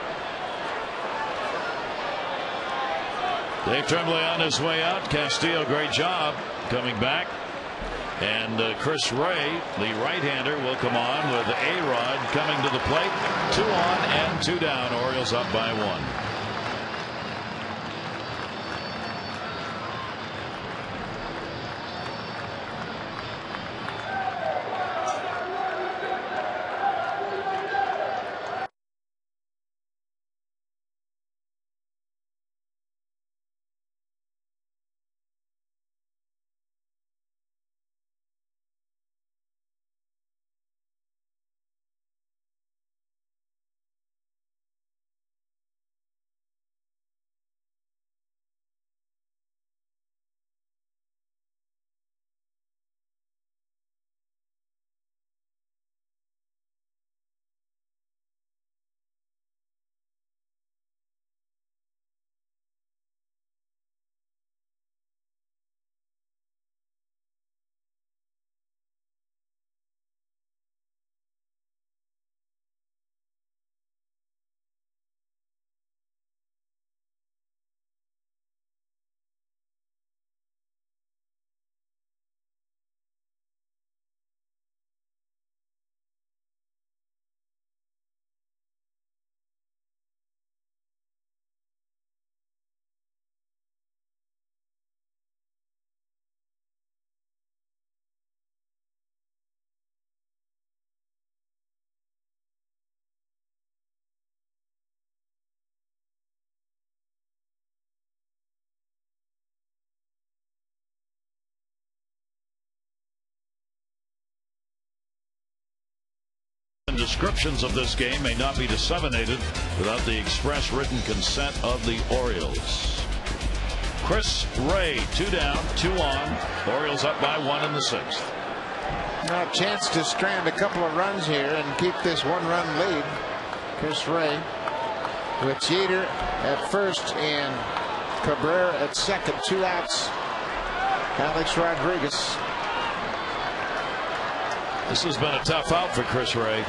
Dave Tremblay on his way out. Castillo, great job coming back. And Chris Ray, the right-hander, will come on with A-Rod coming to the plate. 2 on and 2 down. Orioles up by 1. Descriptions of this game may not be disseminated without the express written consent of the Orioles. Chris Ray, 2 down, 2 on. Orioles up by 1 in the 6th. Now a chance to strand a couple of runs here and keep this 1-run lead. Chris Ray with Jeter at first and Cabrera at second. 2 outs. Alex Rodriguez. This has been a tough out for Chris Ray.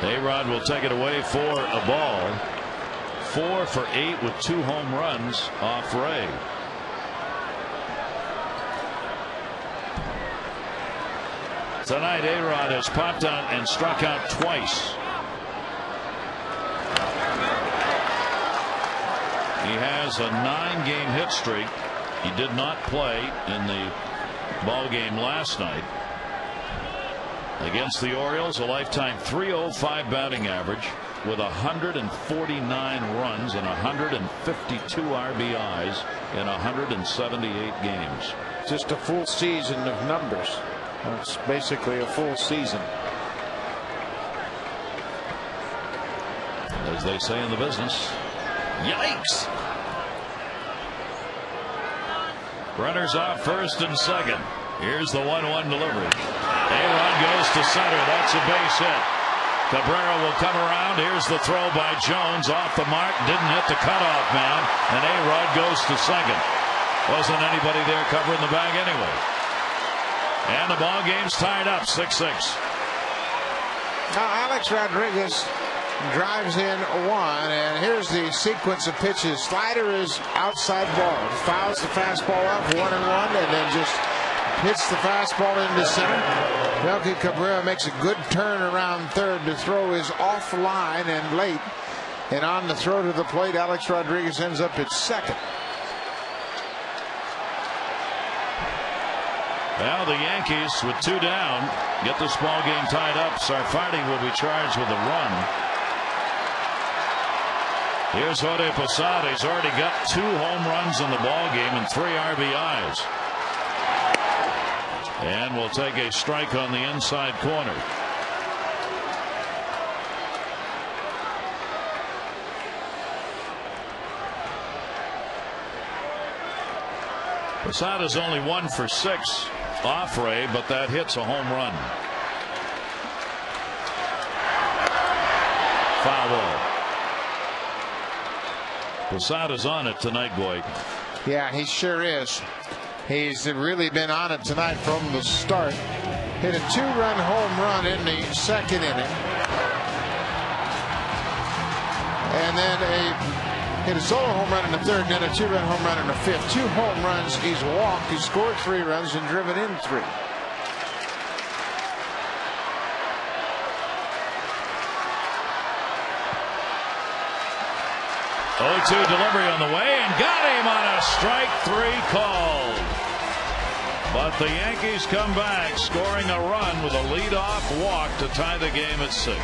A-Rod will take it away for a ball. 4 for 8 with 2 home runs off Ray. Tonight A-Rod has popped out and struck out twice. He has a 9-game hit streak. He did not play in the ball game last night. Against the Orioles, a lifetime .305 batting average with 149 runs and 152 RBIs in 178 games. Just a full season of numbers. That's basically a full season. As they say in the business, yikes! Runners off first and second. Here's the 1-1 delivery. A-Rod goes to center. That's a base hit. Cabrera will come around. Here's the throw by Jones off the mark. Didn't hit the cutoff man. And A-Rod goes to second. Wasn't anybody there covering the bag anyway. And the ball game's tied up 6-6. Now Alex Rodriguez drives in 1, and here's the sequence of pitches. Slider is outside ball. Fouls the fastball up 1-1, and then just hits the fastball into center. Melky Cabrera makes a good turn around third to throw is offline and late. And on the throw to the plate, Alex Rodriguez ends up at second. Now the Yankees with 2 down get this ball game tied up. Sarfati will be charged with a run. Here's Jorge Posada. He's already got 2 home runs in the ball game and 3 RBIs. And we'll take a strike on the inside corner. Posada's only 1 for 6 off Ray, but that hits a home run. Foul ball. Posada's on it tonight, Boyd. Yeah, he sure is. He's really been on it tonight from the start. Hit a 2-run home run in the second inning. And then hit a solo home run in the third, and then a 2-run home run in the fifth. 2 home runs. He's walked. He scored 3 runs and driven in 3. 0-2 delivery on the way, and got him on a strike three call. But the Yankees come back, scoring a run with a leadoff walk to tie the game at 6.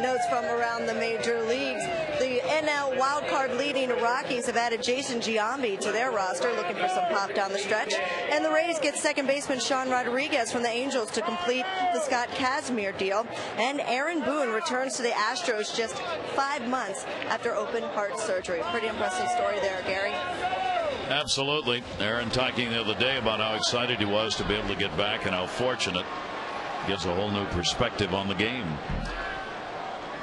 Notes from around the major leagues. The NL wildcard leading Rockies have added Jason Giambi to their roster, looking for some pop down the stretch. And the Rays get second baseman Sean Rodriguez from the Angels to complete the Scott Kazmir deal. And Aaron Boone returns to the Astros just 5 months after open heart surgery. Pretty impressive story there, Gary. Absolutely. Aaron talking the other day about how excited he was to be able to get back and how fortunate. Gives a whole new perspective on the game.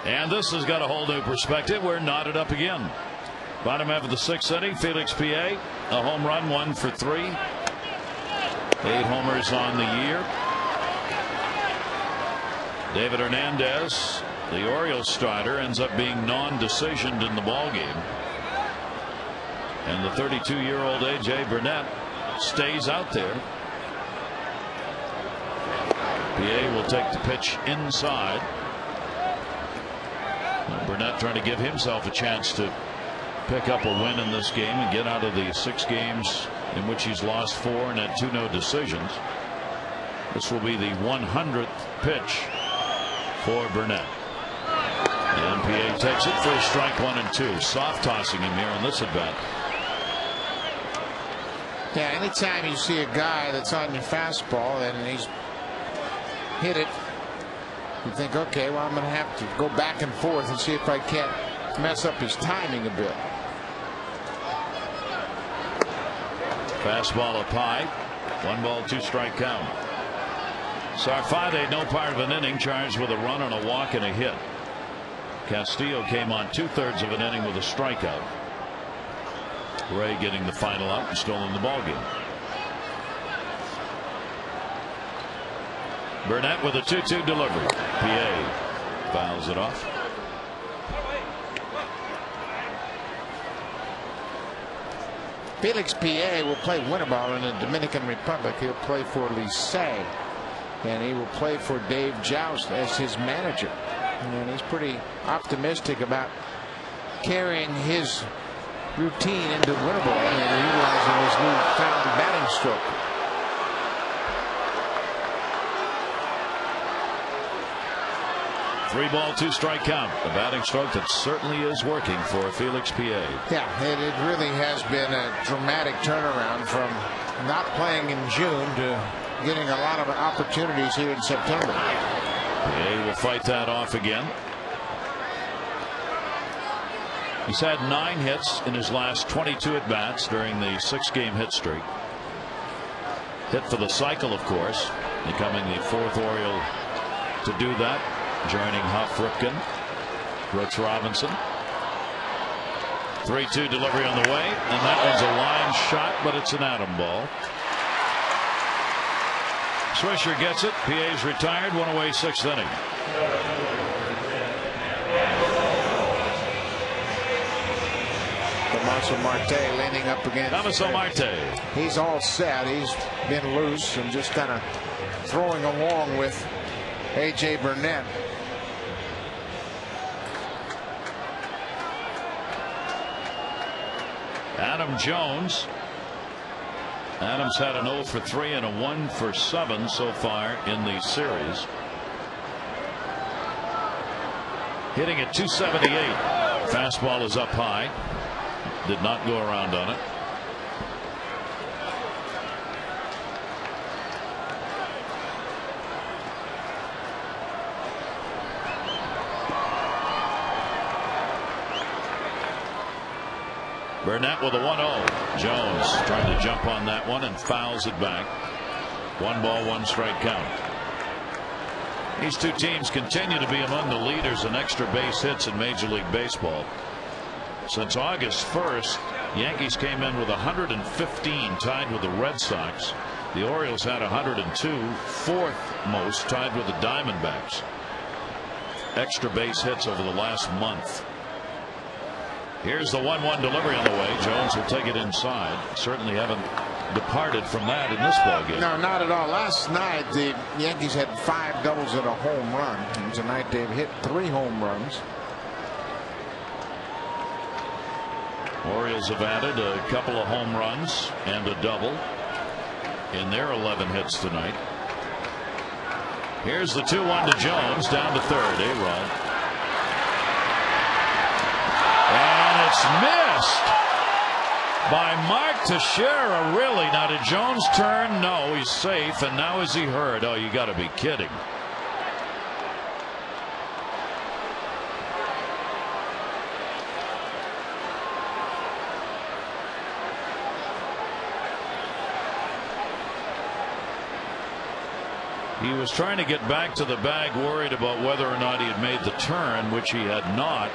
And this has got a whole new perspective. We're knotted up again. Bottom half of the 6th inning, Felix Pie, a home run, 1 for 3. 8 homers on the year. David Hernandez, the Orioles starter, ends up being non-decisioned in the ballgame. And the 32-year-old A.J. Burnett stays out there. Pie will take the pitch inside. Burnett trying to give himself a chance to pick up a win in this game and get out of the 6 games in which he's lost 4 and had 2 no decisions. This will be the 100th pitch for Burnett. And PA takes it for strike 1 and 2. Soft tossing him here on this at bat. Yeah, anytime you see a guy that's on your fastball and he's hit it, you think, okay, well, I'm going to have to go back and forth and see if I can't mess up his timing a bit. Fastball up high. 1 ball, 2 strike count. Sarfate, no part of an inning, charged with a run on a walk and a hit. Castillo came on 2/3 of an inning with a strikeout. Ray getting the final out and still in the ballgame. Burnett with a 2-2 delivery. PA fouls it off. Felix Pie will play winter ball in the Dominican Republic. He'll play for Licey, and he will play for Dave Joust as his manager. And he's pretty optimistic about carrying his routine into winter ball and utilizing his newfound batting stroke. 3 ball, 2 strike count. A batting stroke that certainly is working for Felix Pie. Yeah, it really has been a dramatic turnaround from not playing in June to getting a lot of opportunities here in September. Pie will fight that off again. He's had 9 hits in his last 22 at bats during the 6-game hit streak. Hit for the cycle, of course, becoming the 4th Oriole to do that, joining Huff, Ripken, Brooks Robinson. 3-2 delivery on the way, and that one's a line shot, but it's an atom ball. Swisher gets it. PA's retired. One away, sixth inning. Tomaso Marte leaning up against. Tomaso Marte. He's all set. He's been loose and just kind of throwing along with A.J. Burnett. Adam Jones. Adams had an 0 for 3 and a 1 for 7 so far in the series. Hitting at 278. Fastball is up high. Did not go around on it. Burnett with a 1-0. Jones trying to jump on that one and fouls it back. 1 ball, 1 strike count. These two teams continue to be among the leaders in extra base hits in Major League Baseball. Since August 1st, Yankees came in with 115, tied with the Red Sox. The Orioles had 102, fourth most, tied with the Diamondbacks. Extra base hits over the last month. Here's the 1-1 delivery on the way. Jones will take it inside. Certainly haven't departed from that in this ballgame. No, not at all. Last night the Yankees had 5 doubles and a home run. And tonight they've hit 3 home runs. Orioles have added a couple of home runs and a double in their 11 hits tonight. Here's the 2-1 to Jones, down to third. A-Rod. And it's missed by Mark Teixeira. Really? Now did Jones turn? No, he's safe. And now is he hurt? Oh, you got to be kidding. He was trying to get back to the bag, worried about whether or not he had made the turn, which he had not.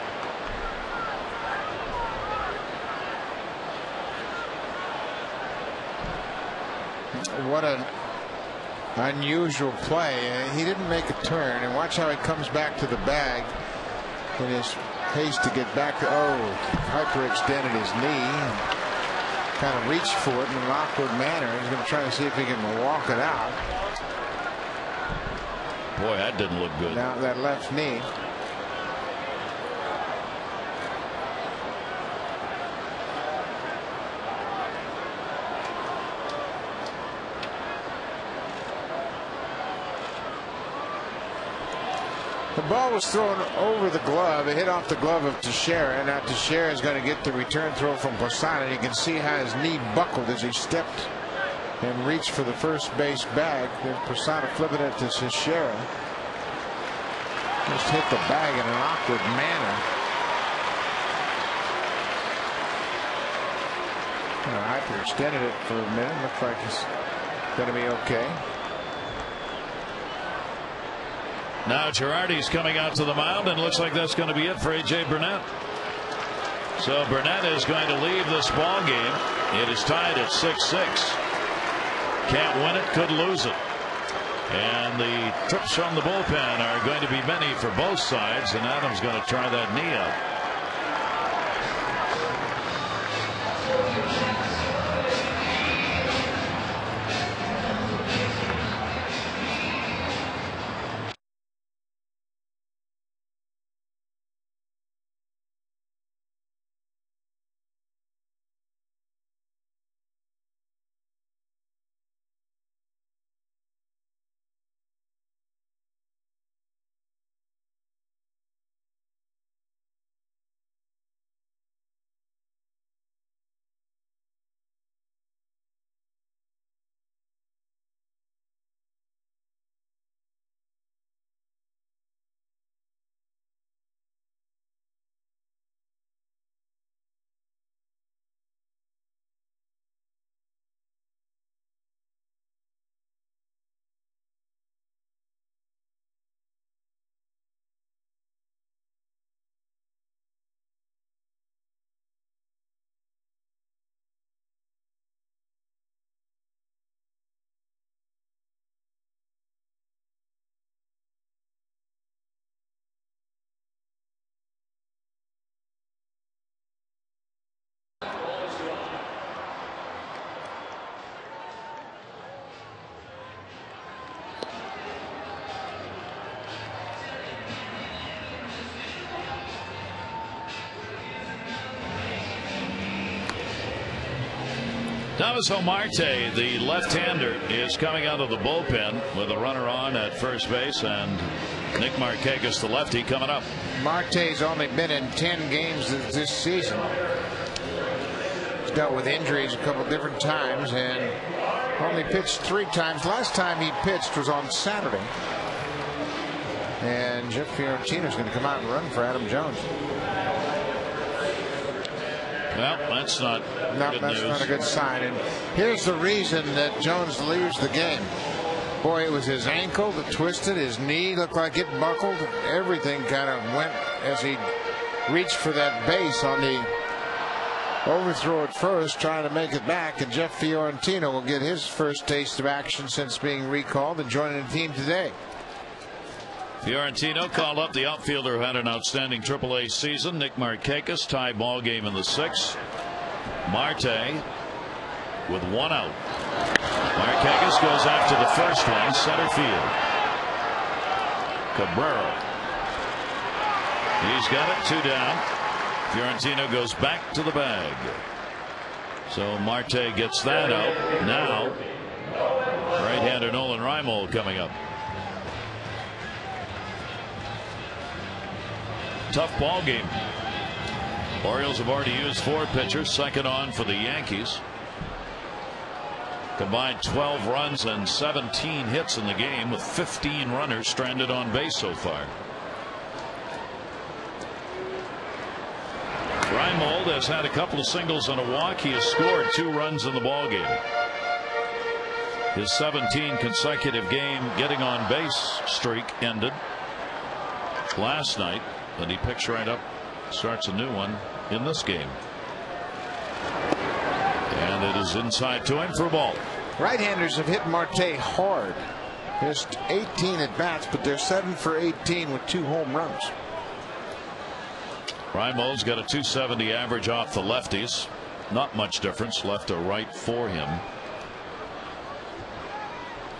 What an unusual play. He didn't make a turn, and watch how he comes back to the bag in his haste to get back. Hyperextended his knee and kind of reached for it in an awkward manner. He's going to try to see if he can walk it out. Boy, that didn't look good. Now that left knee. The ball was thrown over the glove. It hit off the glove of Teixeira. Now Teixeira is going to get the return throw from Posada. You can see how his knee buckled as he stepped and reached for the first base bag. Then Posada flipping it to Teixeira. Just hit the bag in an awkward manner. Hyperextended it for a minute. Looks like it's going to be okay. Now Girardi's coming out to the mound, and looks like that's going to be it for A.J. Burnett. So Burnett is going to leave this ball game. It is tied at 6-6. Can't win it, could lose it. And the trips from the bullpen are going to be many for both sides, and Adams going to try that knee up. Damaso Marte, the left-hander, is coming out of the bullpen with a runner on at first base, and Nick Markakis, the lefty, coming up. Marte's only been in 10 games this season. He's dealt with injuries a couple different times and only pitched 3 times. Last time he pitched was on Saturday. And Jeff Fiorentino's going to come out and run for Adam Jones. Well, that's not good news. Not a good sign. And here's the reason that Jones leaves the game. Boy, it was his ankle that twisted. His knee looked like it buckled. Everything kind of went as he reached for that base on the overthrow at first, trying to make it back. And Jeff Fiorentino will get his first taste of action since being recalled and joining the team today. Fiorentino called up the outfielder who had an outstanding AAA season, Nick Markakis. Tie ball game in the 6th. Marte with 1 out. Markakis goes after the first one, center field. Cabrera. He's got it, 2 down. Fiorentino goes back to the bag. So Marte gets that out. Now, right-hander Nolan Reimold coming up. Tough ball game. Orioles have already used 4 pitchers, second on for the Yankees. Combined 12 runs and 17 hits in the game, with 15 runners stranded on base so far. Reimold has had a couple of singles and a walk. He has scored 2 runs in the ball game. His 17 consecutive game getting on base streak ended last night, and he picks right up, starts a new one in this game. And it is inside to him for a ball. Right-handers have hit Marte hard. Just 18 at bats, but they're 7 for 18 with 2 home runs. Reimold's got a .270 average off the lefties. Not much difference left to right for him.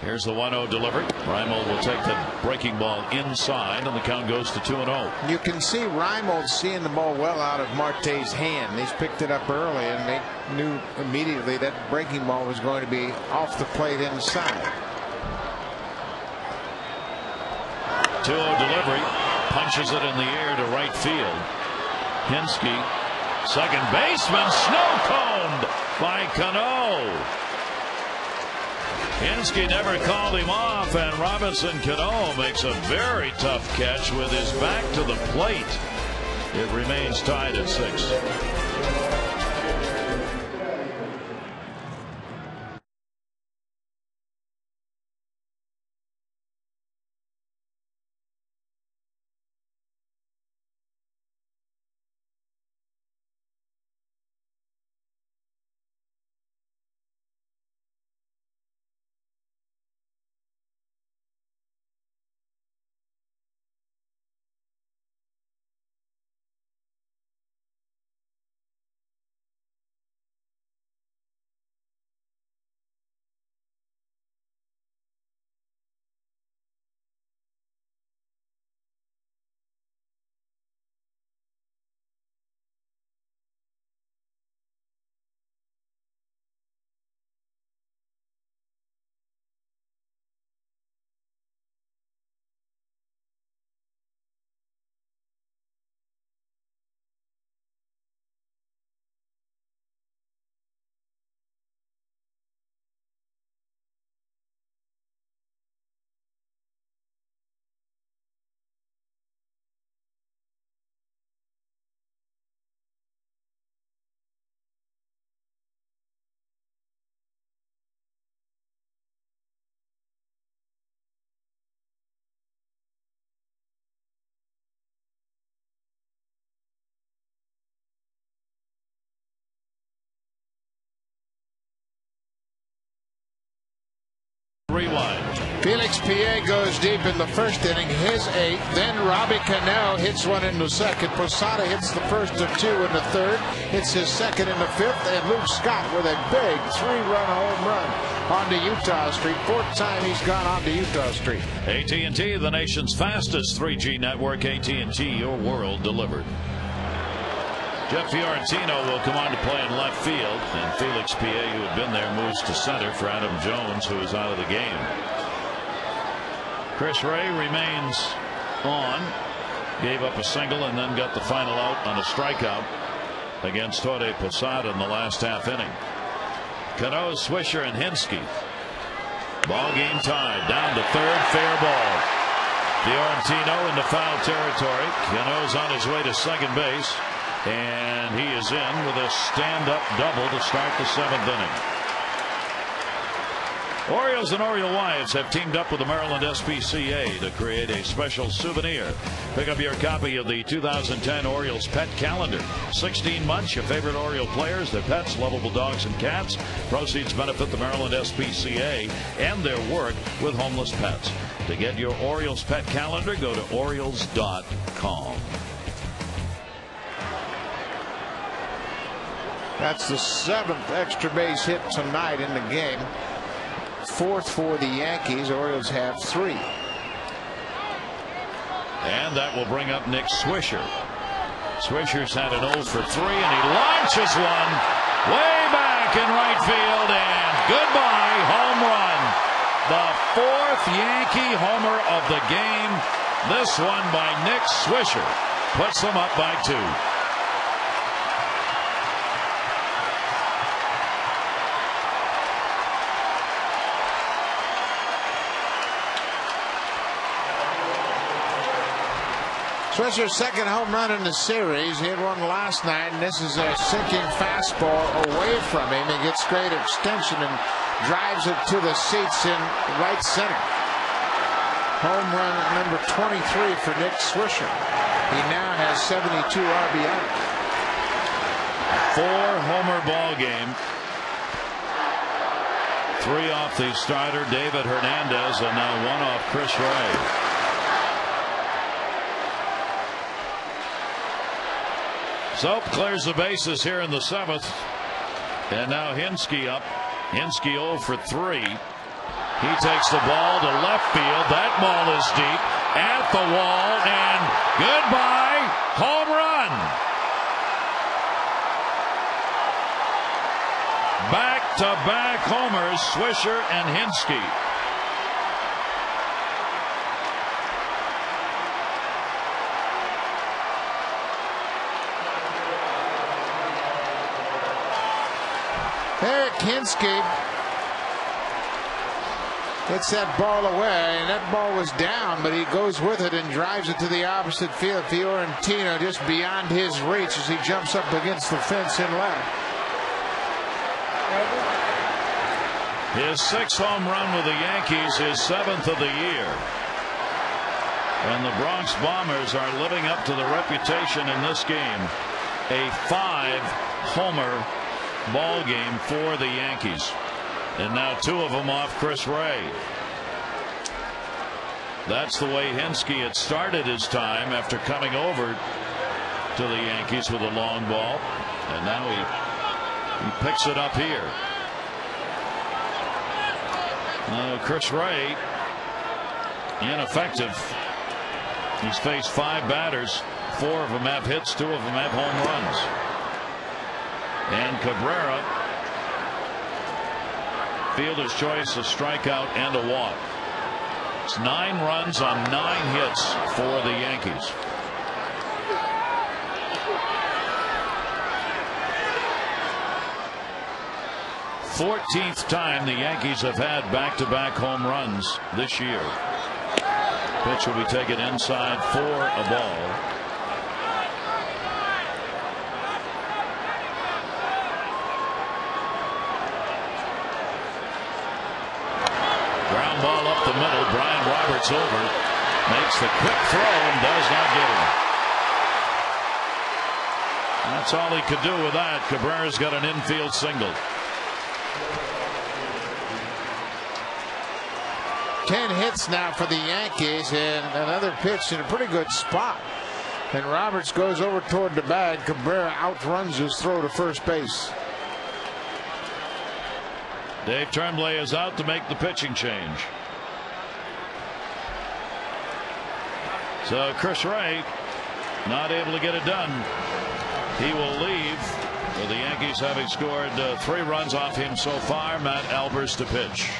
Here's the 1-0 delivery. Reimold will take the breaking ball inside, and the count goes to 2-0. You can see Reimold seeing the ball well out of Marte's hand. He's picked it up early, and they knew immediately that breaking ball was going to be off the plate inside. 2-0 delivery. Punches it in the air to right field. Hinske, second baseman, snow-coned by Cano. Hinske never called him off, and Robinson Cano makes a very tough catch with his back to the plate. It remains tied at 6. Rewind. Felix Pierre goes deep in the first inning, his 8th. Then Robbie Cano hits one in the second. Posada hits the first of 2 in the third. Hits his second in the 5th. And Luke Scott with a big 3-run home run onto Utah Street. 4th time he's gone onto Utah Street. AT&T, the nation's fastest 3G network. AT&T, your world delivered. Jeff Fiorentino will come on to play in left field, and Felix P.A., who had been there, moves to center for Adam Jones, who is out of the game. Chris Ray remains on. Gave up a single and then got the final out on a strikeout against Jorge Posada in the last half inning. Cano, Swisher, and Hinske. Ball game tied. Down to third. Fair ball. Fiorentino into foul territory. Cano's on his way to second base. And he is in with a stand-up double to start the seventh inning. Orioles and Oriole wives have teamed up with the Maryland SPCA to create a special souvenir. Pick up your copy of the 2010 Orioles Pet Calendar. 16 months, your favorite Oriole players, their pets, lovable dogs and cats. Proceeds benefit the Maryland SPCA and their work with homeless pets. To get your Orioles Pet Calendar, go to Orioles.com. That's the 7th extra base hit tonight in the game. 4th for the Yankees. Orioles have 3. And that will bring up Nick Swisher. Swisher's had an 0 for 3, and he launches one way back in right field, and goodbye, home run. The 4th Yankee homer of the game. This one by Nick Swisher puts them up by 2. Swisher's second home run in the series. He had one last night, and this is a sinking fastball away from him. He gets great extension and drives it to the seats in right center. Home run number 23 for Nick Swisher. He now has 72 RBIs. 4-homer ball game. 3 off the starter David Hernandez, and now 1 off Chris Ray. Soap clears the bases here in the 7th. And now Hinske up. Hinske 0 for 3. He takes the ball to left field. That ball is deep at the wall, and goodbye, home run. Back-to-back homers, Swisher and Hinske. Eric Hinske hits that ball away, and that ball was down, but he goes with it and drives it to the opposite field. Fiorentino just beyond his reach as he jumps up against the fence in left. His 6th home run with the Yankees, his 7th of the year. And the Bronx Bombers are living up to the reputation in this game. A 5-homer ball game for the Yankees, and now 2 of them off Chris Ray. That's the way Hinske had started his time after coming over to the Yankees with a long ball, and now he picks it up here. Chris Ray ineffective. He's faced 5 batters. 4 of them have hits, 2 of them have home runs. And Cabrera, fielder's choice, a strikeout and a walk. It's 9 runs on 9 hits for the Yankees. The 14th time the Yankees have had back-to-back home runs this year. Pitch will be taken inside for a ball. Ball up the middle. Brian Roberts over, makes the quick throw and does not get him. That's all he could do with that. Cabrera's got an infield single. 10 hits now for the Yankees, and another pitch in a pretty good spot. And Roberts goes over toward the bag. Cabrera outruns his throw to first base. Dave Tremblay is out to make the pitching change. So Chris Ray not able to get it done. He will leave with the Yankees having scored 3 runs off him so far. Matt Albers to pitch.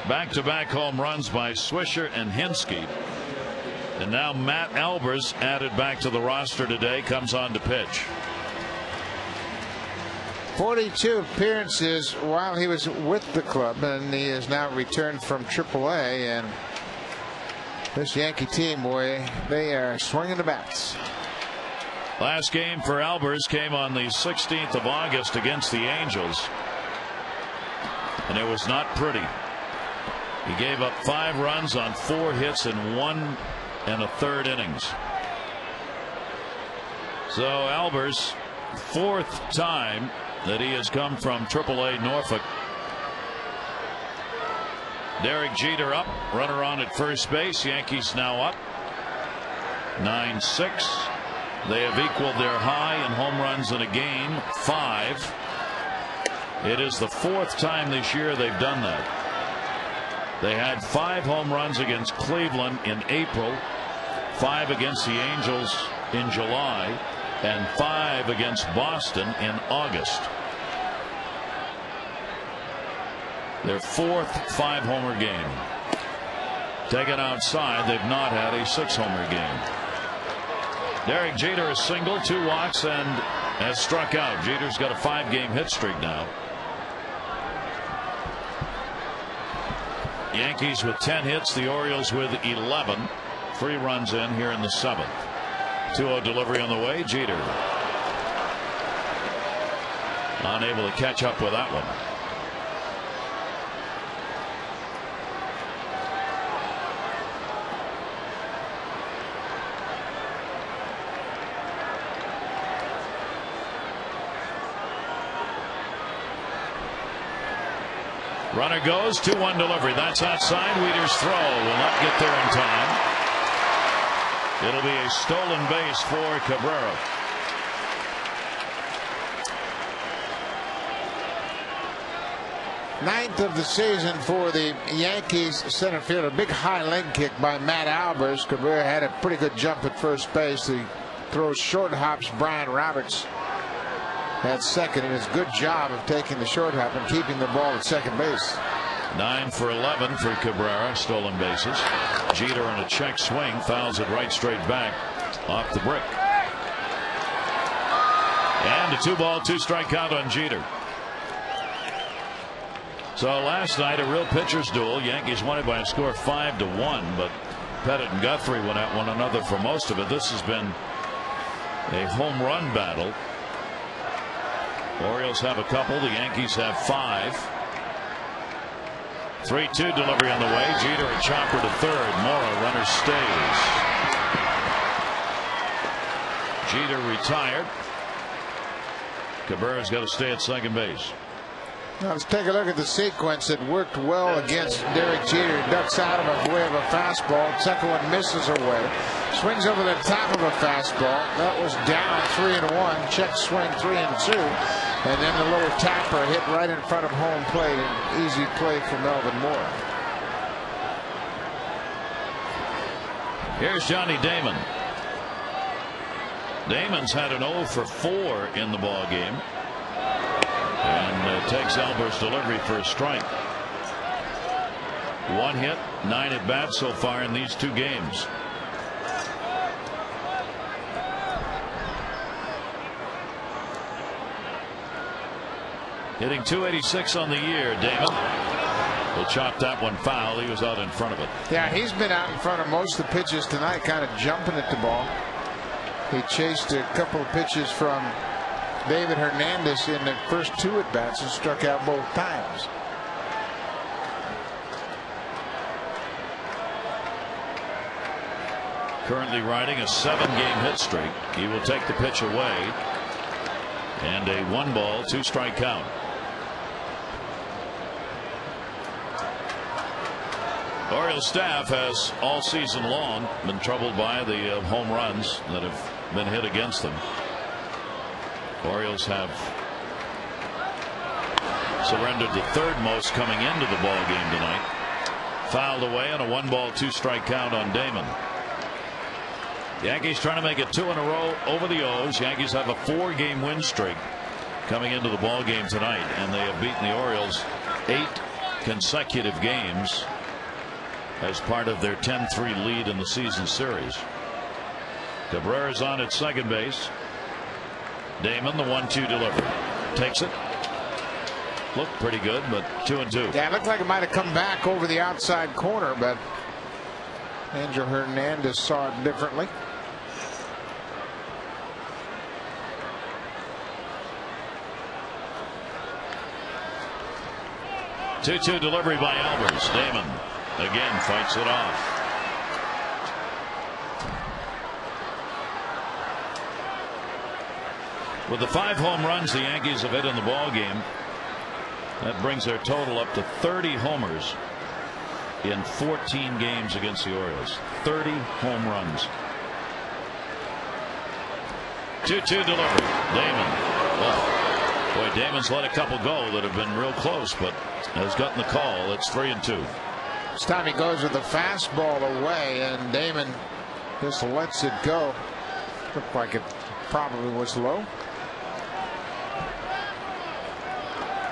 Back-to-back home runs by Swisher and Hinske. And now Matt Albers, added back to the roster today, comes on to pitch. 42 appearances while he was with the club, and he has now returned from AAA. And this Yankee team, boy, they are swinging the bats. Last game for Albers came on the 16th of August against the Angels, and it was not pretty. He gave up 5 runs on 4 hits in 1 1/3 innings. So Albers, 4th time that he has come from AAA Norfolk. Derek Jeter up, runner on at first base. Yankees now up 9-6. They have equaled their high in home runs in a game, 5. It is the 4th time this year they've done that. They had 5 home runs against Cleveland in April, 5 against the Angels in July, and 5 against Boston in August. Their 4th 5-homer game. Taken outside, they've not had a 6-homer game. Derek Jeter is single, 2 walks, and has struck out. Jeter's got a 5-game hit streak now. Yankees with 10 hits, the Orioles with 11. 3 runs in here in the 7th. 2-0 delivery on the way. Jeter unable to catch up with that one. Runner goes, 2-1 delivery. That's outside. Wheater's throw will not get there in time. It'll be a stolen base for Cabrera. Ninth of the season for the Yankees center field. A big high leg kick by Matt Albers. Cabrera had a pretty good jump at first base. He throws short hops. Brian Roberts at second, and his good job of taking the short hop and keeping the ball at second base. 9 for 11 for Cabrera, stolen bases. Jeter on a check swing, fouls it right straight back off the brick. And a 2-ball, 2-strike count on Jeter. So last night, a real pitcher's duel. Yankees won it by a score of 5-1, but Pettit and Guthrie went at one another for most of it. This has been a home run battle. Orioles have a couple. The Yankees have 5. 3-2 delivery on the way. Jeter a chopper to third. Mora runner stays. Jeter retired. Cabrera's got to stay at second base. Now let's take a look at the sequence. It worked well against Derek Jeter. Ducks out of a way of a fastball. Second one misses away. Swings over the top of a fastball. That was down 3-1. Check swing 3-2. And then the little tapper hit right in front of home plate. An easy play for Melvin Moore. Here's Johnny Damon. Damon's had an 0 for 4 in the ball game. And takes Albert's delivery for a strike. 1 hit, 9 at bats so far in these 2 games. Hitting .286 on the year, Damon. Will chop that one foul. He was out in front of it. Yeah, he's been out in front of most of the pitches tonight, kind of jumping at the ball. He chased a couple of pitches from David Hernandez in the first 2 at bats and struck out both times. Currently riding a 7-game hit streak. He will take the pitch away. And a 1-ball, 2-strike count. Orioles staff has all season long been troubled by the home runs that have been hit against them. Orioles have surrendered the 3rd most coming into the ball game tonight. Fouled away on a 1-ball, 2-strike count on Damon. Yankees trying to make it 2 in a row over the O's. Yankees have a 4-game win streak coming into the ball game tonight, and they have beaten the Orioles 8 consecutive games as part of their 10-3 lead in the season series. Cabrera's on at second base. Damon, the 1-2 delivery. Takes it. Looked pretty good, but 2-2. Yeah, it looked like it might have come back over the outside corner, but Angel Hernandez saw it differently. Two-two delivery by Albers. Damon again fights it off. With the 5 home runs the Yankees have hit in the ball game, that brings their total up to 30 homers in 14 games against the Orioles. 30 home runs. 2-2 delivery. Damon. Oh, boy, Damon's let a couple go that have been real close, but has gotten the call. It's 3-2. This time he goes with the fastball away, and Damon just lets it go. Looked like it probably was low.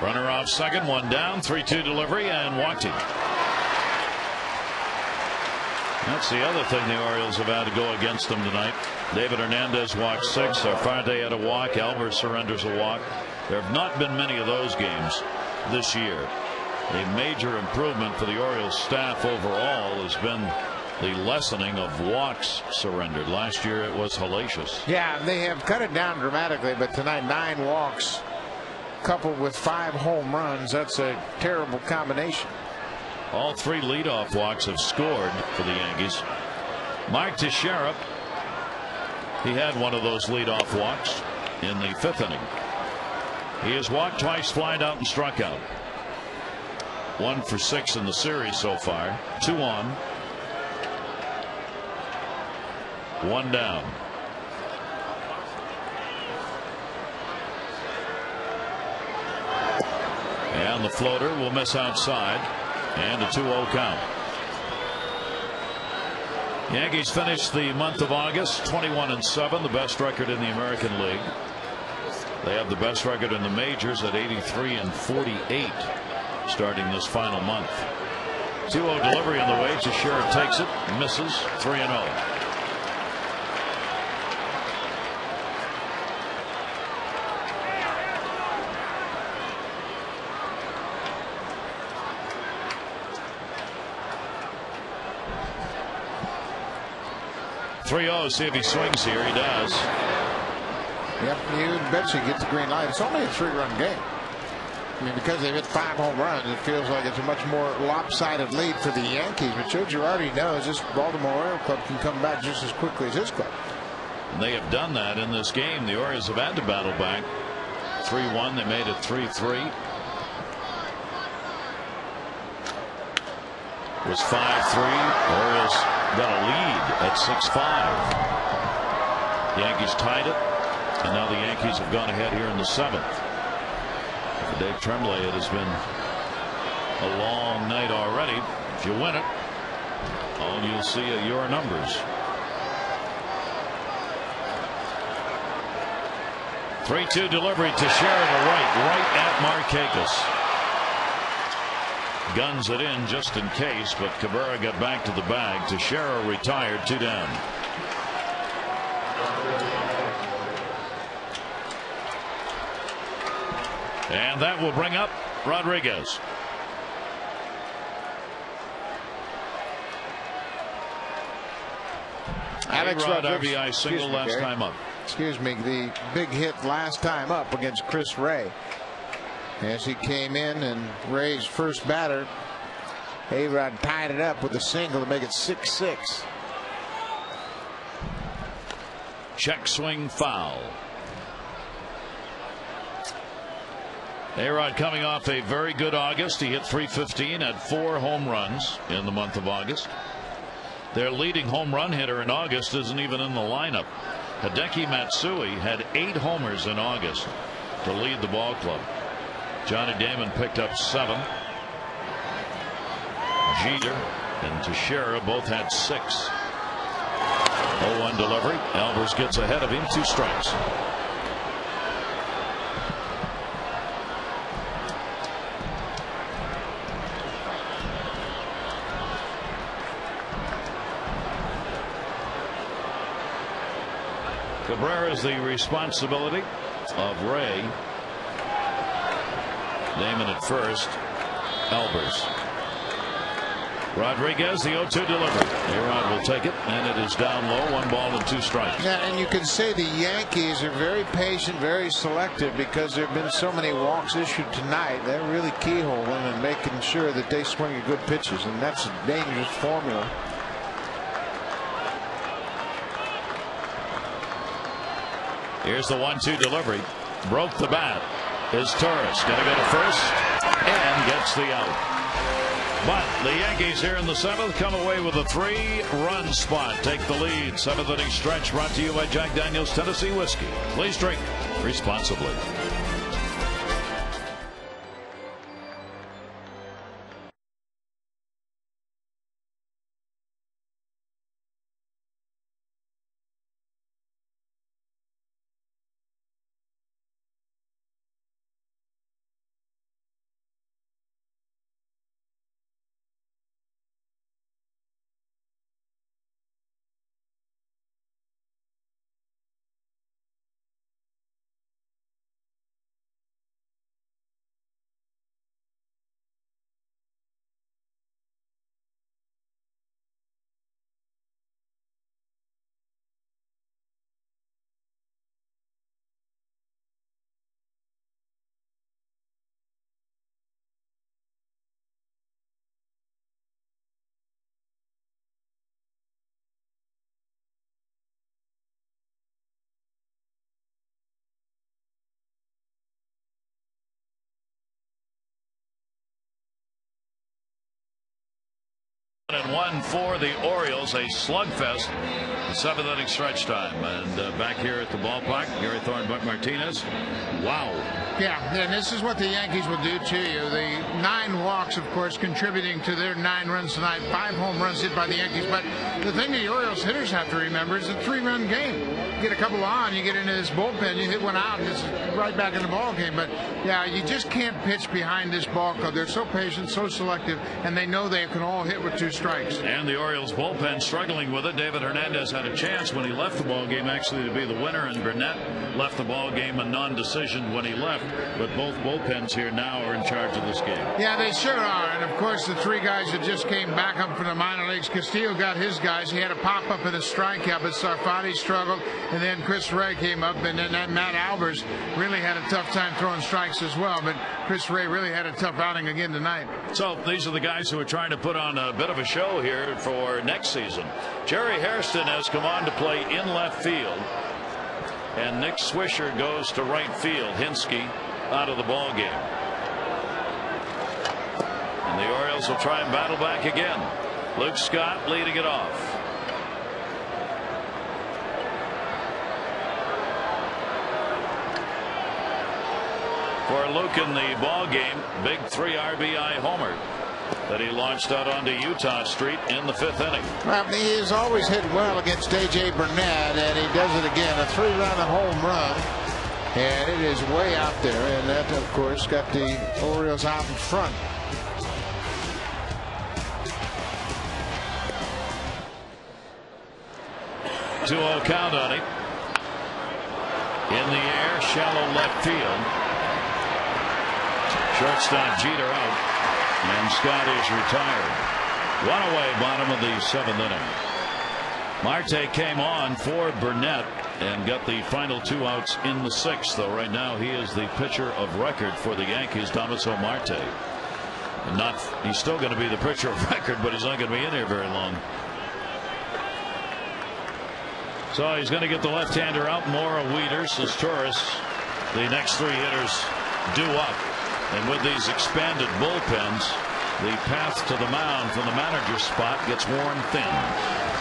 Runner off second, 1 down, 3-2 delivery, and walked him. That's the other thing the Orioles have had to go against them tonight. David Hernandez walked 6. Arfarte had a walk. Albers surrenders a walk. There have not been many of those games this year. A major improvement for the Orioles staff overall has been the lessening of walks surrendered. Last year it was hellacious. Yeah, they have cut it down dramatically, but tonight 9 walks coupled with 5 home runs. That's a terrible combination. All 3 leadoff walks have scored for the Yankees. Mark Teixeira, he had one of those leadoff walks in the 5th inning. He has walked twice, flied out, and struck out. 1 for 6 in the series so far. 2 on, 1 down. And the floater will miss outside, and a 2-0 count. Yankees finished the month of August 21-7, the best record in the American League. They have the best record in the majors at 83-48 starting this final month. 2-0 delivery on the way. Teixeira takes it, misses. 3-0. See if he swings here. He does. Yep, you bet you get the green light. It's only a 3-run game. I mean, because they've hit 5 home runs, it feels like it's a much more lopsided lead for the Yankees. But Joe Girardi knows this Baltimore Oriole club can come back just as quickly as his club. And they have done that in this game. The Orioles have had to battle back. 3-1. They made it 3-3. was 5-3. Orioles got a lead at 6-5. Yankees tied it, and now the Yankees have gone ahead here in the 7th. For Dave Tremblay, it has been a long night already. If you win it, all you'll see are your numbers. 3-2 delivery to Sheridan to right at Markakis. Guns it in just in case, but Cabrera got back to the bag. Teixeira retired, 2 down. And that will bring up Rodriguez. Alex Rodriguez, RBI single last time up. Excuse me, the big hit last time up against Chris Ray. As he came in and Ray's first batter, A-Rod tied it up with a single to make it 6-6. Check swing foul. A-Rod coming off a very good August. He hit .315, had 4 home runs in the month of August. Their leading home run hitter in August isn't even in the lineup. Hideki Matsui had 8 homers in August to lead the ball club. Johnny Damon picked up 7. Jeter and Teixeira both had 6. 0-1 delivery. Albers gets ahead of him, 2 strikes. Cabrera is the responsibility of Ray. Damon at first. Albers. Rodriguez, the 0-2 delivery. A-Rod will take it, and it is down low. 1 ball and 2 strikes. Yeah, and you can say the Yankees are very patient, very selective, because there have been so many walks issued tonight. They're really keyholing and making sure that they swing at good pitches, and that's a dangerous formula. Here's the 1-2 delivery. Broke the bat. Is Torres going to go to first and gets the out. But the Yankees here in the 7th come away with a 3-run spot. Take the lead. 7th inning stretch brought to you by Jack Daniel's Tennessee Whiskey. Please drink responsibly. And 1 for the Orioles, a slugfest. The 7th inning stretch time, and back here at the ballpark, Gary Thornbuck Martinez. Wow. Yeah, and this is what the Yankees will do to you. The 9 walks, of course, contributing to their 9 runs tonight. 5 home runs hit by the Yankees. But the thing the Orioles hitters have to remember is a 3-run game. You get a couple on, you get into this bullpen, you hit one out, and it's right back in the ball game. But yeah, you just can't pitch behind this ball club. They're so patient, so selective, and they know they can all hit with 2 strikes. And the Orioles bullpen struggling with it. David Hernandez had a chance when he left the ball game actually to be the winner, and Burnett left the ball game a non-decision when he left. But both bullpens here now are in charge of this game. Yeah, they sure are. And of course, the 3 guys that just came back up from the minor leagues. Castillo got his guys. He had a pop up and a strikeout, but Sarfati struggled, and then Chris Ray came up, and then that Matt Albers really had a tough time throwing strikes as well. But Chris Ray really had a tough outing again tonight. So these are the guys who are trying to put on a bit of a show here for next season. Jerry Hairston has come on to play in left field, and Nick Swisher goes to right field. Hinsky out of the ball game. And The Orioles will try and battle back again. Luke Scott leading it off. For Luke in the ball game, big 3 RBI homer that he launched out onto Utah Street in the 5th inning. Well, he has always hit well against A.J. Burnett, and he does it again. A 3-run home run, and it is way out there, and that, of course, got the Orioles out in front. Two-0 count on him. In the air, shallow left field. Shortstop Jeter out, and Scott is retired. One away, bottom of the 7th inning. Marte came on for Burnett and got the final 2 outs in the 6th. Though right now he is the pitcher of record for the Yankees, Damaso Marte. And he's still going to be the pitcher of record, but he's not going to be in here very long. So he's going to get the left-hander out. Mora, Wieters, Torres. The next 3 hitters due up. And with these expanded bullpens, the path to the mound from the manager's spot gets worn thin.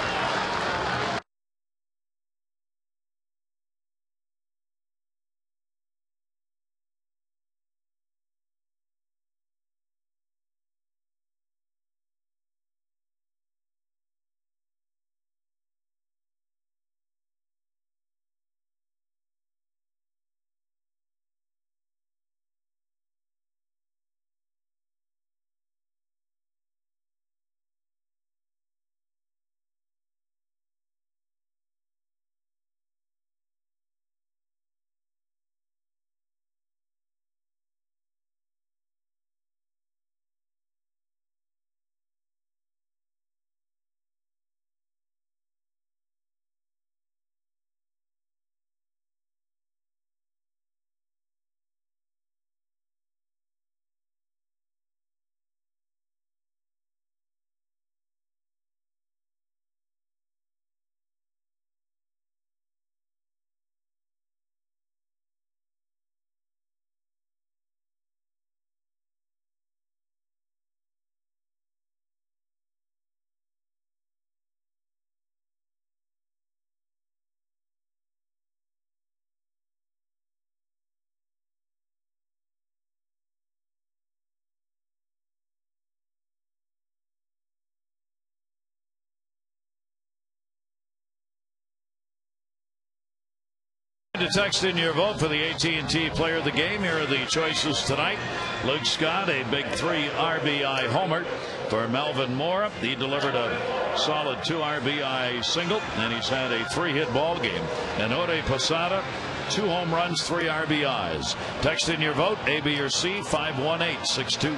To text in your vote for the AT&T Player of the Game. Here are the choices tonight. Luke Scott, a big 3 RBI homer for Melvin Mora. He delivered a solid 2 RBI single, and he's had a 3-hit ball game. And Ode Posada, 2 home runs, 3 RBIs. Text in your vote, A, B, or C, 51862.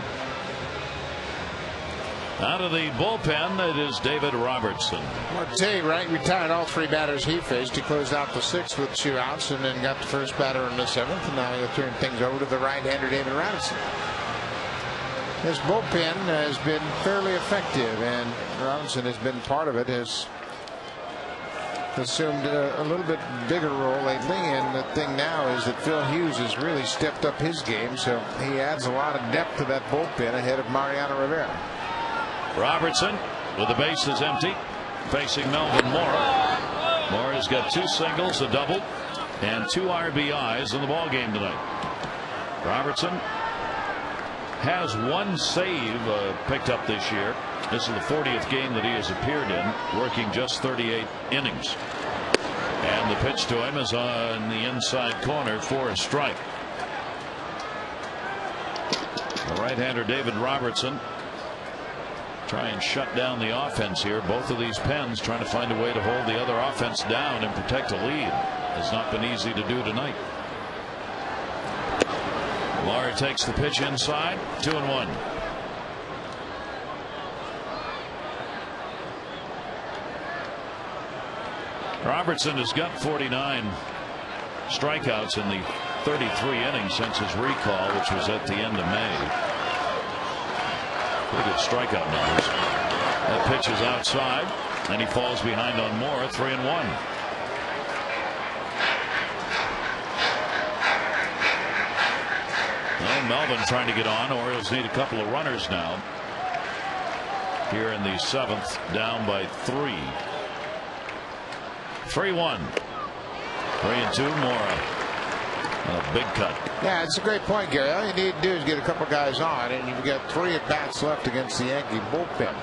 Out of the bullpen, it is David Robertson. Well, I'll tell you, right, retired all 3 batters he faced. He closed out the 6th with 2 outs and then got the first batter in the 7th. And now he'll turn things over to the right-hander, David Robertson. His bullpen has been fairly effective, and Robinson has been part of it, has assumed a little bit bigger role lately. And the thing now is that Phil Hughes has really stepped up his game, so he adds a lot of depth to that bullpen ahead of Mariano Rivera. Robertson with the bases empty, facing Melvin Mora. Mora's got 2 singles, a double, and 2 RBIs in the ball game tonight. Robertson has 1 save picked up this year. This is the 40th game that he has appeared in, working just 38 innings. And the pitch to him is on the inside corner for a strike. The right-hander David Robertson try and shut down the offense here. Both of these pens trying to find a way to hold the other offense down and protect a lead. Has not been easy to do tonight. Mara takes the pitch inside, 2-1. Robertson has got 49 strikeouts in the 33 innings since his recall, which was at the end of May. Pretty good strikeout numbers. That pitch is outside, and he falls behind on Mora, 3-1. Well, Melvin trying to get on. Orioles need a couple of runners now. here in the 7th, down by 3. 3-1. 3-2. Mora. A big cut. Yeah, it's a great point, Gary. All you need to do is get a couple guys on, and you've got 3 at bats left against the Yankee bullpen.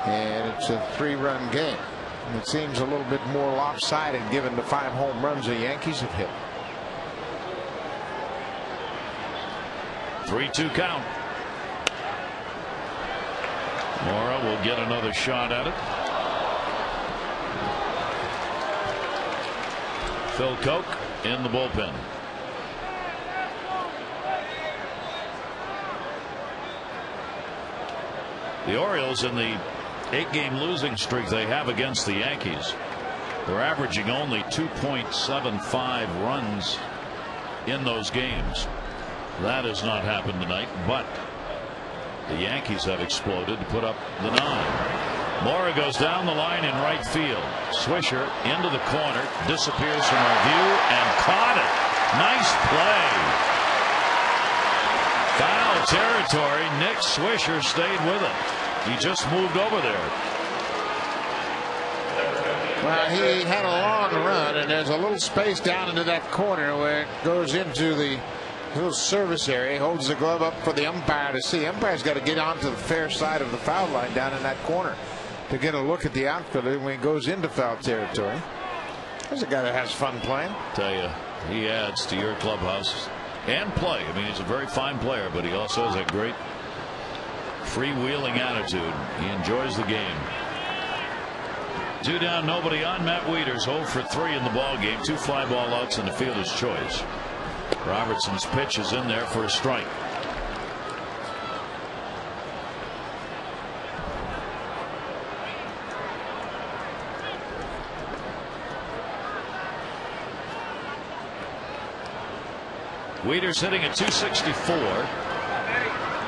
And it's a 3-run game. And it seems a little bit more lopsided given the 5 home runs the Yankees have hit. 3-2 count. Mora will get another shot at it. Phil Koch in the bullpen. The Orioles, in the 8-game losing streak they have against the Yankees, they're averaging only 2.75 runs in those games. That has not happened tonight, but the Yankees have exploded to put up the 9. Mora goes down the line in right field. Swisher into the corner, disappears from our view, and caught it. Nice play. Foul territory. Nick Swisher stayed with it. He just moved over there. Well, he had a long run, and there's a little space down into that corner where it goes into the little service area. He holds the glove up for the umpire to see. The umpire's got to get onto the fair side of the foul line down in that corner to get a look at the outfielder when he goes into foul territory. There's a guy that has fun playing. Tell you, he adds to your clubhouse and play. I mean, he's a very fine player, but he also has a great freewheeling attitude. He enjoys the game. 2 down, nobody on. Matt Wieters 0 for 3 in the ball game. 2 fly ball outs and the fielder's choice. Robertson's pitch is in there for a strike. Wieters hitting at 264.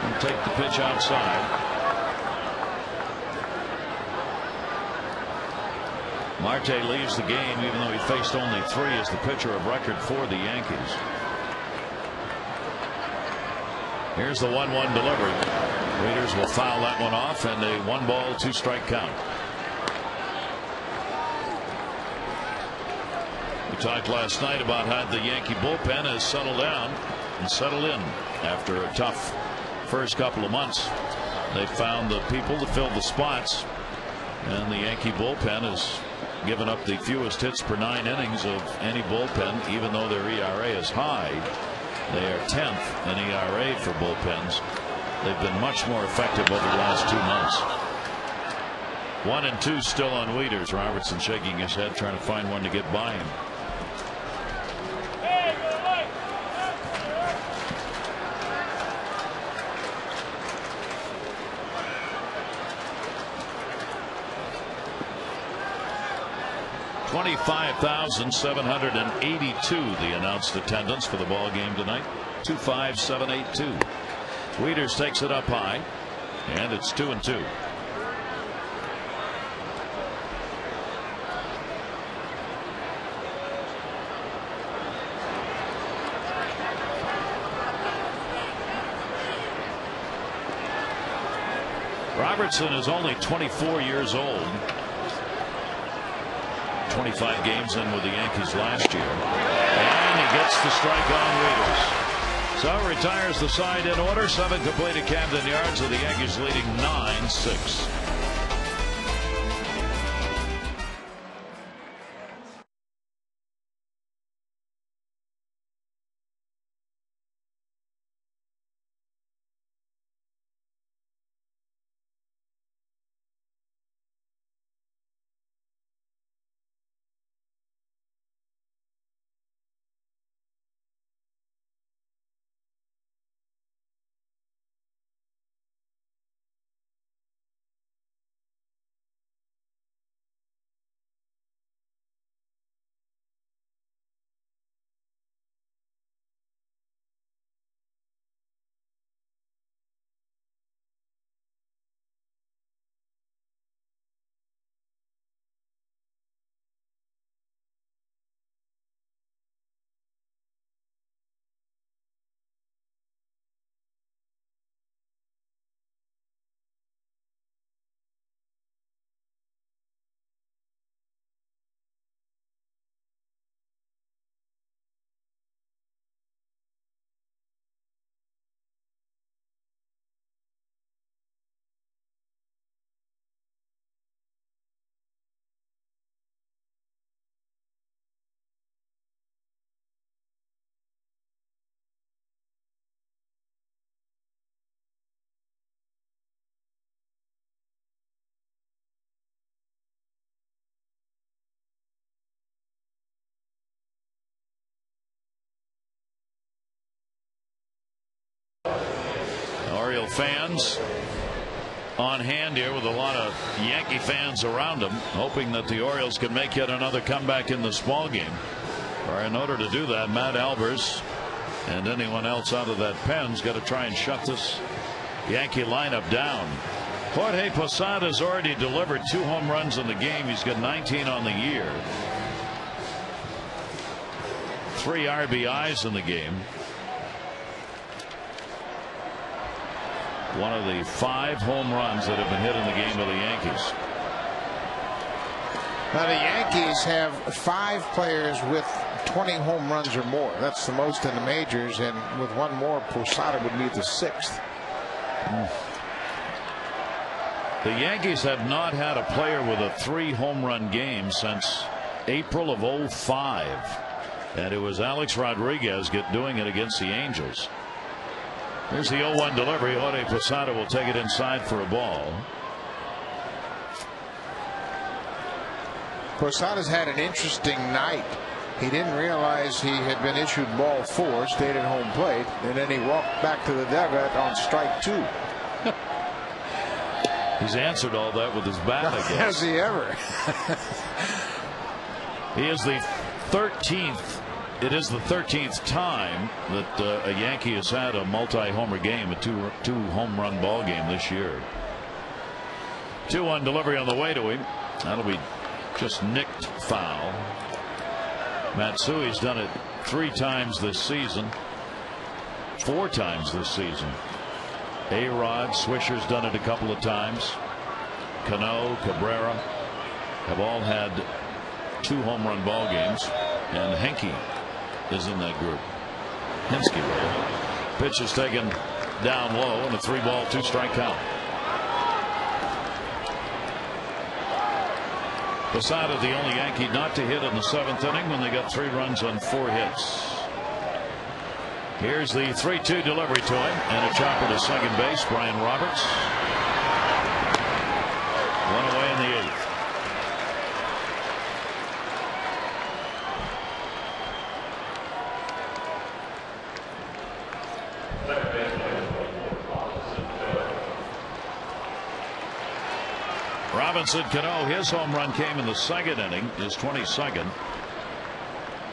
And take the pitch outside. Marte leaves the game even though he faced only 3 as the pitcher of record for the Yankees. Here's the 1-1 delivery. Wieters will foul that one off, and a 1-ball 2-strike count. We talked last night about how the Yankee bullpen has settled down and settled in after a tough first couple of months. They found the people to fill the spots, and the Yankee bullpen has given up the fewest hits per 9 innings of any bullpen, even though their ERA is high. They are 10th in ERA for bullpens. They've been much more effective over the last 2 months. 1-2 still on Wieters. Robertson shaking his head, trying to find one to get by him. $25,782 the announced attendance for the ball game tonight. 25782. Wieters takes it up high, and it's 2-2. Robertson is only 24 years old. 25 games in with the Yankees last year, and he gets the strike on Wieters. So retires the side in order. 7 completed Camden Yards, with the Yankees leading 9-6. Oriole fans on hand here with a lot of Yankee fans around them, hoping that the Orioles can make yet another comeback in this ball game. Or in order to do that, Matt Albers and anyone else out of that pen's got to try and shut this Yankee lineup down. Jorge Posada's already delivered 2 home runs in the game. He's got 19 on the year. 3 RBIs in the game. One of the 5 home runs that have been hit in the game by the Yankees. Now the Yankees have 5 players with 20 home runs or more. That's the most in the majors, and with one more, Posada would be the 6th. The Yankees have not had a player with a 3 home run game since April of '05, and it was Alex Rodriguez doing it against the Angels. Here's the 0-1 delivery. Jorge Posada will take it inside for a ball. Posada's had an interesting night. He didn't realize he had been issued ball 4, stayed at home plate, and then he walked back to the dugout on strike 2. He's answered all that with his bat, I guess. Has he ever? He is the 13th. It is the 13th time that a Yankee has had a multi-homer game, a two home run ball game this year. 2-1 delivery on the way to him. That'll be just nicked foul. Matsui's done it 3 times this season, 4 times this season. A-Rod, Swisher's done it a couple of times. Cano, Cabrera have all had 2 home run ball games, and Henke is in that group. Hinske. Pitch is taken down low, and a 3-ball 2-strike count. Posada, the only Yankee not to hit in the 7th inning when they got 3 runs on 4 hits. Here's the 3-2 delivery to him, and a chopper to second base. Brian Roberts. 1 away in the 8th. Robinson Cano, his home run came in the 2nd inning, his 22nd.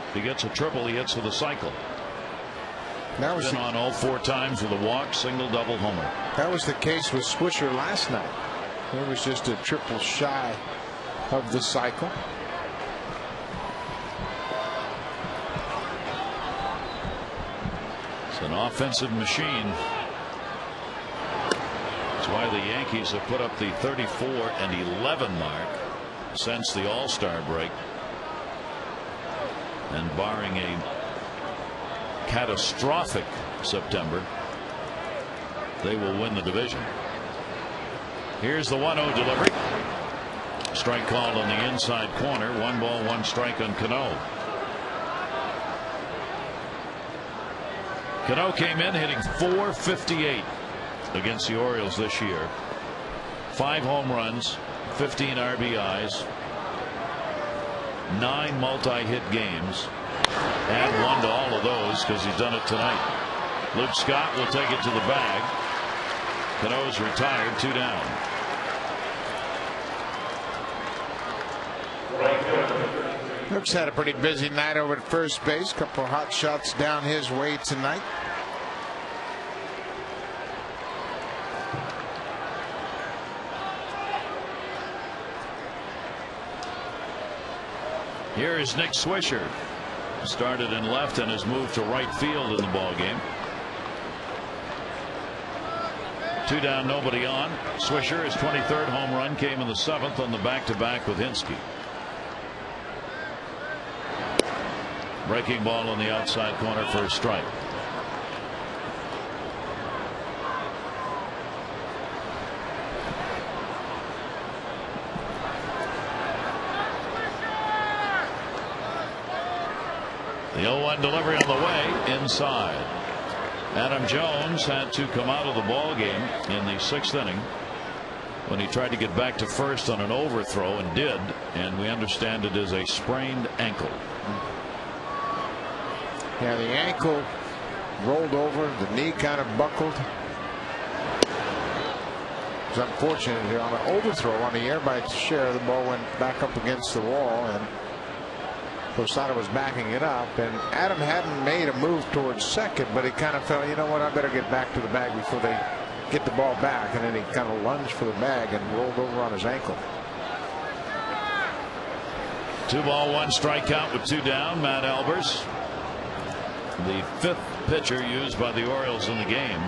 If he gets a triple, he hits for the cycle. That was been on all 4 times with a walk, single, double, homer. That was the case with Swisher last night. It was just a triple shy of the cycle. It's an offensive machine. That's why the Yankees have put up the 34-11 mark since the All-Star break. And barring a catastrophic September, they will win the division. Here's the 1-0 delivery. Strike call on the inside corner. 1 ball, 1 strike on Cano. Cano came in hitting .458 against the Orioles this year. 5 home runs, 15 RBIs, 9 multi-hit games. Add 1 to all of those because he's done it tonight. Luke Scott will take it to the bag. Cano's retired, 2 down. Luke's had a pretty busy night over at first base. Couple of hot shots down his way tonight. Here is Nick Swisher. Started in left and has moved to right field in the ball game. 2 down, nobody on. Swisher, his 23rd home run came in the 7th on the back-to-back with Hinske. Breaking ball on the outside corner for a strike. The 0-1 delivery on the way inside. Adam Jones had to come out of the ball game in the 6th inning when he tried to get back to first on an overthrow, and did, and we understand it is a sprained ankle. Yeah, the ankle rolled over, the knee kind of buckled. It's unfortunate here on an overthrow on the air by Share. The ball went back up against the wall, and Posada was backing it up, and Adam hadn't made a move towards second, but he kind of felt, you know what, I better get back to the bag before they get the ball back, and then he kind of lunged for the bag and rolled over on his ankle. 2 ball, 1 strikeout with 2 down. Matt Albers, the 5th pitcher used by the Orioles in the game,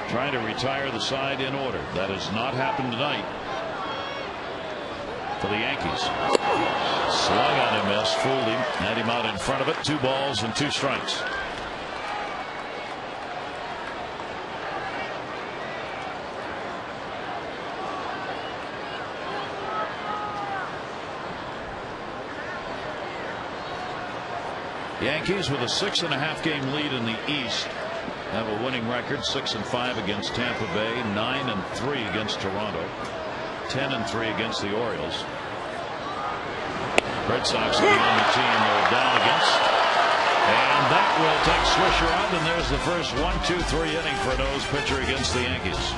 trying to retire the side in order. That has not happened tonight for the Yankees. Swung on him, missed, fooled him, had him out in front of it. 2 balls and 2 strikes. Yankees with a 6.5 game lead in the East have a winning record, 6-5 against Tampa Bay, 9-3 against Toronto, 10-3 against the Orioles. Red Sox are the only team they're down against, and that will take Swisher out, and there's the first 1-2-3 inning for an O's pitcher against the Yankees.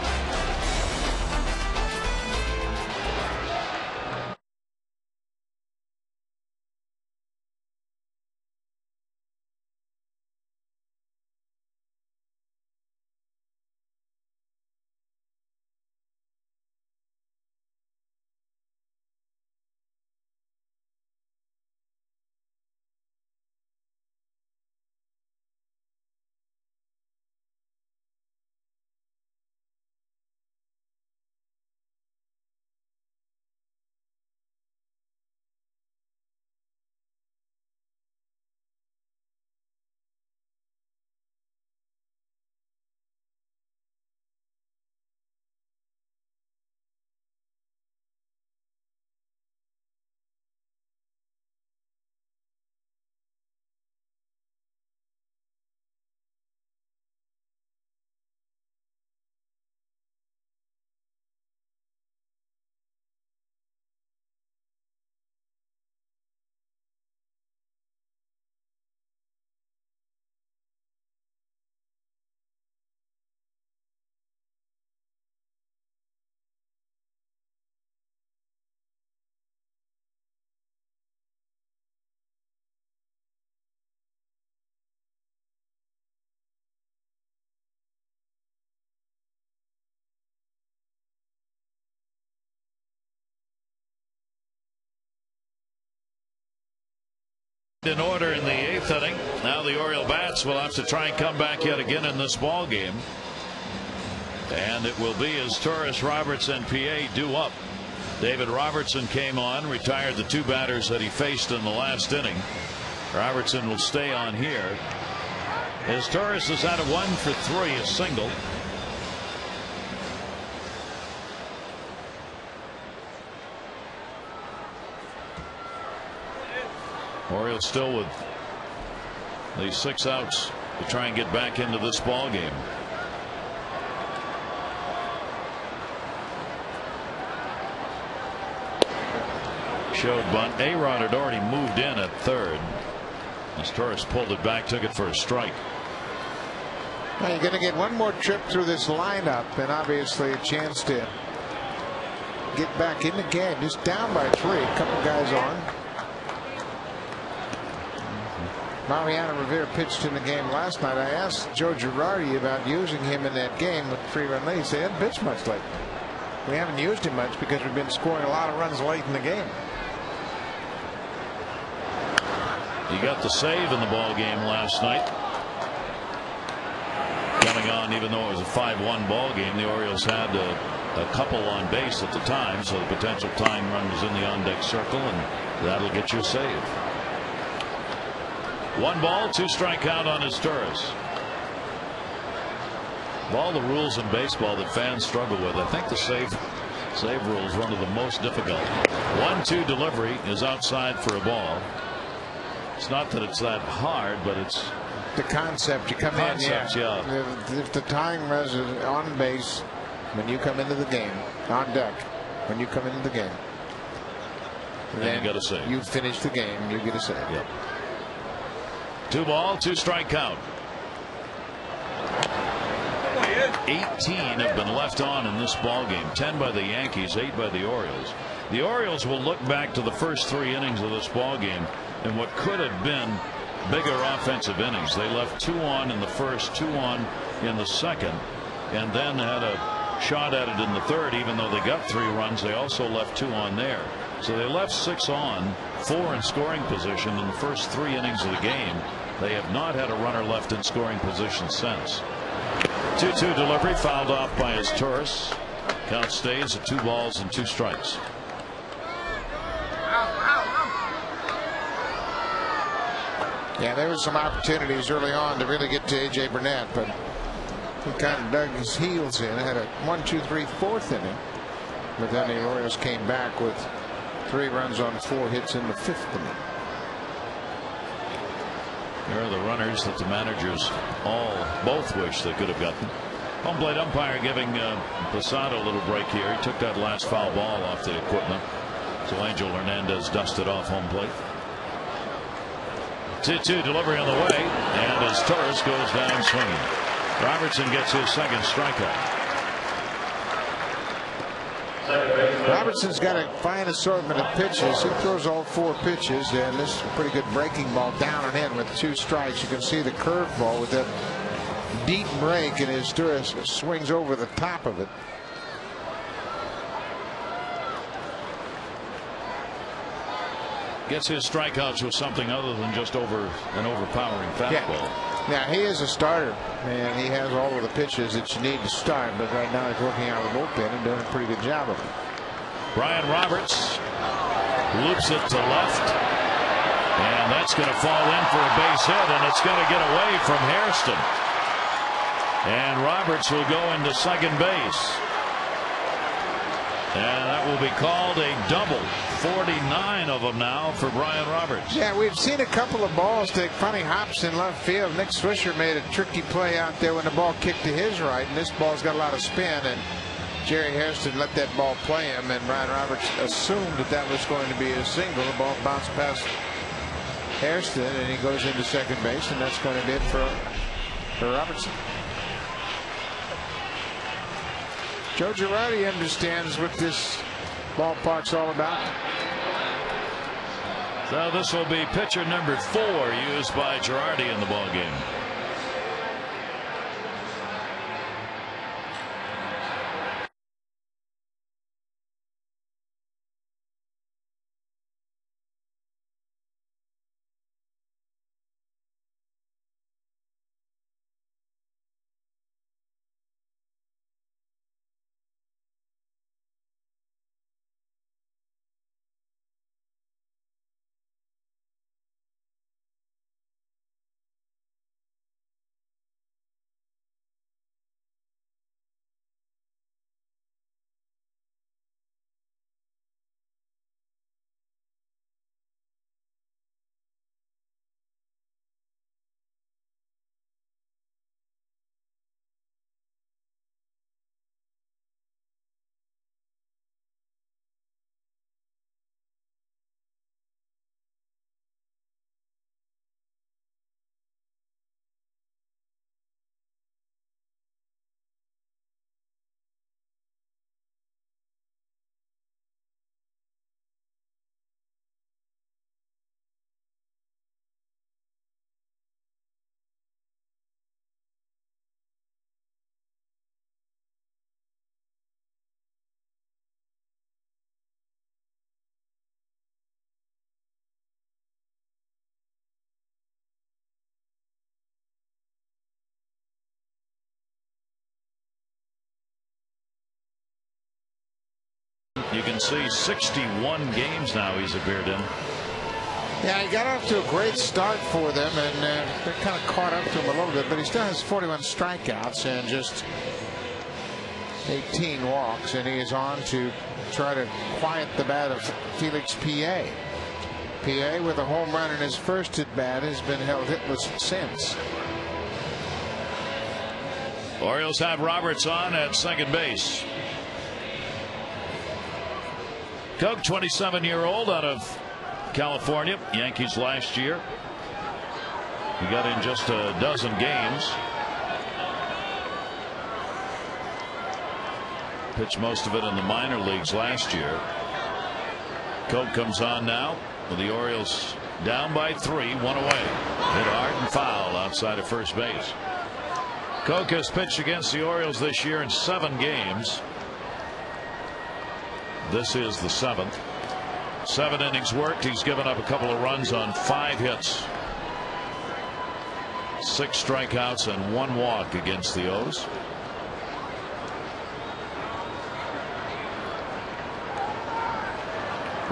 In order in the 8th inning. Now the Oriole bats will have to try and come back yet again in this ball game, and it will be as Torres, Robertson, and PA due up. David Robertson came on, retired the 2 batters that he faced in the last inning. Robertson will stay on here as Torres has had a 1 for 3, a single. Orioles still with the 6 outs to try and get back into this ball game. Showed bunt. A-Rod had already moved in at 3rd as Torres pulled it back, took it for a strike. Well, you're going to get one more trip through this lineup, and obviously a chance to get back in the game. Just down by 3, a couple guys on. Rivera pitched in the game last night. I asked Joe Girardi about using him in that game with 3-run lead. He said he hadn't pitched much lately. We haven't used him much because we've been scoring a lot of runs late in the game. He got the save in the ball game last night. Coming on, even though it was a 5-1 ball game, the Orioles had a couple on base at the time, so the potential tying run was in the on-deck circle, and that'll get you a save. 1 ball, 2 strikeout on his Torres. Of all the rules in baseball that fans struggle with, I think the save rule is one of the most difficult. 1-2 delivery is outside for a ball. It's not that it's that hard, but it's the concept. You come in, yeah. If the tying run is on base when you come into the game, on deck when you come into the game, then you got a save. You finish the game, you get a save. Yep. 2 ball, 2 strike count. 18 have been left on in this ball game. 10 by the Yankees, 8 by the Orioles. The Orioles will look back to the first 3 innings of this ball game and what could have been bigger offensive innings. They left 2 on in the first, 2 on in the second, and then had a shot at it in the third. Even though they got 3 runs, they also left 2 on there. So they left 6 on, 4 in scoring position in the first 3 innings of the game. They have not had a runner left in scoring position since. 2-2 delivery, fouled off by his Torres. Count stays at 2 balls and 2 strikes. Yeah, there was some opportunities early on to really get to A.J. Burnett, but he kind of dug his heels in. Had a 1, 2, 3, 4th inning, but then the Orioles came back with 3 runs on 4 hits in the 5th inning. There are the runners that the managers both wish they could have gotten. Home plate umpire giving Posada a little break here. He took that last foul ball off the equipment, so Angel Hernandez dusted off home plate. 2-2 delivery on the way, and as Torres goes down swinging. Robertson gets his second strikeout. Robertson's got a fine assortment of pitches. He throws all 4 pitches, and this is a pretty good breaking ball down and in with 2 strikes. You can see the curveball with that deep break, and his Torres swings over the top of it. Gets his strikeouts with something other than just an overpowering fastball. Yeah, he is a starter, and he has all of the pitches that you need to start, but right now he's working out of the bullpen and doing a pretty good job of it. Brian Roberts loops it to left, and that's going to fall in for a base hit, and it's going to get away from Hairston. And Roberts will go into second base. And that will be called a double. 49 of them now for Brian Roberts. Yeah, we've seen a couple of balls take funny hops in left field. Nick Swisher made a tricky play out there when the ball kicked to his right, and this ball's got a lot of spin, and Jerry Hairston let that ball play him, and Brian Roberts assumed that was going to be a single. The ball bounced past Hairston, and he goes into second base, and that's going to be it for Robertson. Joe Girardi understands what this ballpark's all about. So this will be pitcher number 4 used by Girardi in the ball game. You can see 61 games now he's appeared in. Yeah, he got off to a great start for them, and they kind of caught up to him a little bit, but he still has 41 strikeouts and just 18 walks, and he is on to try to quiet the bat of Felix P.A. P.A. with a home run in his first at bat has been held hitless since. Orioles have Roberts on at second base. Coke, 27-year-old out of California, Yankees last year. He got in just a dozen games. Pitched most of it in the minor leagues last year. Koch comes on now with the Orioles down by 3, 1 away. Hit hard and foul outside of first base. Koch has pitched against the Orioles this year in 7 games. This is the 7th. 7 innings worked. He's given up a couple of runs on 5 hits. 6 strikeouts and 1 walk against the O's.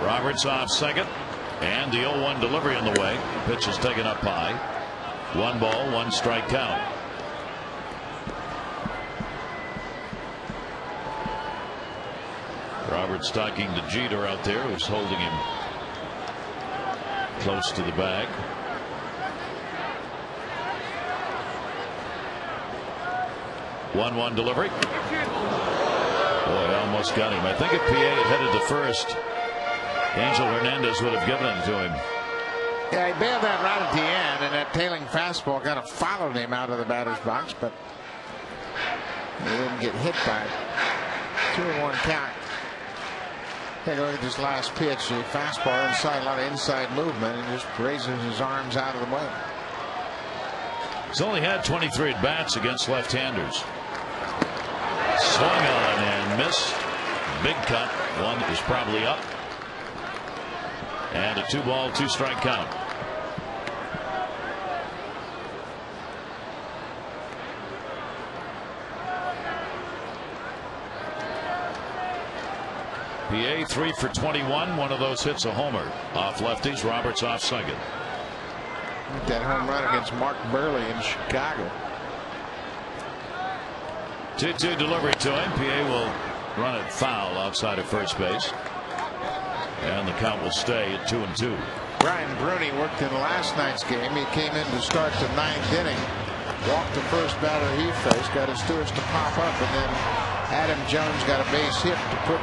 Roberts off second, and the 0-1 delivery on the way. Pitch is taken up high. 1 ball, 1 strike count. Roberts talking to Jeter out there, who's holding him close to the bag. One delivery. Boy, almost got him. I think if PA had headed to first, Angel Hernandez would have given it to him. Yeah, he bailed that right at the end, and that tailing fastball kind of followed him out of the batter's box, but he didn't get hit by it. 2-1 count. Take a look at this last pitch. The fastball inside, a lot of inside movement, and just raises his arms out of the way. He's only had 23 at bats against left-handers. Swung on and missed. Big cut. One is probably up. And a 2-ball, 2-strike count. PA 3 for 21. One of those hits a homer. Off lefties. Roberts off second. That home run against Mark Burley in Chicago. 2-2 delivery to him. PA will run it foul outside of first base. And the count will stay at 2-2. Brian Bruni worked in last night's game. He came in to start the 9th inning. Walked the first batter he faced. Got his Stewarts to pop up. And then Adam Jones got a base hit to put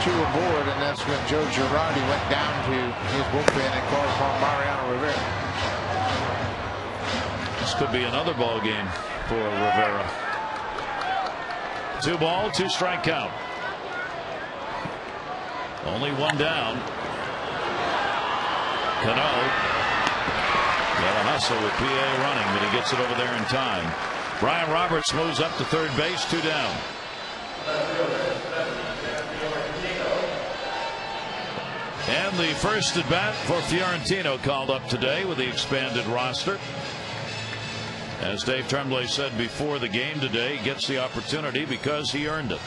2 aboard. And that's when Joe Girardi went down to his bullpen and called upon Mariano Rivera. This could be another ball game for Rivera. 2-ball, 2-strike count. Only 1 down. Cano got a hustle with PA running, but he gets it over there in time. Brian Roberts moves up to third base, 2 down. And the first at bat for Fiorentino called up today with the expanded roster. As Dave Tremblay said before the game today, he gets the opportunity because he earned it.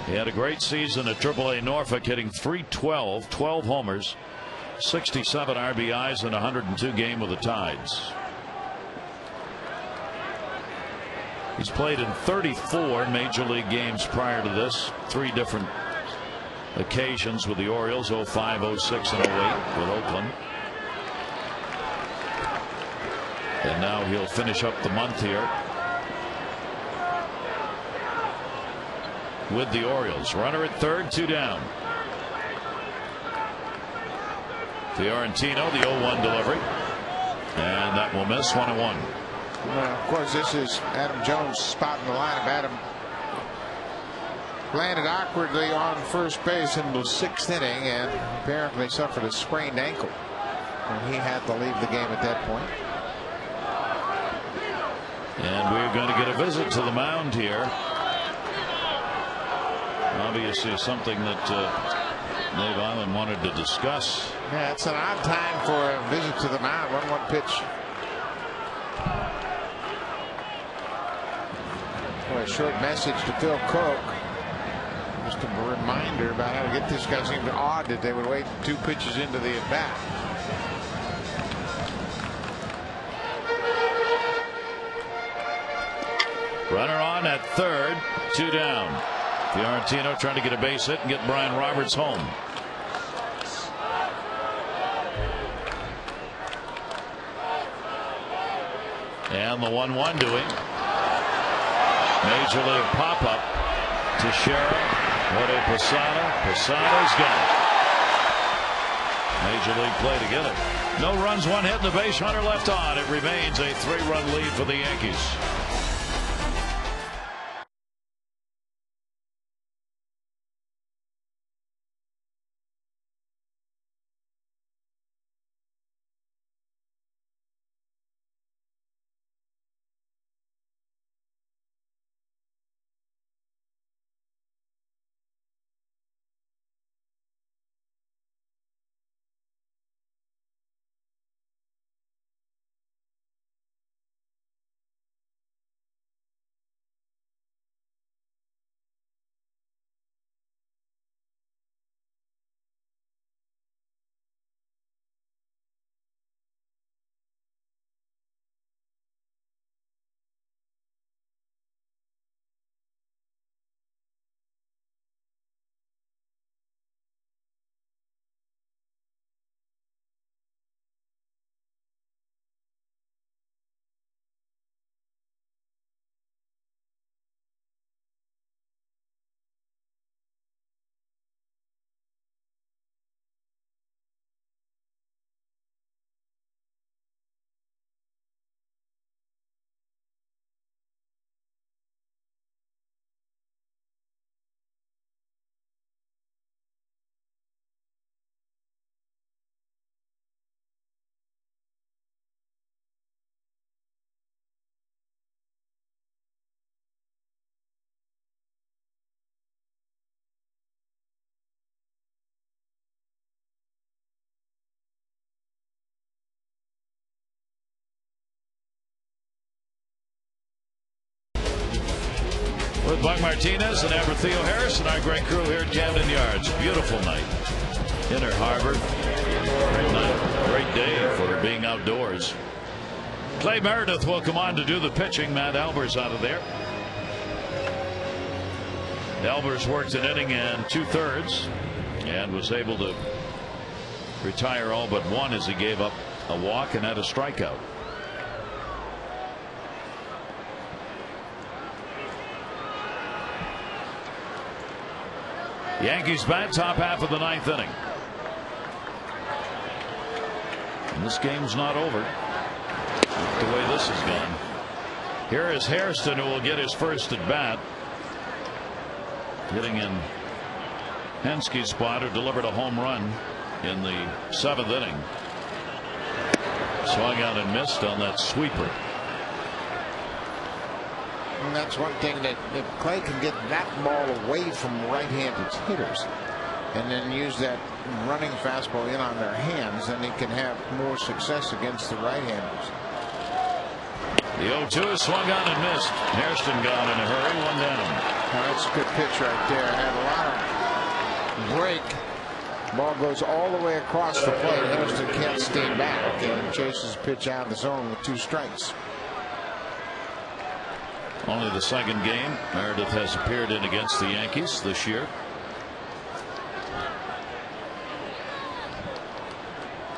He had a great season at AAA Norfolk, hitting .312, 12 homers, 67 RBIs, and 102 game with the Tides. He's played in 34 major league games prior to this, 3 different occasions with the Orioles, 05, 06, and 08 with Oakland. And now he'll finish up the month here with the Orioles. Runner at third, 2 down. Fiorentino, the 0-1 delivery. And that will miss. 1-1. Well, of course, this is Adam Jones' spot in the lineup. Adam landed awkwardly on first base in the 6th inning and apparently suffered a sprained ankle. And he had to leave the game at that point. And we're going to get a visit to the mound here. Obviously something that Dave Island wanted to discuss. Yeah, it's an odd time for a visit to the mound. 1-1 pitch. Boy, a short message to Phil Koch. Just a reminder about how to get this guy. Seemed odd that they would wait 2 pitches into the at bat. Runner on at third, 2 down. Fiorentino trying to get a base hit and get Brian Roberts home. And the 1-1 doing. Major league pop up to Shara. Jorge Posada. Posada's got it. Major league play together. No runs, 1 hit, and the base runner left on. It remains a 3-run lead for the Yankees. with Buck Martinez and Amber Theo Harris and our great crew here at Camden Yards. Beautiful night. Inner Harbor. Great night. Great day for being outdoors. Clay Meredith will come on to do the pitching. Matt Albers out of there. Albers worked an inning and 2/3 and was able to retire all but one as he gave up a walk and had a strikeout. Yankees bat, top half of the 9th inning. And this game's not over. The way this has gone. Here is Hairston, who will get his first at bat. Hitting in Henske's spot, who delivered a home run in the 7th inning. Swung out and missed on that sweeper. And that's one thing that if Clay can get that ball away from right-handed hitters and then use that running fastball in on their hands, then he can have more success against the right-handers. The 0-2 is swung on and missed. Hairston gone in a hurry, one down. That's a good pitch right there. Had a lot of break. Ball goes all the way across the plate. Hairston can't stay back and chases pitch out of the zone with 2 strikes. Only the second game Meredith has appeared in against the Yankees this year.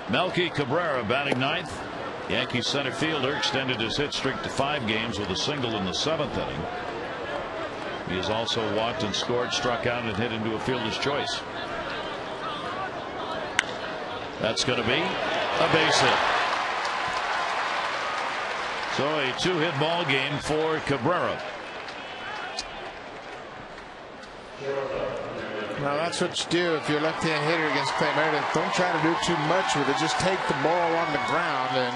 Melky Cabrera batting 9th. Yankees center fielder extended his hit streak to 5 games with a single in the 7th inning. He has also walked and scored, struck out, and hit into a fielder's choice. That's going to be a base hit. So a 2-hit ball game for Cabrera. Now that's what you do if you're a left-hand hitter against Clay Meredith. Don't try to do too much with it. Just take the ball on the ground, and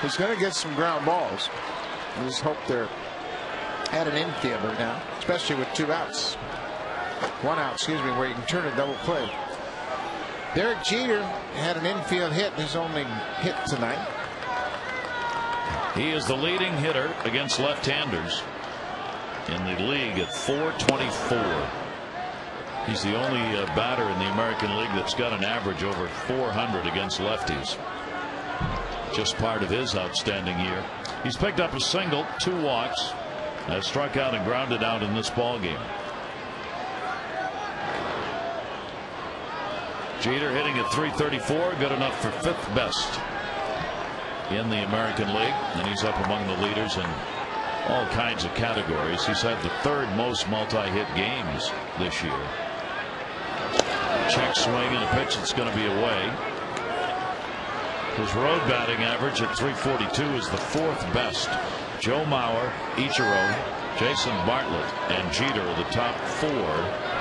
he's going to get some ground balls. I just hope they're at an infielder now, especially with 2 outs. 1 out, excuse me, where you can turn a double play. Derek Jeter had an infield hit, his only hit tonight. He is the leading hitter against left-handers in the league at .424. He's the only batter in the American League that's got an average over .400 against lefties. Just part of his outstanding year. He's picked up a single, 2 walks, has struck out and grounded out in this ball game. Jeter hitting at .334, good enough for 5th best in the American League, and he's up among the leaders in all kinds of categories. He's had the 3rd most multi-hit games this year. Check swing and a pitch that's going to be away. His road batting average at .342 is the 4th best. Joe Mauer, Ichiro, Jason Bartlett, and Jeter are the top 4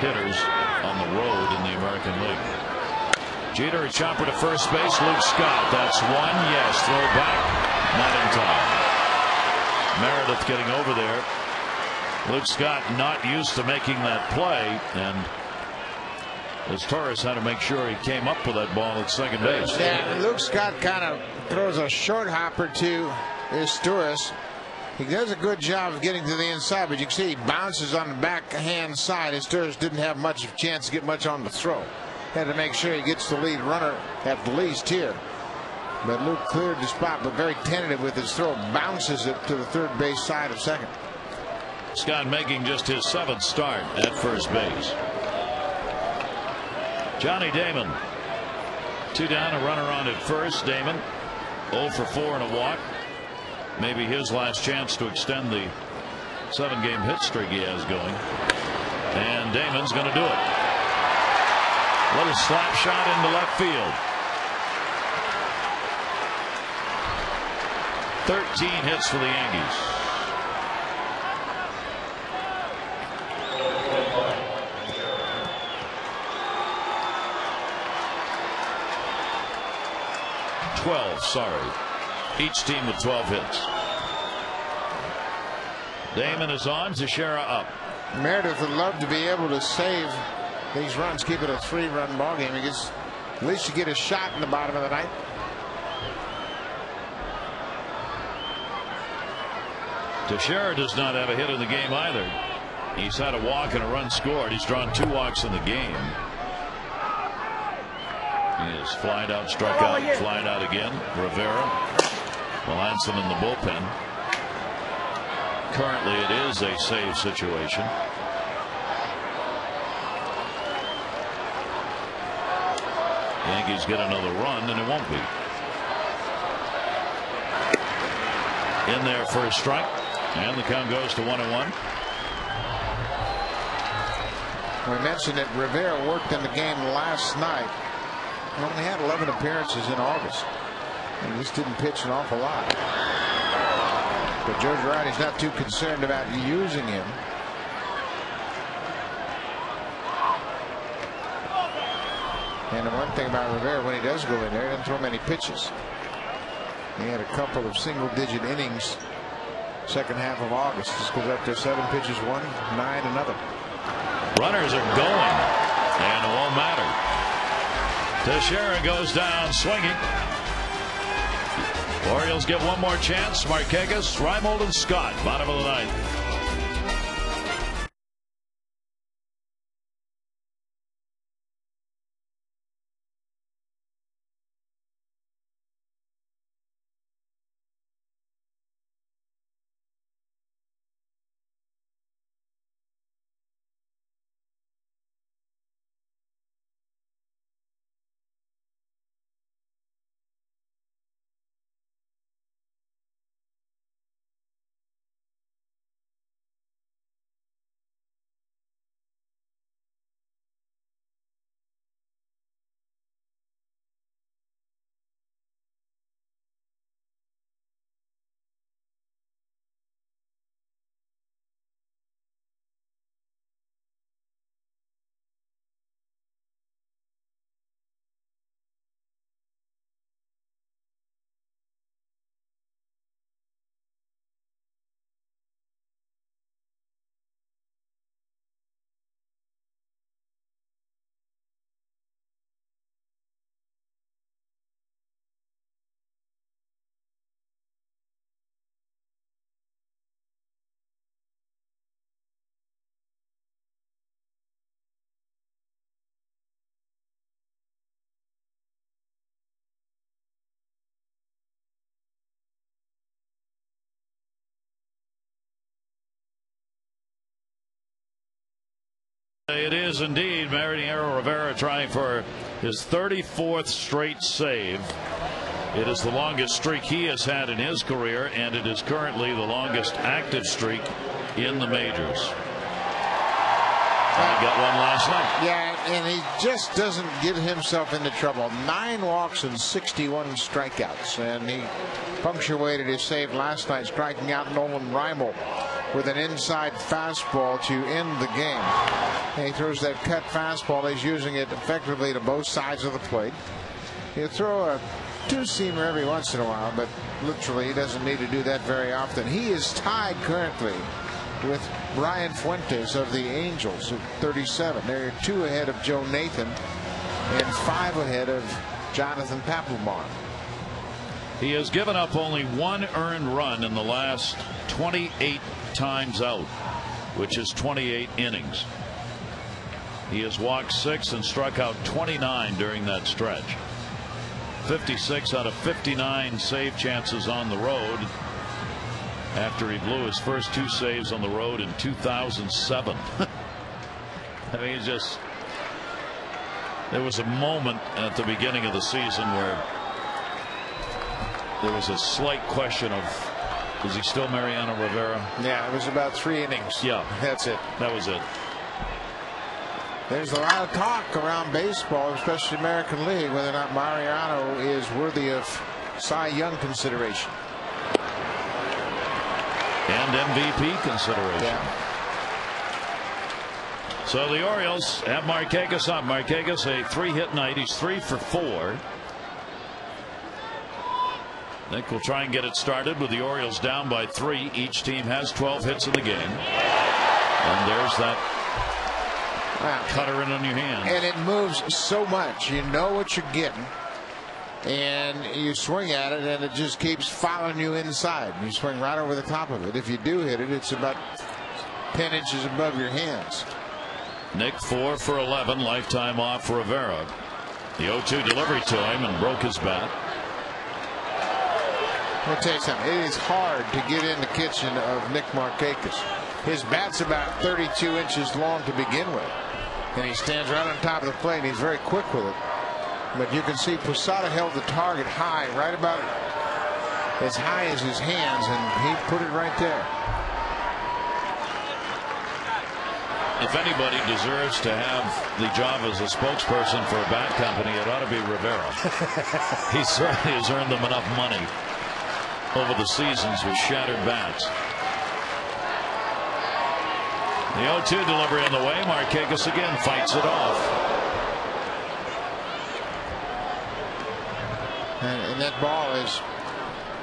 hitters on the road in the American League. Jeter, a chopper to first base. Luke Scott, that's 1. Yes, throw back, not in time. Meredith getting over there. Luke Scott not used to making that play, and as Torres had to make sure he came up with that ball at second base. Yeah, Luke Scott kind of throws a short hopper to Torres. He does a good job of getting to the inside, but you can see he bounces on the backhand side. Torres didn't have much of a chance to get much on the throw. Had to make sure he gets the lead runner at the least here. But Luke cleared the spot, but very tentative with his throw. Bounces it to the 3rd base side of second. Scott making just his 7th start at first base. Johnny Damon, 2 down, a runner on at first. Damon 0 for 4 and a walk. Maybe his last chance to extend the 7-game hit streak he has going. And Damon's going to do it. Little slap shot into left field. 13 hits for the Yankees. Each team with 12 hits. Damon is on. Teixeira up. Meredith would love to be able to save these runs, keep it a 3-run ball game. He gets at least to get a shot in the bottom of the ninth. Teixeira does not have a hit in the game either. He's had a walk and a run scored. He's drawn 2 walks in the game. He is flied out, struck out, flied out again. Rivera, Melanson in the bullpen. Currently, it is a save situation. Yankees get another run, and it won't be. In there for a strike, and the count goes to 1-1. We mentioned that Rivera worked in the game last night. He only had 11 appearances in August. He just didn't pitch an awful lot. But Joe Girardi's not too concerned about using him. And the one thing about Rivera, when he does go in there, he doesn't throw many pitches. He had a couple of single-digit innings second half of August. Just goes up there 7 pitches, 1, 9 another. Runners are going, and it won't matter. Teixeira goes down swinging. Orioles get one more chance. Marquez, Reimold, and Scott, bottom of the 9th. It is indeed Mariano Rivera trying for his 34th straight save. It is the longest streak he has had in his career, and it is currently the longest active streak in the majors. He got one last night. Yeah, and he just doesn't get himself into trouble. 9 walks and 61 strikeouts, and he punctuated his save last night, striking out Nolan Reimold with an inside fastball to end the game. And he throws that cut fastball. He's using it effectively to both sides of the plate. He'll throw a 2-seamer every once in a while, but literally he doesn't need to do that very often. He is tied currently with Brian Fuentes of the Angels at 37. They're 2 ahead of Joe Nathan and 5 ahead of Jonathan Papelbon. He has given up only 1 earned run in the last 28 times out, which is 28 innings. He has walked 6 and struck out 29 during that stretch. 56 out of 59 save chances on the road after he blew his first 2 saves on the road in 2007. I mean, it's just, there was a moment at the beginning of the season where there was a slight question of, is he still Mariano Rivera? Yeah, it was about 3 innings. Yeah, that's it. That was it. There's a lot of talk around baseball, especially American League, whether or not Mariano is worthy of Cy Young consideration and MVP consideration. Yeah. So the Orioles have Marquez up. Marquez a 3-hit night. He's 3 for 4. Nick will try and get it started with the Orioles down by 3. Each team has 12 hits in the game. And there's that cutter in on your hand. And it moves so much. You know what you're getting. And you swing at it, and it just keeps following you inside. You swing right over the top of it. If you do hit it, it's about 10 inches above your hands. Nick 4 for 11, lifetime off Rivera. The 0-2 delivery to him and broke his bat. Let me tell you something. It is hard to get in the kitchen of Nick Markakis. His bat's about 32 inches long to begin with, and he stands right on top of the plate, and he's very quick with it. But you can see Posada held the target high, right about as high as his hands, and he put it right there. If anybody deserves to have the job as a spokesperson for a bat company, it ought to be Rivera. He certainly has earned them enough money over the seasons with shattered bats. The 0-2 delivery on the way. Markakis again fights it off. And that ball is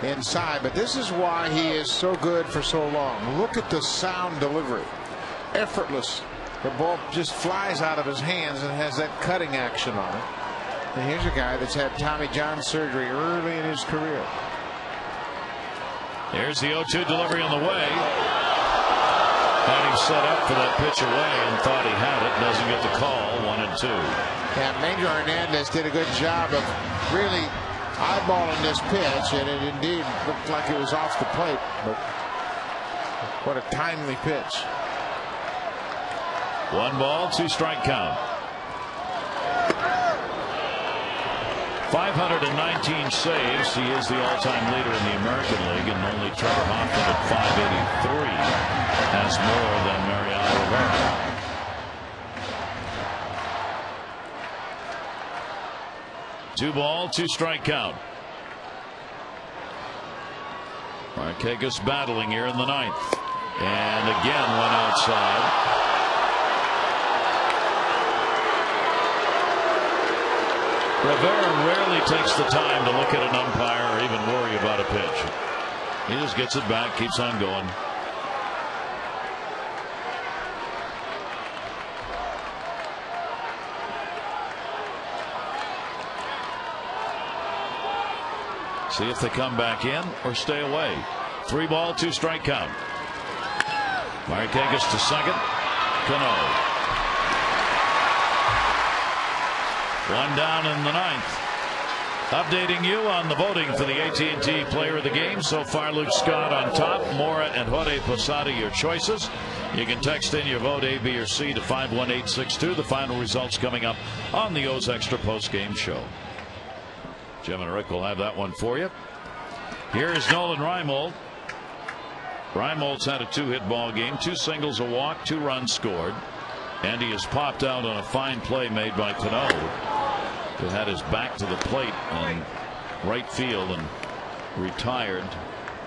inside, but this is why he is so good for so long. Look at the sound delivery. Effortless. The ball just flies out of his hands and has that cutting action on it. And here's a guy that's had Tommy John surgery early in his career. Here's the 0-2 delivery on the way. Had him set up for that pitch away and thought he had it. Doesn't get the call. 1-2. Yeah, Major Hernandez did a good job of really eyeballing this pitch, and it indeed looked like it was off the plate. But what a timely pitch. 1 ball, 2 strike count. 519 saves. He is the all-time leader in the American League, and only Trevor Hoffman at 583 has more than Mariano Rivera. Two ball, 2 strike count. Markakis battling here in the 9th, and again went outside. Rivera rarely takes the time to look at an umpire or even worry about a pitch. He just gets it back, keeps on going. See if they come back in or stay away. 3 ball, 2 strike count. Markakis to second. Cano. 1 down in the 9th. Updating you on the voting for the AT&T Player of the Game. So far, Luke Scott on top. Mora and Jorge Posada your choices. You can text in your vote A, B, or C to 51862. The final results coming up on the O's Extra Post Game Show. Jim and Rick will have that one for you. Here is Nolan Reimold. Reimold's had a 2-hit ball game, 2 singles, a walk, 2 runs scored, and he has popped out on a fine play made by Cano, who had his back to the plate in right field and retired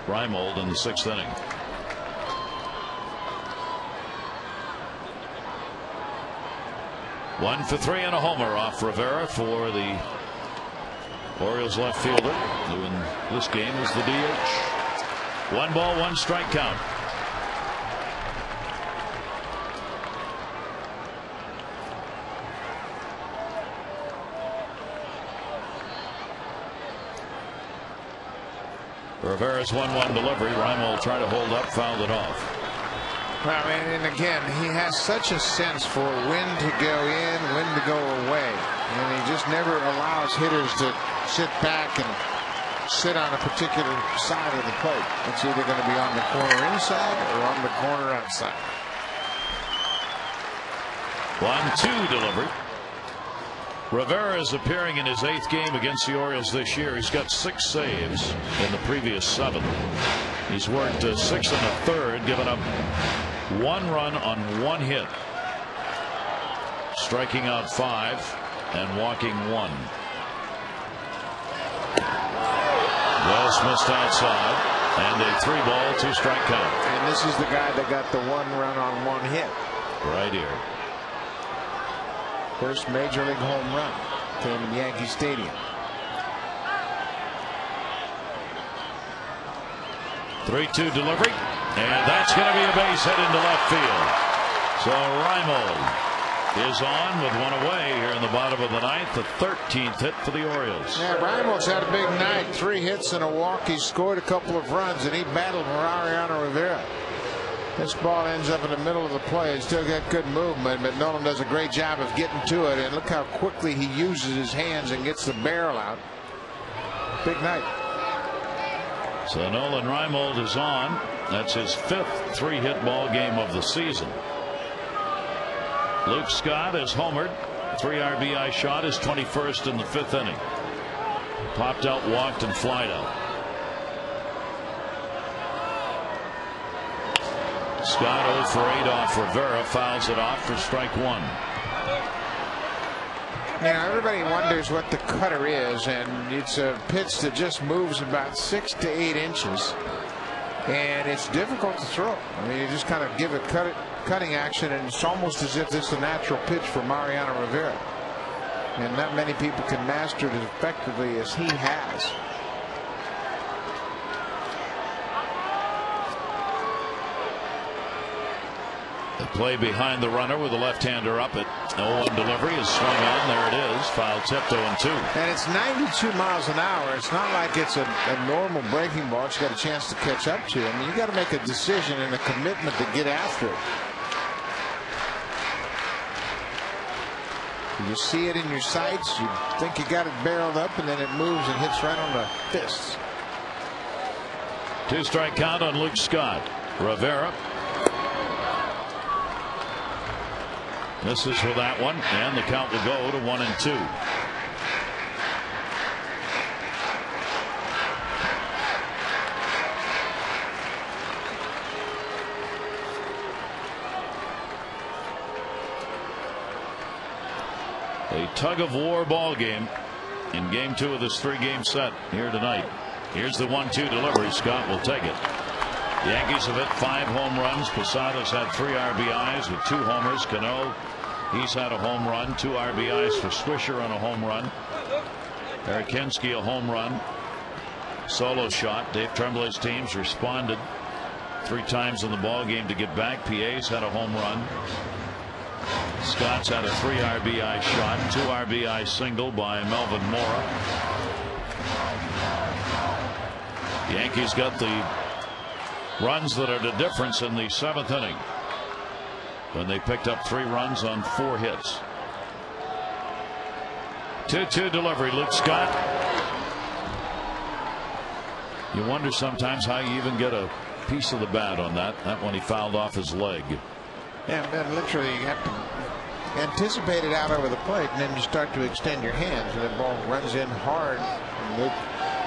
Reimold in the 6th inning. One for 3 and a homer off Rivera for the Orioles left fielder, who in this game is the DH. 1 ball, 1 strike count. Rivera's 1-1 delivery. Reimold tried to hold up, fouled it off. Well, and again, he has such a sense for when to go in, when to go away, and he just never allows hitters to sit back and sit on a particular side of the plate. It's either going to be on the corner inside or on the corner outside. 1-2 delivery. Rivera is appearing in his 8th game against the Orioles this year. He's got 6 saves in the previous 7. He's worked 6 1/3, given up 1 run on 1 hit, striking out 5 and walking 1. Well missed outside, and a 3 ball, 2 strike count. And this is the guy that got the 1 run on 1 hit. Right here. First major league home run came in Yankee Stadium. 3-2 delivery, and that's going to be a base hit into left field. So Reimold is on with 1 away here in the bottom of the 9th, the 13th hit for the Orioles. Yeah, Reimold's had a big night. 3 hits and a walk. He scored a couple of runs, and he battled Mariano Rivera. This ball ends up in the middle of the play. It's still got good movement, but Nolan does a great job of getting to it. And look how quickly he uses his hands and gets the barrel out. Big night. So Nolan Reimold is on. That's his 5th 3-hit ball game of the season. Luke Scott is homered. 3 RBI shot, his 21st in the 5th inning. Popped out, walked, and flied out. Scott 0 for 8 off Rivera, fouls it off for strike 1. You know, everybody wonders what the cutter is, and it's a pitch that just moves about 6 to 8 inches, and it's difficult to throw. I mean, you just kind of give it cutting action, and it's almost as if this is a natural pitch for Mariano Rivera, and not many people can master it as effectively as he has. The play behind the runner with the left-hander up at 0-1 delivery is swung on. There it is. Foul tipped 0-2. And it's 92 miles an hour. It's not like it's a normal breaking ball. It's got a chance to catch up to. I mean, you got to make a decision and a commitment to get after it. You see it in your sights. You think you got it barreled up, and then it moves and hits right on the fists. 2-strike count on Luke Scott. Rivera misses for that one, and the count will go to 1-2. A tug-of-war ball game in game 2 of this 3-game set here tonight. Here's the 1-2 delivery. Scott will take it. The Yankees have hit 5 home runs. Posada's had 3 RBIs with 2 homers. Cano, he's had a home run. 2 RBIs for Swisher on a home run. Eric Hensky a home run. Solo shot. Dave Tremblay's teams responded 3 times in the ball game to get back. PA's had a home run. Scott's had a 3 RBI shot. 2 RBI single by Melvin Mora. The Yankees got the runs that are the difference in the 7th inning when they picked up 3 runs on 4 hits. 2-2 delivery. Luke Scott. You wonder sometimes how you even get a piece of the bat on that. That one he fouled off his leg. Yeah, man, literally you have to anticipate it out over the plate, and then you start to extend your hands, and the ball runs in hard. And Luke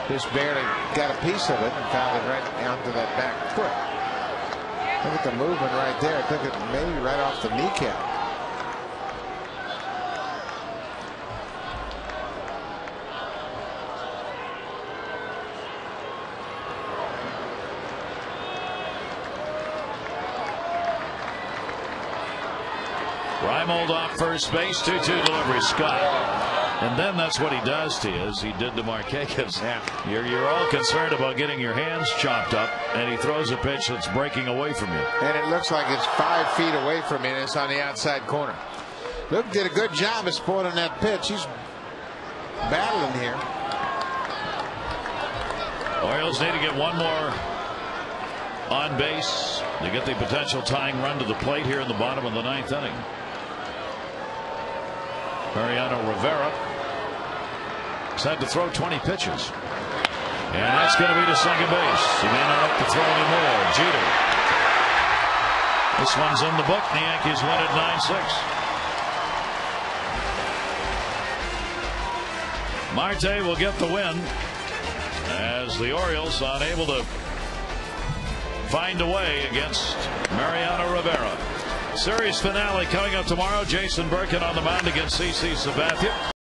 just barely got a piece of it and found it right onto that back foot. Look at the movement right there. It took it maybe right off the kneecap. Reimold off first base. 2-2 delivery. Scott. And then that's what he does to you, as he did to Marquez. Yeah. You're all concerned about getting your hands chopped up, and he throws a pitch that's breaking away from you. And it looks like it's 5 feet away from you, and it's on the outside corner. Luke did a good job of spoiling that pitch. He's battling here. Orioles need to get one more on base to get the potential tying run to the plate here in the bottom of the 9th inning. Mariano Rivera has had to throw 20 pitches. And that's going to be to second base. He may not have to throw anymore. Jeter. This one's in the book. The Yankees win at 9-6. Marte will get the win as the Orioles unable to find a way against Mariano Rivera. Series finale coming up tomorrow. Jason Birkin on the mound against CC Sabathia.